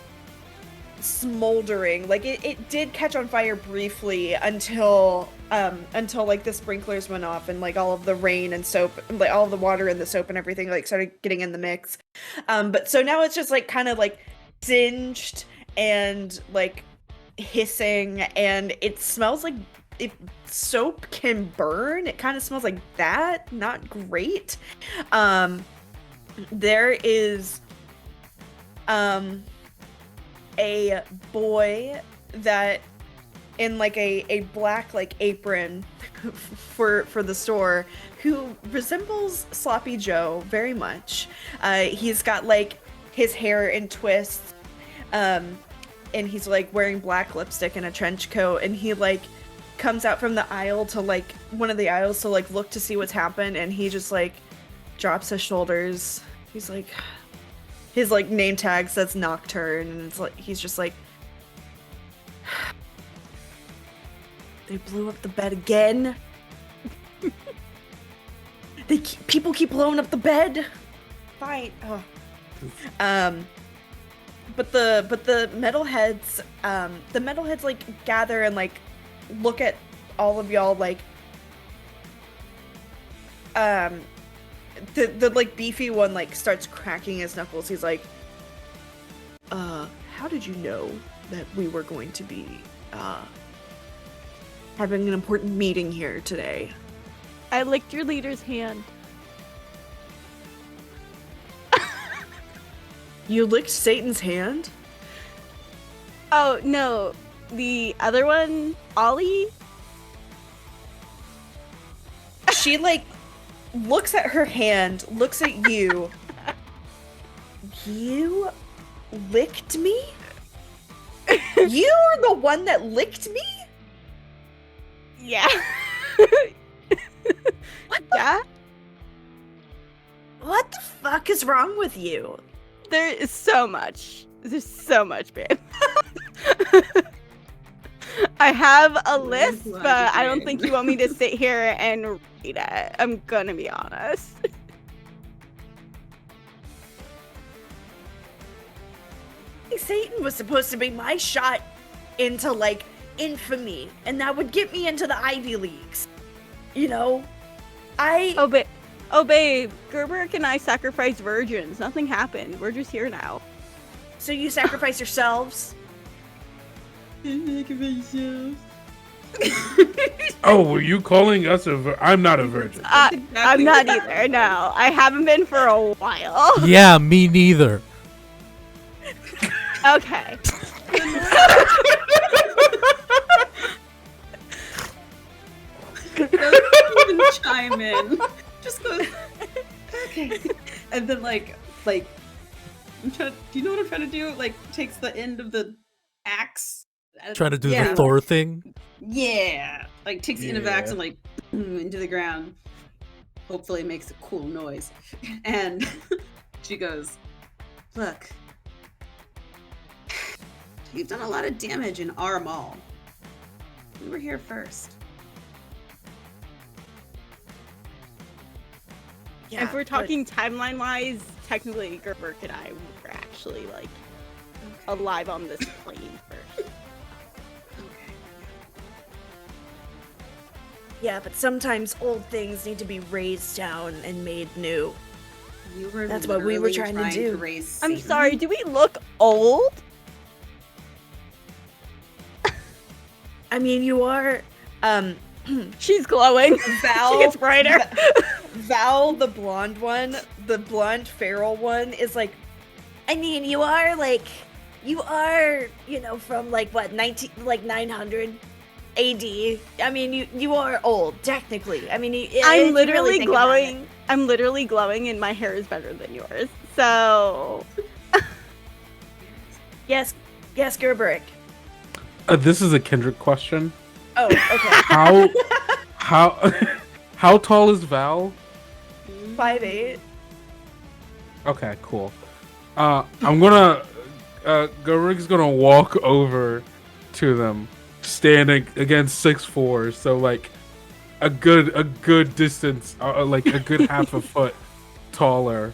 smoldering. Like it did catch on fire briefly until like the sprinklers went off and like all of the rain and soap, like all of the water and the soap and everything like started getting in the mix. But so now it's just like kind of like singed and like hissing, and it smells like if soap can burn, it kind of smells like that. Not great. There is a boy that in like a black like apron for the store, who resembles Sloppy Joe very much. He's got like his hair in twists, and he's like wearing black lipstick and a trench coat, and he like comes out from the aisle to like one of the aisles to like look to see what's happened, and he just like drops his shoulders. He's like, his like name tag says Nocturne, and it's like he's just like, they blew up the bed again. People keep blowing up the bed. Fine. Oh. But the metalheads like gather and like look at all of y'all like the like beefy one like starts cracking his knuckles. He's like, how did you know that we were going to be having an important meeting here today? I licked your leader's hand. You licked Satan's hand? Oh, no. The other one, Ollie? She like looks at her hand, looks at you. You licked me? You are the one that licked me? Yeah. What Yeah? What the fuck is wrong with you? There is so much. There's so much, babe. I have a list, glad but you I don't did. think you want me to sit here and read it. I'm gonna be honest. Satan was supposed to be my shot into like infamy, and that would get me into the Ivy Leagues. You know? Oh, babe. Gerberk and I sacrificed virgins. Nothing happened. We're just here now. So you sacrifice yourselves? Oh, were you calling us I'm not a virgin. I'm not either. No, I haven't been for a while. Yeah, me neither. Okay. Doesn't even chime in. Just goes, okay. And then like I'm trying. Do you know what I'm trying to do? Like takes the end of the axe. Try to do Yeah. the Thor thing. Yeah. Like takes the end of the axe Yeah. and like into the ground. Hopefully it makes a cool noise. And she goes, look. You've done a lot of damage in our mall. We were here first. Yeah. If we're talking timeline-wise, technically Gerberk and I were actually like alive on this plane first. Okay. Yeah, but sometimes old things need to be raised down and made new. You were That's what we were literally trying to do. raise I'm Satan. sorry, do we look old? I mean, you are, She's glowing. Val. She gets brighter. Val, the blonde one, the blonde feral one, is like, I mean, you are, you know, from like what, 900 AD. I mean, you are old, technically. I mean, if I'm you literally really think about it. glowing. I'm literally glowing, and my hair is better than yours. So Yes, Gerberk. This is a Kendrick question. Oh, okay. How tall is Val? 5'8". Okay, cool. I'm gonna Garig's gonna walk over to them, standing against 6'4", so like a good distance, like a good half a foot taller.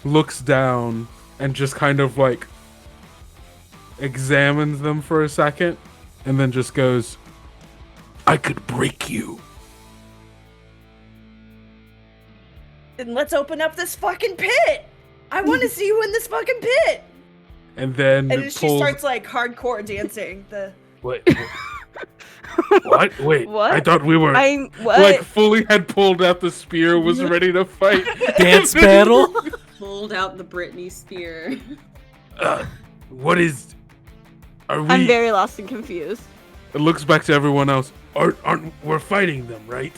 Looks down and just kind of like examines them for a second, and then just goes, "I could break you." Then let's open up this fucking pit. I want to see you in this fucking pit. And then And then she starts like hardcore dancing. Wait, what? Wait, What? I thought we were I'm what? like fully had pulled out the spear, was ready to fight. Dance battle? Pulled out the Britney spear. What is? Are we? I'm very lost and confused. It looks back to everyone else. Aren't we're fighting them, right?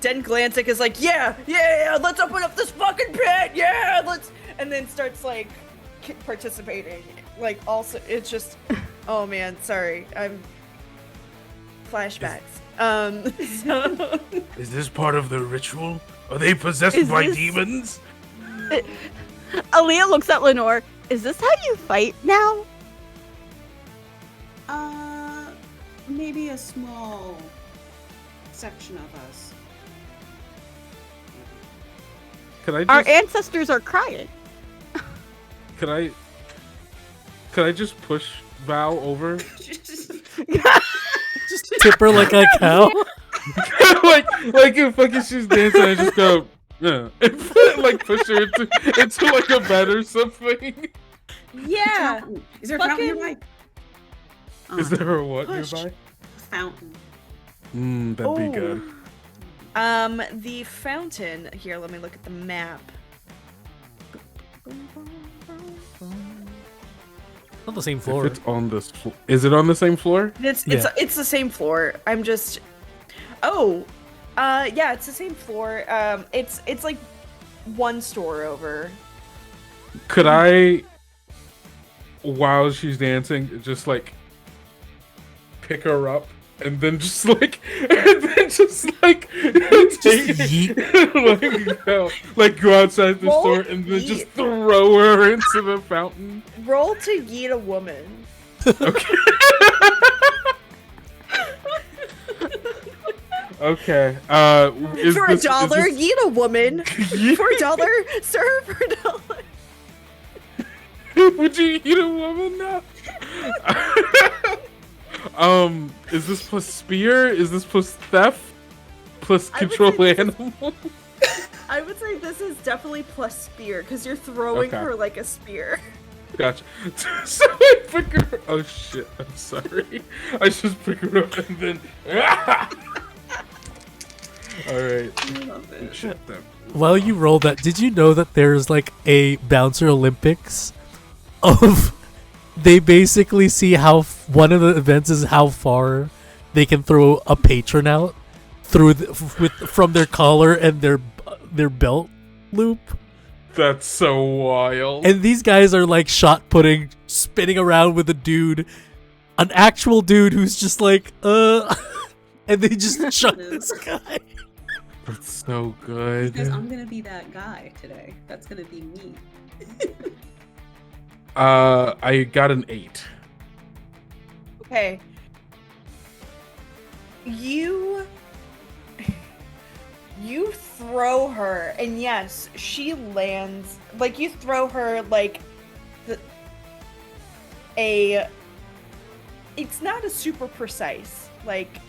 Den Glantic is like, yeah, let's open up this fucking pit, yeah, let's, and then starts like participating. Like also, it's just, oh man, sorry, I'm flashbacks. So Is this part of the ritual? Are they possessed Is by this- demons? Aaliyah looks at Lenore. Is this how you fight now? Maybe a small section of us. Could I Our just? ancestors are crying. Could I just push Val over. Just tip her like a cow. like if fucking she's dancing, I just go, yeah, and like push her into like a bed or something. Yeah. Is there a fountain Fucking- nearby? Oh, Is there a what Push. nearby? fountain? That'd be good. The fountain. Here, let me look at the map. On the same If floor. it's on this floor, is it on the same floor? It's the same floor. I'm just. Oh, yeah, it's the same floor. It's like one store over. Could I, while she's dancing, just like pick her up and then just like take like go outside the Roll store and then just yeet. throw her into the fountain? Roll to yeet a woman. Okay. Okay. Is For this- is $1, this- yeet a woman. For $1, serve for $1. Would you eat a woman now? Is this plus spear? Is this plus theft? Plus I would control say this is- animal? I would say this is definitely plus spear because you're throwing Okay. her like a spear. Gotcha. So I pick her. Oh shit! I'm sorry. I just pick her up and then. All right. I love it. Shit then. While you roll that, did you know that there's like a bouncer Olympics of they basically see how one of the events is how far they can throw a patron out through from their collar and their belt loop. That's so wild. And these guys are like shot putting, spinning around with a dude, an actual dude who's just like, and they just chuck this guy. That's so good. Because I'm gonna be that guy today. That's gonna be me. I got an 8. Okay. You throw her, and yes, she lands. Like you throw her like it's not a super precise like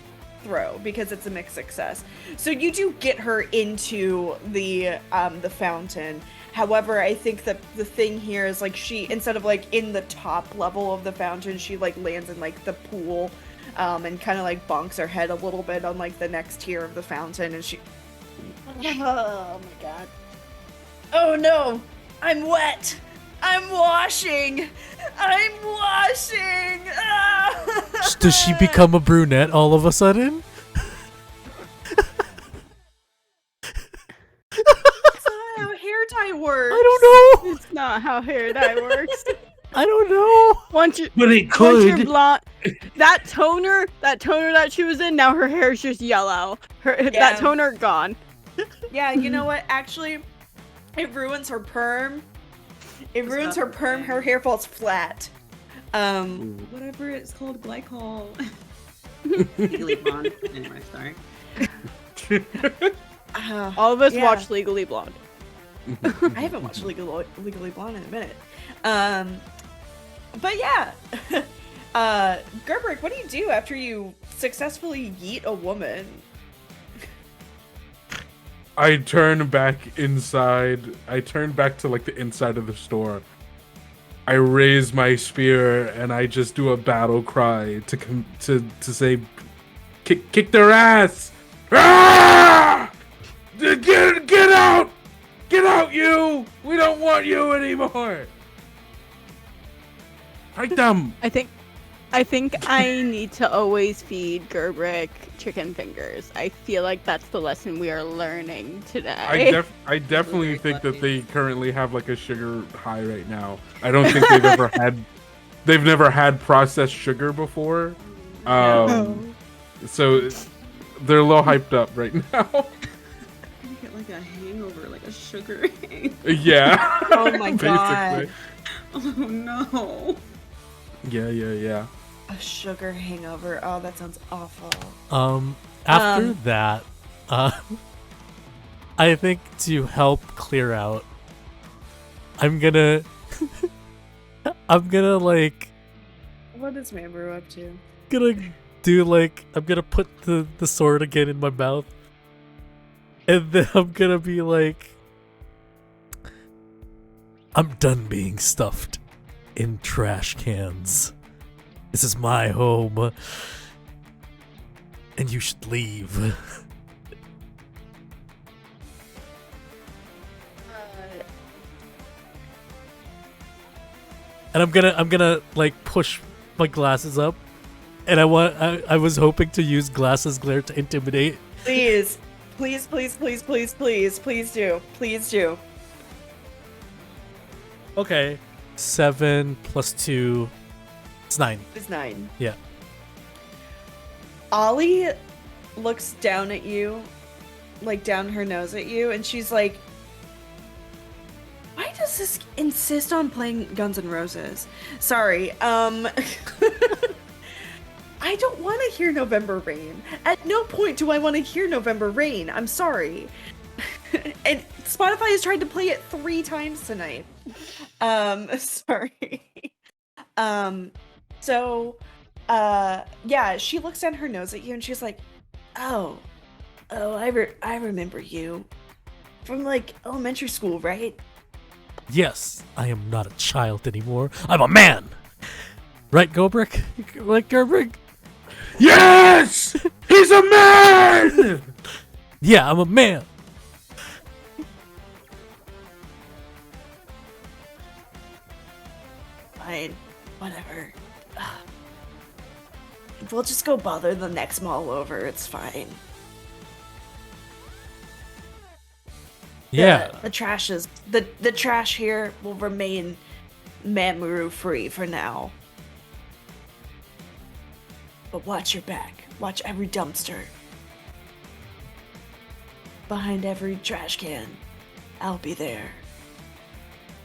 throw because it's a mixed success. So you do get her into the fountain. However, I think that the thing here is like she, instead of like in the top level of the fountain, she like lands in like the pool, and kind of like bonks her head a little bit on like the next tier of the fountain, and she. Oh my god. Oh no! I'm wet! I'm washing! I'm washing! Ah! Does she become a brunette all of a sudden? That's not how hair dye works! I don't know. It's not how hair dye works. I don't know. Once you But it once you're could. blonde, that toner that she was in, now her hair's just yellow. Yeah. That toner gone. Yeah, you know what? Actually, it ruins her perm. It ruins her perm. Her hair falls flat. Whatever it's called, glycol. Legally blonde. Anyway, sorry. All of us Yeah. watched Legally Blonde. I haven't watched Legally Blonde in a minute. But yeah. Gerbrick, what do you do after you successfully yeet a woman? I turn back inside. I turn back to like the inside of the store. I raise my spear and I just do a battle cry to say, kick their ass! Ah! Get out! Get out, you! We don't want you anymore! Fight them! I think I need to always feed Gerbrick chicken fingers. I feel like that's the lesson we are learning today. I definitely think that they currently have like a sugar high right now. I don't think they've never had processed sugar before. So they're a little hyped up right now. I get like a hangover, like a sugar hangover. Yeah. Oh my god. Oh no. Yeah. A sugar hangover. Oh, that sounds awful. After that, I think to help clear out, I'm gonna like What is Mamuru up to? Gonna do like I'm gonna put the sword again in my mouth, and then I'm gonna be like, I'm done being stuffed in trash cans. This is my home, and you should leave. And I'm gonna like push my glasses up, and I was hoping to use glasses glare to intimidate. Please do. Okay, 7 plus 2, it's 9. It's 9. Yeah. Ollie looks down at you, like down her nose at you, and she's like, why does this insist on playing Guns N' Roses? Sorry, I don't want to hear November Rain. At no point do I want to hear November Rain. I'm sorry. And Spotify has tried to play it 3 times tonight. Sorry. Yeah, she looks down her nose at you and she's like, oh, I remember you from like elementary school, right? Yes, I am not a child anymore. I'm a man. Right, Gobrick? Like Gobrick? Yes! He's a man! Yeah, I'm a man. Fine, whatever. We'll just go bother the next mall over. It's fine. Yeah. The trash is the trash here will remain Mamuru free for now. But watch your back. Watch every dumpster. Behind every trash can, I'll be there.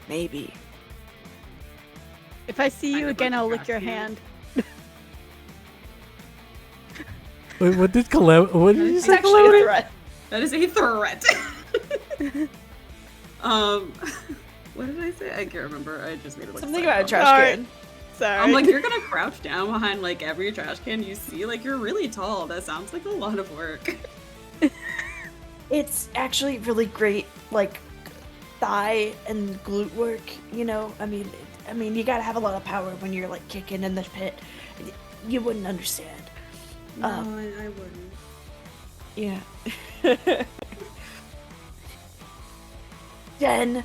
Maybe. If I see you again, I'll lick your hand. Wait, what did you It's say, actually a Calamity? threat. That is a threat. What did I say? I can't remember. I just made it like Something about a trash Sorry. can. Sorry. I'm like, you're gonna crouch down behind like every trash can you see. Like, you're really tall. That sounds like a lot of work. It's actually really great, like thigh and glute work. You know, I mean, you gotta have a lot of power when you're like kicking in the pit. You wouldn't understand. No, I wouldn't. Yeah. Jen,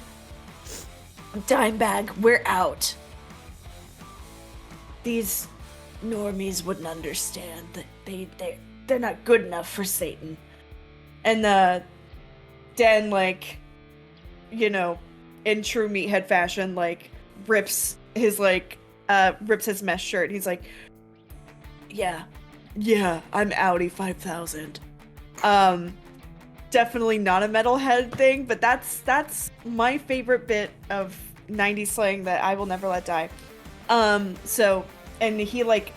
Dimebag, we're out. These normies wouldn't understand that they're not good enough for Satan. And Dan, like, you know, in true meathead fashion, like rips his mesh shirt. He's like, yeah, I'm Audi 5000. Definitely not a metalhead thing, but that's my favorite bit of 90s slang that I will never let die. And he like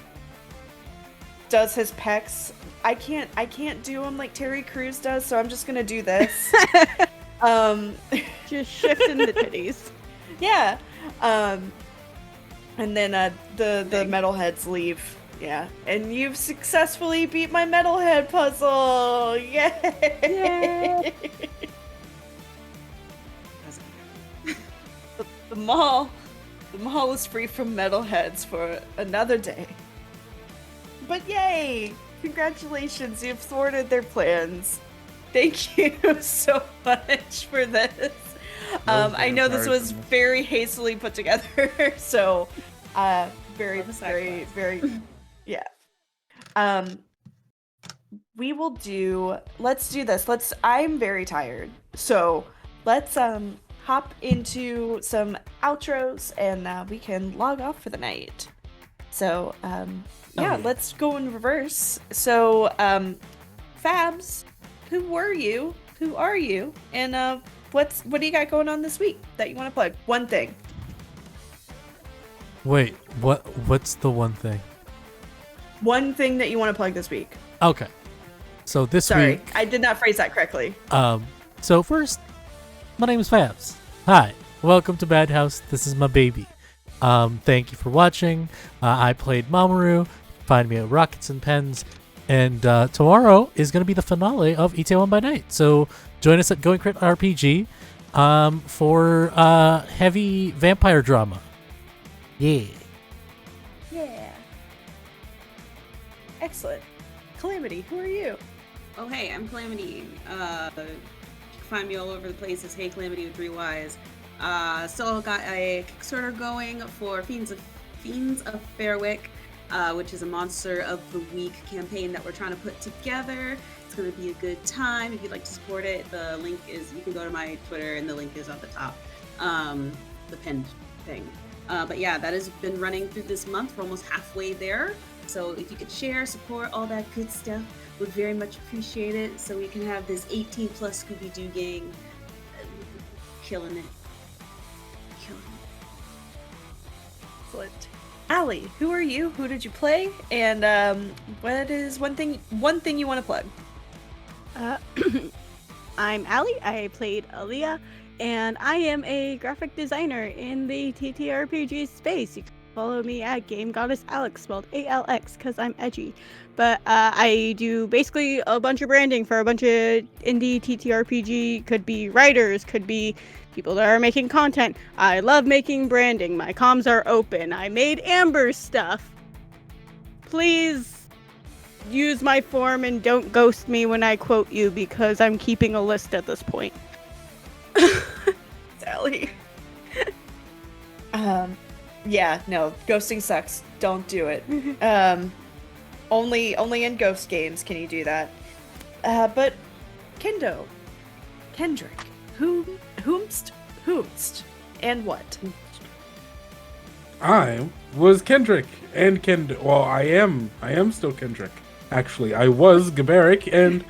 does his pecs. I can't do them like Terry Crews does, so I'm just gonna do this. Just shifting the titties. Yeah. And then the metalheads leave. Yeah, and you've successfully beat my metalhead puzzle! Yay! The mall is free from metalheads for another day. But yay! Congratulations, you've thwarted their plans. Thank you so much for this. I know this was very hastily put together, so very, yeah. Let's do this. I'm very tired. So let's hop into some outros and we can log off for the night. So yeah, let's go in reverse. So Fabs, who were you? Who are you? And what do you got going on this week that you want to plug? One thing. Wait, what's the one thing? One thing that you want to plug this week. Okay. So this Sorry, week, I did not phrase that correctly. so first, my name is Fabs. Hi, welcome to Bad House. This is my baby. Thank you for watching. I played Mamoru. Find me at Rockets and Pens. And tomorrow is going to be the finale of ETA1 by Night. So join us at Going Crit RPG for heavy vampire drama. Yeah. Yeah. Excellent. Calamity, who are you? Oh, hey, I'm Calamity. You can find me all over the place as Hey Calamity with 3 Ys. So got a Kickstarter going for Fiends of Fairwick, which is a Monster of the Week campaign that we're trying to put together. It's going to be a good time. If you'd like to support it, the link is, you can go to my Twitter and the link is at the top, the pinned thing. But yeah, that has been running through this month. We're almost halfway there. So if you could share, support, all that good stuff, would very much appreciate it. So we can have this 18 plus Scooby-Doo gang killing it. Excellent. Allie, who are you? Who did you play? And what is one thing you want to plug? I'm Allie. I played Aaliyah, and I am a graphic designer in the TTRPG space. You can follow me at Game Goddess Alex, spelled ALX, because I'm edgy. But I do basically a bunch of branding for a bunch of indie TTRPG. Could be writers, could be people that are making content. I love making branding. My comms are open. I made Amber stuff. Please use my form and don't ghost me when I quote you, because I'm keeping a list at this point. Sally. Yeah, no, ghosting sucks. Don't do it. Only in ghost games can you do that. But Kendrick, whomst, and what? I was Kendrick and Well, I am still Kendrick. Actually, I was Gabaric, and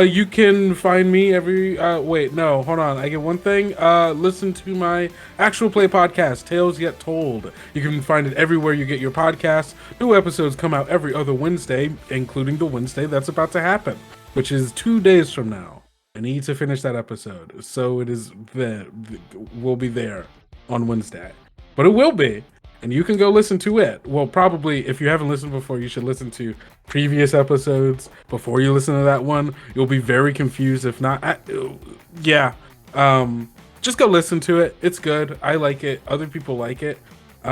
you can find me every. Wait, no, hold on. I get one thing. Listen to my actual play podcast, Tales Yet Told. You can find it everywhere you get your podcasts. New episodes come out every other Wednesday, including the Wednesday that's about to happen, which is 2 days from now. I need to finish that episode, so it is there. We'll be there on Wednesday, but it will be. And you can go listen to it. Well, probably, if you haven't listened before, you should listen to previous episodes before you listen to that one. You'll be very confused if not. Just go listen to it. It's good. I like it. Other people like it. It's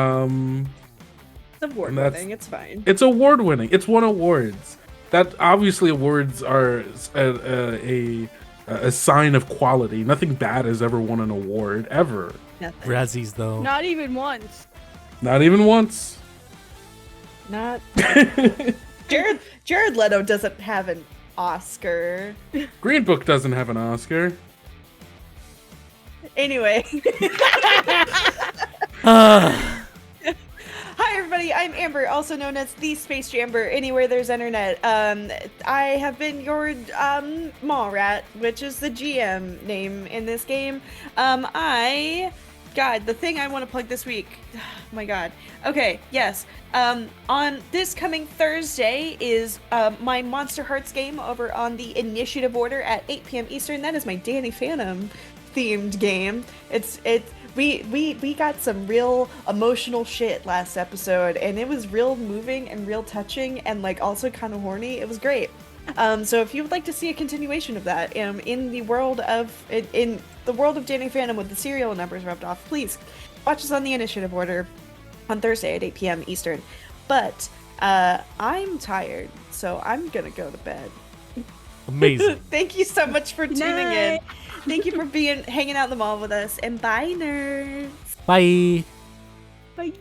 award-winning. It's fine. It's award-winning. It's won awards. That obviously awards are a sign of quality. Nothing bad has ever won an award, ever. Nothing. Razzies, though. Not even once. Not even once. Not. Jared Leto doesn't have an Oscar. Green Book doesn't have an Oscar. Anyway. Ah. Hi everybody, I'm Amber, also known as the Space Jamber, anywhere there's internet. I have been your mall rat, which is the GM name in this game. God, the thing I want to plug this week. Oh my god. Okay, yes. On this coming Thursday is my Monster Hearts game over on the Initiative Order at 8 p.m. Eastern. That is my Danny Phantom themed game. We got some real emotional shit last episode, and it was real moving and real touching and like also kind of horny. It was great. So if you would like to see a continuation of that in the world of Danny Phantom with the serial numbers rubbed off, please watch us on the Initiative Order on Thursday at 8 p.m. Eastern. But I'm tired, so I'm gonna go to bed. Amazing. Thank you so much for tuning in. Night. Thank you for hanging out in the mall with us, and bye, nerds. Bye. Bye.